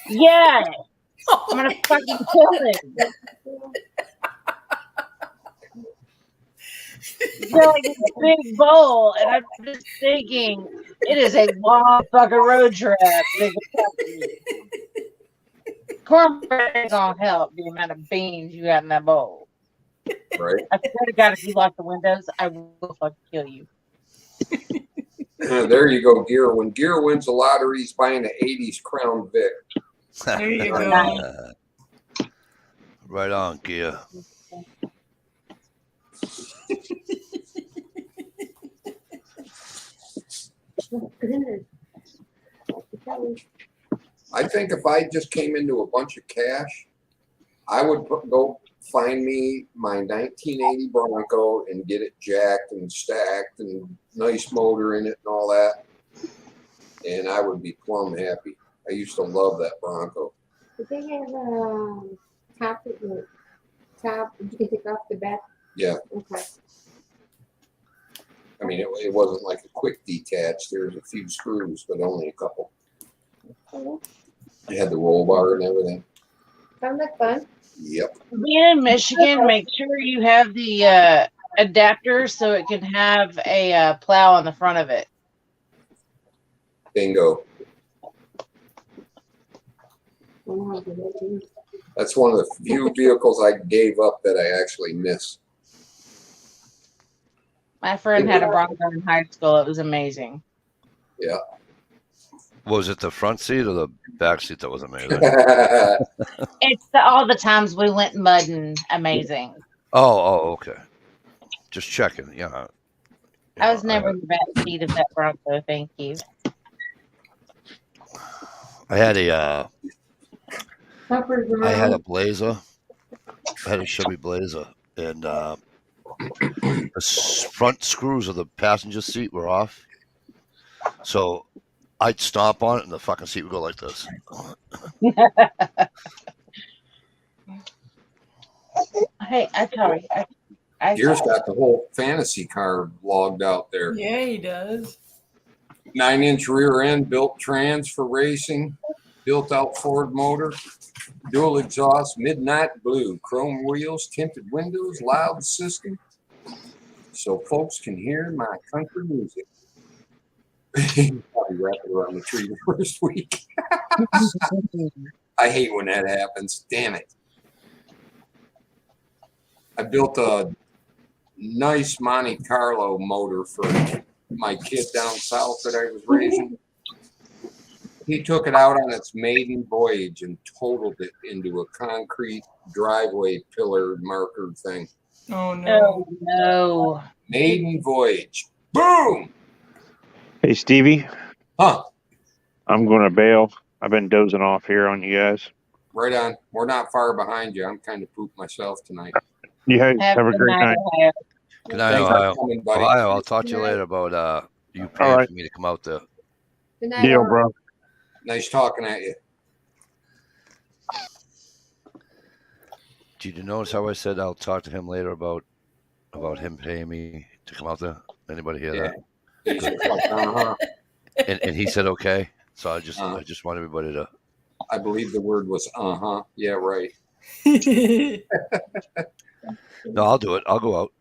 Yeah, I'm gonna fucking kill it. It's got like this big bowl, and I'm just thinking it is a long fucking road trip. Cornbread ain't gonna help the amount of beans you got in that bowl. Right. I swear to God, if you lock the windows, I will fucking kill you. There you go, Gear. When Gear wins the lottery, he's buying an 80s Crown Vic. There you go. Right on, Gear. I think if I just came into a bunch of cash, I would go find me my 1980 Bronco and get it jacked and stacked and nice motor in it and all that. And I would be plumb happy. I used to love that Bronco. Did they have top? Top? You can take off the back. Yeah. Okay. I mean, it wasn't like a quick detach. There was a few screws, but only a couple. It had the roll bar and everything. Sounds like fun. Yep. Being in Michigan, make sure you have the adapter so it can have a plow on the front of it. Bingo. That's one of the few vehicles I gave up that I actually miss. My friend had a Bronco in high school. It was amazing. Yeah. Was it the front seat or the back seat that was amazing? It's all the times we went mudding. Amazing. Oh, okay. Just checking. Yeah. I was never in the back seat of that Bronco. Thank you. I had a Blazer. I had a Chevy Blazer, and the front screws of the passenger seat were off. So I'd stomp on it, and the fucking seat would go like this. Hey, Gear's got the whole fantasy car logged out there. Yeah, he does. 9-inch rear end, built trans for racing, built out Ford motor, dual exhaust, midnight blue, chrome wheels, tinted windows, loud system, so folks can hear my country music. Probably wrap it around the tree the first week. I hate when that happens. Damn it. I built a nice Monte Carlo motor for my kid down south that I was raising. He took it out on its maiden voyage and totaled it into a concrete driveway pillar marker thing. Oh no. Oh no. Maiden voyage. Boom! Hey, Stevie. Huh. I'm going to bail. I've been dozing off here on you guys. Right on. We're not far behind you. I'm kind of pooped myself tonight. You guys have a great night. Ohio. Good night, Thanks for Ohio. coming, buddy. Ohio, I'll talk to you later about you All paying right. for me to come out there. Good night. Deal, all. bro. Nice talking at you. Did you notice how I said I'll talk to him later about him paying me to come out there? Anybody hear that? Uh-huh. And he said okay. So I just want everybody to. I believe the word was uh-huh. Yeah, right. No, I'll do it. I'll go out.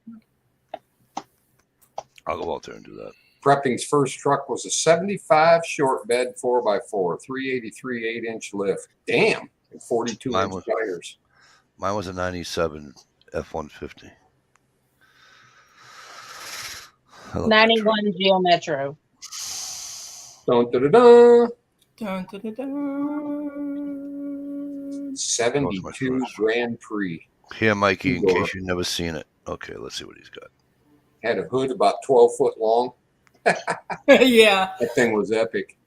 I'll go out there and do that. Prepping's first truck was a 75 short bed 4x4, 383 8-inch lift. Damn. And 42-inch tires. Mine was a 97 F-150. 91 Geo Metro. Dun, dun, dun, dun. Dun, dun, dun, dun. 72 Grand Prix. Here, Mikey, in case you've never seen it. Okay, let's see what he's got. Had a hood about 12 foot long. Yeah. That thing was epic.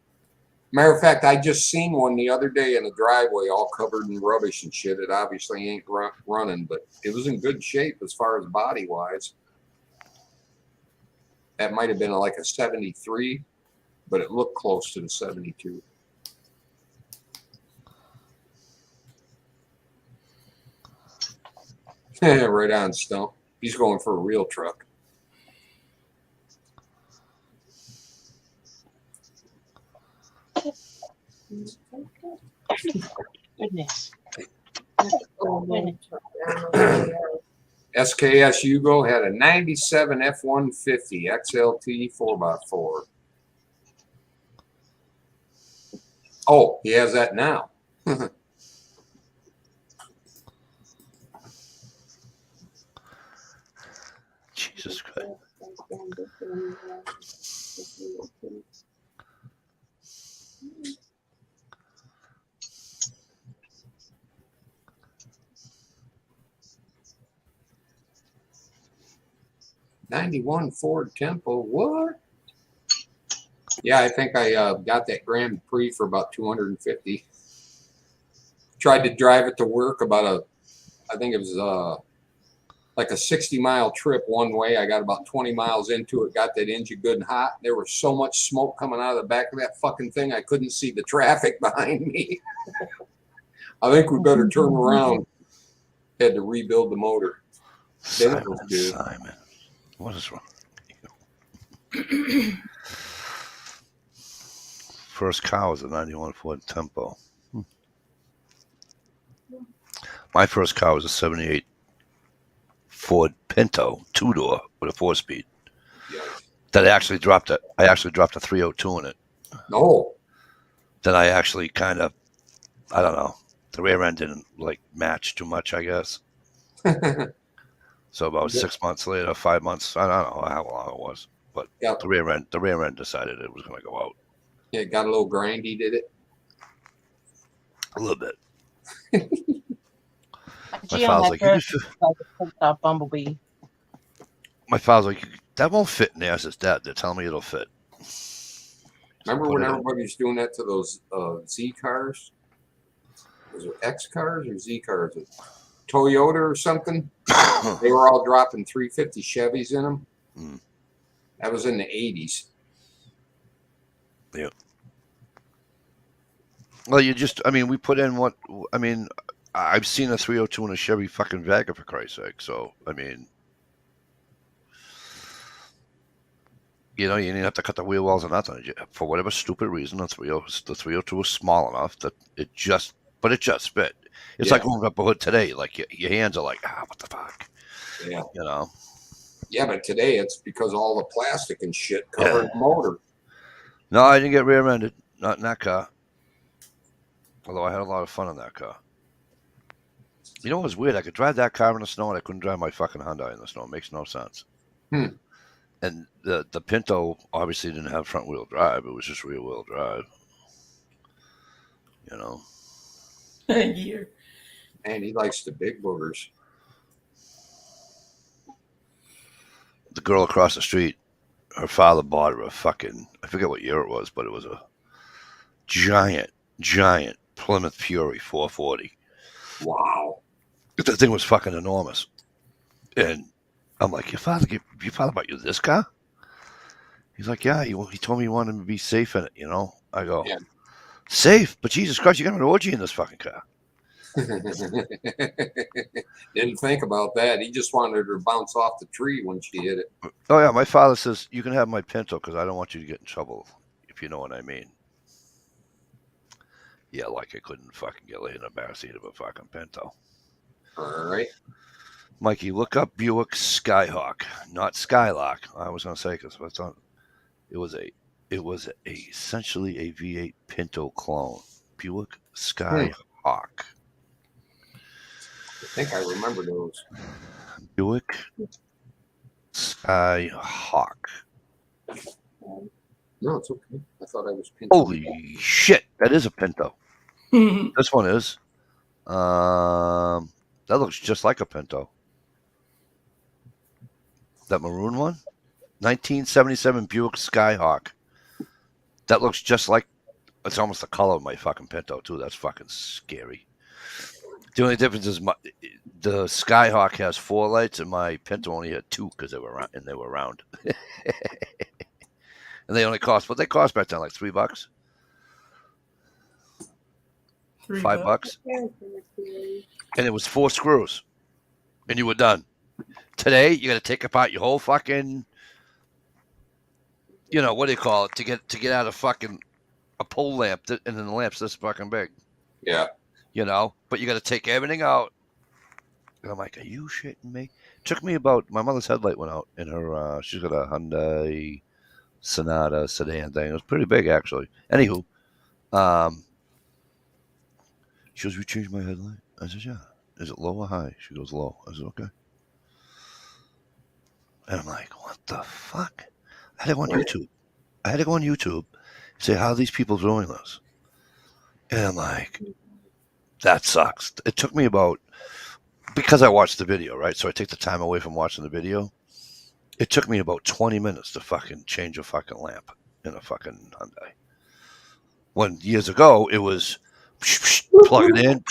Matter of fact, I just seen one the other day in the driveway all covered in rubbish and shit. It obviously ain't running, but it was in good shape as far as body-wise. That might have been like a 73, but it looked close to the 72. Right on, Stump. He's going for a real truck. Goodness. SKS Yugo had a 97 F-150 XLT 4x4. Oh, he has that now. Jesus Christ. '91 Ford Tempo. What? Yeah, I think I got that Grand Prix for about $250. tried to drive it to work I think it was like a 60-mile trip one way. I got about 20 miles into it, got that engine good and hot. There was so much smoke coming out of the back of that fucking thing, I couldn't see the traffic behind me. I think we better turn around. Had to rebuild the motor. Then it was good. Simon, what is wrong? First car was a 91 Ford Tempo. My first car was a 78 Ford Pinto 2-door with a 4-speed. Yeah. That I actually dropped a 302 in it. No. Then I actually kind of, I don't know, the rear end didn't like match too much, I guess. So about 6 months later, 5 months, I don't know how long it was, but the rear end decided it was going to go out. Yeah, it got a little grindy, did it? A little bit. My father's like, Bumblebee. My father's like, that won't fit in there. I says, Dad, they're telling me it'll fit. Remember when everybody was doing that to those Z cars? Was it X cars or Z cars? Toyota or something? They were all dropping 350 Chevys in them. Mm. That was in the 80s. Yeah. Well, we put in what, I've seen a 302 in a Chevy fucking Vega, for Christ's sake. So, you didn't have to cut the wheel wells or nothing. For whatever stupid reason, the 302 was small enough that it just fit. It's like moving up a hood today. Like your hands are like, what the fuck? Yeah. Yeah, but today it's because all the plastic and shit covering the motor. No, I didn't get rear-ended. Not in that car. Although I had a lot of fun in that car. You know what was weird? I could drive that car in the snow, and I couldn't drive my fucking Hyundai in the snow. It makes no sense. And the Pinto obviously didn't have front-wheel drive. It was just rear-wheel drive. Year. And he likes the big boogers. The girl across the street, her father bought her a fucking, I forget what year it was, but it was a giant Plymouth Fury 440. Wow. The thing was fucking enormous. And I'm like, your father bought you this car? He's like, yeah, he told me he wanted to be safe in it, I go, safe? But Jesus Christ, you got an orgy in this fucking car. Didn't think about that. He just wanted her to bounce off the tree when she hit it. Oh, yeah, my father says, you can have my Pinto because I don't want you to get in trouble, if you know what I mean. Yeah, like I couldn't fucking get laid in the backseat of a fucking Pinto. All right. Mikey, look up Buick Skyhawk, not Skylark. I was going to say because it was essentially a V8 Pinto clone. Buick Skyhawk. I think I remember those. Buick Skyhawk. No, it's okay. I thought I was Pinto. Holy shit, that is a Pinto. This one is. That looks just like a Pinto. That maroon one? 1977 Buick Skyhawk. That looks just like, it's almost the color of my fucking Pinto, too. That's fucking scary. The only difference is the Skyhawk has 4 lights and my Pinto only had 2 because they were round. And they only cost, what they cost back then, like $3? $5? And it was 4 screws. And you were done. Today, you got to take apart your whole fucking, what do you call it, to get out of fucking a pole lamp, and then the lamp's this fucking big. Yeah. But you got to take everything out. And I'm like, are you shitting me? Took me about, my mother's headlight went out in her, she's got a Hyundai Sonata sedan thing. It was pretty big, actually. Anywho, she goes, you changed my headlight? I said, yeah. Is it low or high? She goes, low. I said, okay. And I'm like, what the fuck? I had to go on YouTube. Say, how are these people doing this? And I'm like, that sucks. It took me about, because I watched the video, right? So I take the time away from watching the video. It took me about 20 minutes to fucking change a fucking lamp in a fucking Hyundai. When years ago, it was Plug it in,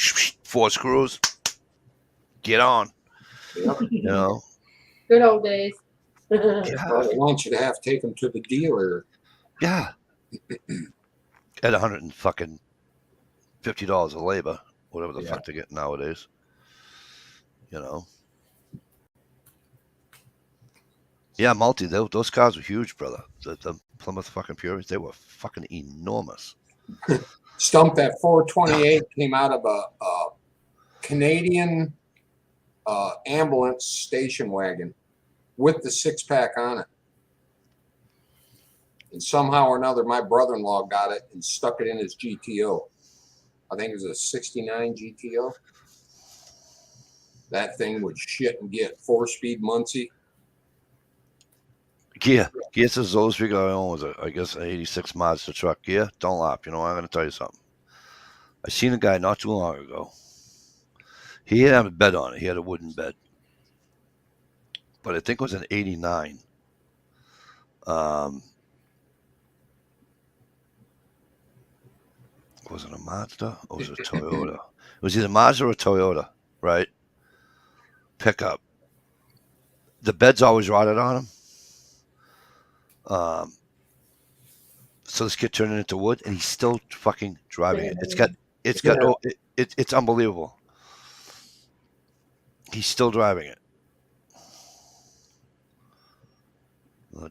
4 screws, get on. Yep. You know, Good old days. Well, they want you to have to take them to the dealer. yeah. At $150 of labor, whatever the fuck they're getting nowadays. You know. Yeah, multi. Those cars were huge, brother. The Plymouth fucking Furies, they were fucking enormous. Stump, that 428 came out of a Canadian ambulance station wagon with the 6-pack on it. And somehow or another, my brother-in-law got it and stuck it in his GTO. I think it was a 69 GTO. That thing would shit and get 4-speed Muncie. Gear says those big I own was I guess an 86 Mazda truck. Gear, don't laugh. You know, I'm going to tell you something. I seen a guy not too long ago. He didn't have a bed on it. He had a wooden bed. But I think it was an 89. Was it a Mazda or was it a Toyota? It was either Mazda or a Toyota, right? Pickup. The bed's always rotted on him. So this kid turned it into wood, and he's still fucking driving it. It's unbelievable. He's still driving it.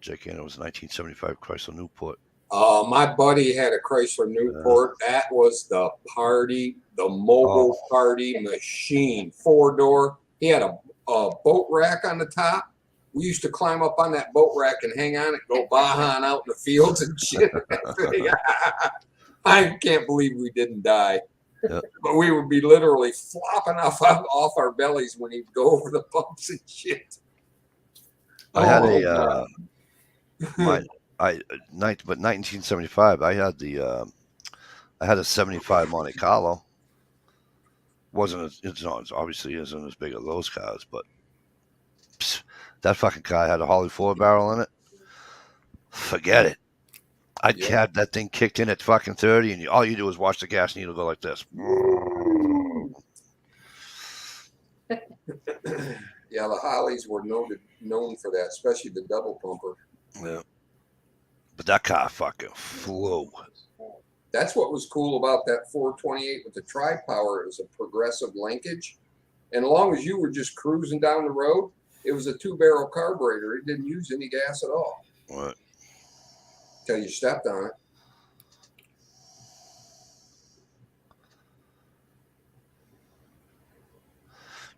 Jake Hanna was a 1975 Chrysler Newport. My buddy had a Chrysler Newport. That was the party, the mobile party machine. 4-door. He had a boat rack on the top. We used to climb up on that boat rack and hang on it, go bahan out in the fields and shit. I can't believe we didn't die. Yep. But we would be literally flopping off our bellies when he'd go over the bumps and shit. I had but 1975. I had a 75 Monte Carlo. It's obviously isn't as big as those cars, but that fucking car had a Holly 4-barrel in it. Forget it. I had that thing kicked in at fucking 30, and all you do is watch the gas needle go like this. Yeah, the Hollies were known for that, especially the double pumper. Yeah. But that car fucking flew. That's what was cool about that 428 with the tri-power. It was a progressive linkage. And as long as you were just cruising down the road, it was a 2-barrel carburetor. It didn't use any gas at all. What? Till you stepped on it.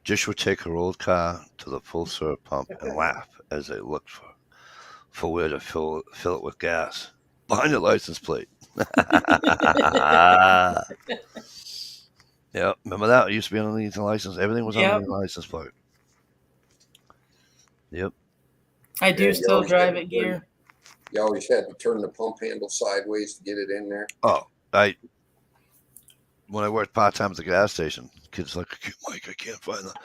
Jish would take her old car to the full-serve pump and laugh as they looked for where to fill it with gas. Behind the license plate. Yeah, remember that? It used to be underneath the license. Everything was underneath the license plate. Yep. I do still drive it, Gear. You always had to turn the pump handle sideways to get it in there. Oh, when I worked part-time at the gas station, kids like, Mike, I can't find that.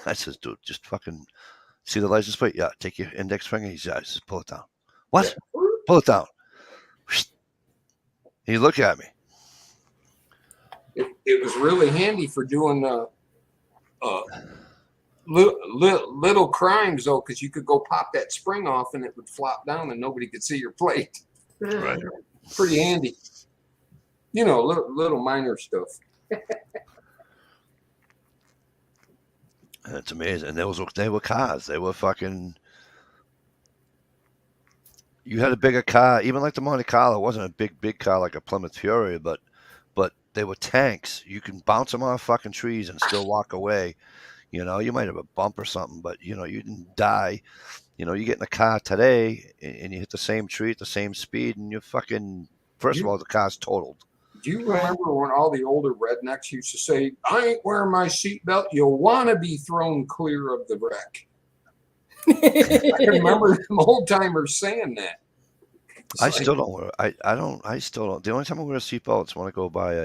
I says, dude, just fucking see the license plate? Yeah, take your index finger. He says, just pull it down. What? Yeah. Pull it down. He looked at me. It was really handy for doing little crimes, though, because you could go pop that spring off and it would flop down and nobody could see your plate. Right. Pretty handy. You know, little minor stuff. It's amazing. And they were cars. They were fucking. You had a bigger car, even like the Monte Carlo. It wasn't a big car like a Plymouth Fury, but they were tanks. You can bounce them off fucking trees and still walk away. You know, you might have a bump or something, but you know, you didn't die. You know, you get in a car today and you hit the same tree at the same speed, and you're fucking. First of all, the car's totaled. Do you remember when all the older rednecks used to say, "I ain't wearing my seatbelt. You'll want to be thrown clear of the wreck." I can remember some old timers saying that. I still don't wear. I still don't. The only time I wear a seatbelt is when I go by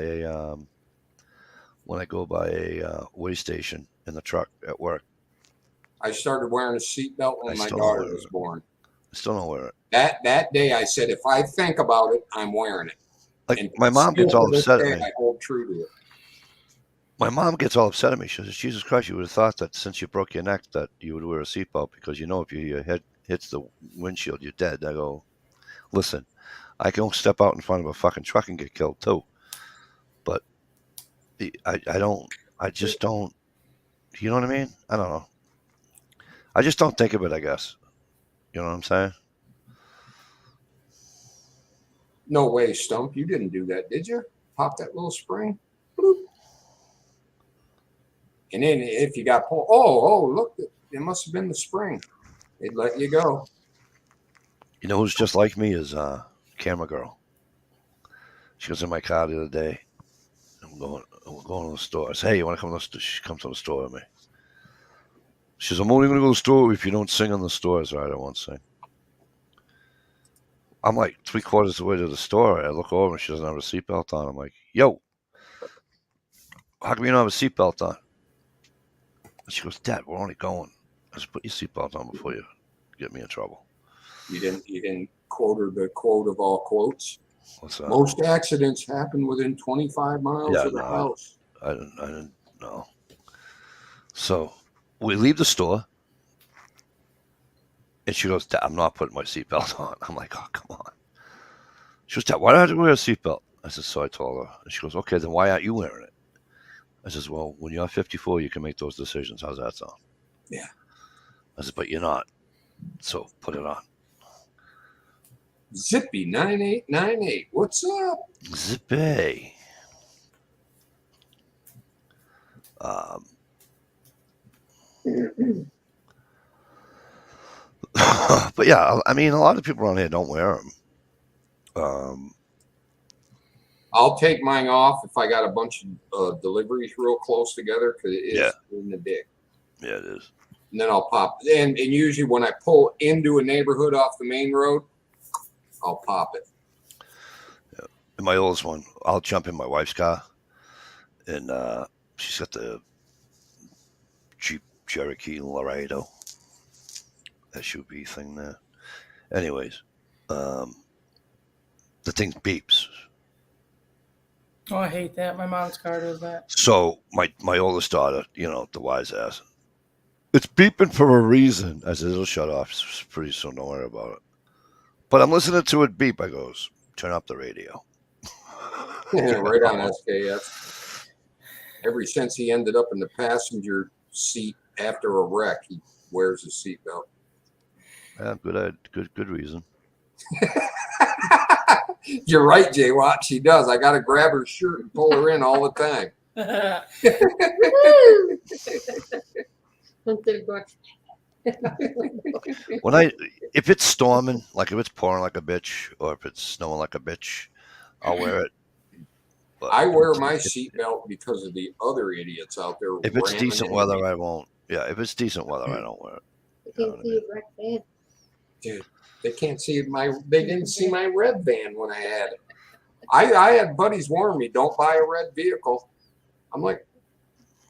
a way station in the truck at work. I started wearing a seatbelt when my daughter was born. I still don't wear it. That day I said, if I think about it, I'm wearing it. Like And my mom still gets all to this upset at day, me. I hold true to it. My mom gets all upset at me. She says, "Jesus Christ, you would have thought that since you broke your neck that you would wear a seatbelt because you know if your head hits the windshield, you're dead." I go, "Listen, I can step out in front of a fucking truck and get killed too, but I don't. I just don't. You know what I mean? I don't know. I just don't think of it. I guess. You know what I'm saying?" No way, Stump. You didn't do that, did you? Pop that little spring. Bloop. And then if you got pulled, look, it must have been the spring. They'd let you go. You know who's just like me is Camera Girl. She was in my car the other day. We're going to the store. I said, "Hey, you want to come to the store?" She comes to the store with me. She says, "I'm only going to go to the store if you don't sing in the store." I said, "All right, I won't sing." I'm like 3/4 of the way to the store. I look over and she doesn't have a seatbelt on. I'm like, "Yo, how come you don't have a seatbelt on?" And she goes, "Dad, we're only going. Just put your seatbelt on before you get me in trouble." You didn't quote her the quote of all quotes. What's that? Most accidents happen within 25 miles of the house. I didn't know. So we leave the store, and she goes, "Dad, I'm not putting my seatbelt on." I'm like, "Oh, come on." She goes, "Dad, why do I have to wear a seatbelt?" I said, so I told her. And she goes, "Okay, then why aren't you wearing it?" I says, "Well, when you're 54, you can make those decisions. How's that sound?" Yeah. I said, "But you're not. So put it on." Zippy 9898. What's up? Zippy. But yeah, I mean, a lot of people around here don't wear them. I'll take mine off if I got a bunch of deliveries real close together because it is in the dick. Yeah, it is. And then I'll pop. And usually when I pull into a neighborhood off the main road, I'll pop it. Yeah. And my oldest one, I'll jump in my wife's car, and she's got the Jeep Cherokee Laredo SUV thing there. Anyways, the thing beeps. Oh, I hate that. My mom's car does that. So my oldest daughter, you know, the wise ass, "It's beeping for a reason." I said, "It'll shut off pretty soon. Don't worry about it." But I'm listening to it beep. I goes, "Turn up the radio." Right on SKS. Ever since he ended up in the passenger seat after a wreck, he wears a seatbelt. Yeah, good reason. You're right, Jay Watt. She does. I got to grab her shirt and pull her in all the time. If it's storming, like if it's pouring like a bitch, or if it's snowing like a bitch, I'll wear it. But I wear my seatbelt because of the other idiots out there. If it's decent weather, I won't. Yeah, if it's decent weather, I don't wear it. They can't see it right there. Dude, they can't see they didn't see my red van when I had it. I had buddies warn me, don't buy a red vehicle. I'm like,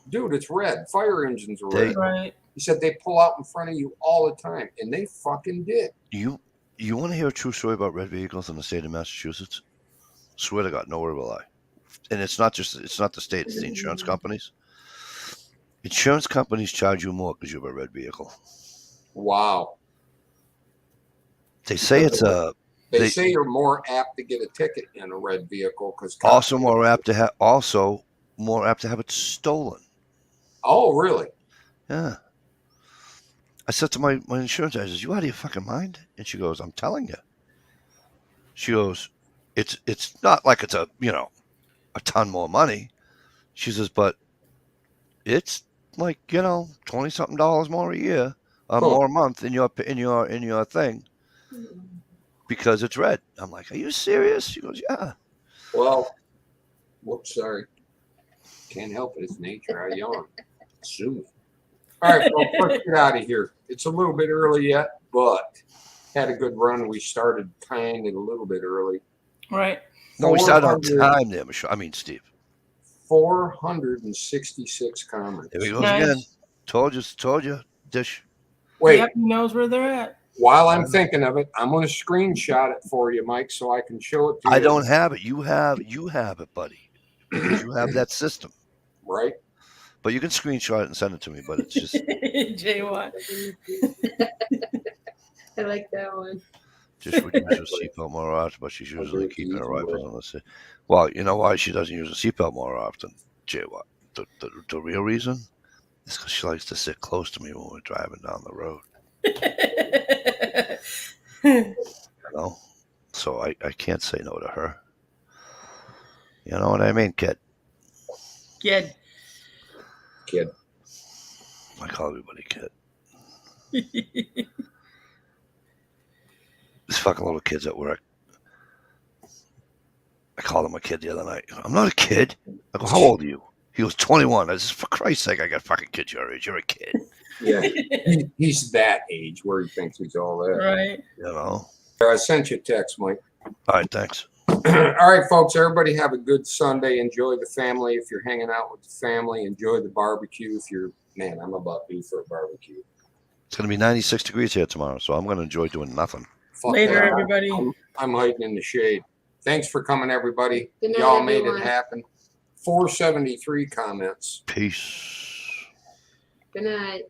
dude, it's red. Fire engines are red. Right. He said they pull out in front of you all the time, and they fucking did. You want to hear a true story about red vehicles in the state of Massachusetts? Swear to God, nowhere will I. And it's not the state, it's the insurance companies. Insurance companies charge you more because you have a red vehicle. Wow. They say it's a. They say you're more apt to get a ticket in a red vehicle because also more apt to have it stolen. Oh, really? Yeah. I said to my insurance agent, "You out of your fucking mind?" And she goes, "I'm telling you." She goes, "It's not like it's a ton more money." She says, "But it's like $20-something more a year, more a month in your thing because it's red." I'm like, "Are you serious?" She goes, "Yeah." Well, whoops, sorry. Can't help it. It's nature. I yawn. Soon. All right, well, let's get out of here. It's a little bit early yet, but had a good run. We started kind of a little bit early. Right. No, we started on time there, Michelle. I mean, Steve. 466 comments. There he goes again. Told you, Dish. Wait. Yep, he knows where they're at. While I'm thinking of it, I'm going to screenshot it for you, Mike, so I can show it to you. I don't have it. You have it, buddy. Because you have that system. Right. But you can screenshot it and send it to me. But it's just Jay Watt. I like that one. just would use her seatbelt more often, but she's usually keeping her rifles on the seat. Well, you know why she doesn't use a seatbelt more often, Jay Watt? The real reason is because she likes to sit close to me when we're driving down the road. You know? So I can't say no to her. You know what I mean, kid? Kid. I call everybody kid. These fucking little kids at work. I called him a kid the other night. I'm not a kid. I go, how old are you? He was 21. I said, for Christ's sake, I got fucking kids your age. You're a kid. Yeah. He's that age where he thinks he's all that. Right. You know? I sent you a text, Mike. All right, thanks. All right, folks. Everybody have a good Sunday. Enjoy the family. If you're hanging out with the family, enjoy the barbecue. If you're, man, I'm about due for a barbecue. It's going to be 96 degrees here tomorrow, so I'm going to enjoy doing nothing. Fuck Later, that. everybody. I'm hiding in the shade. Thanks for coming, everybody. Good night, Y'all made everyone. it happen. 473 comments. Peace. Good night.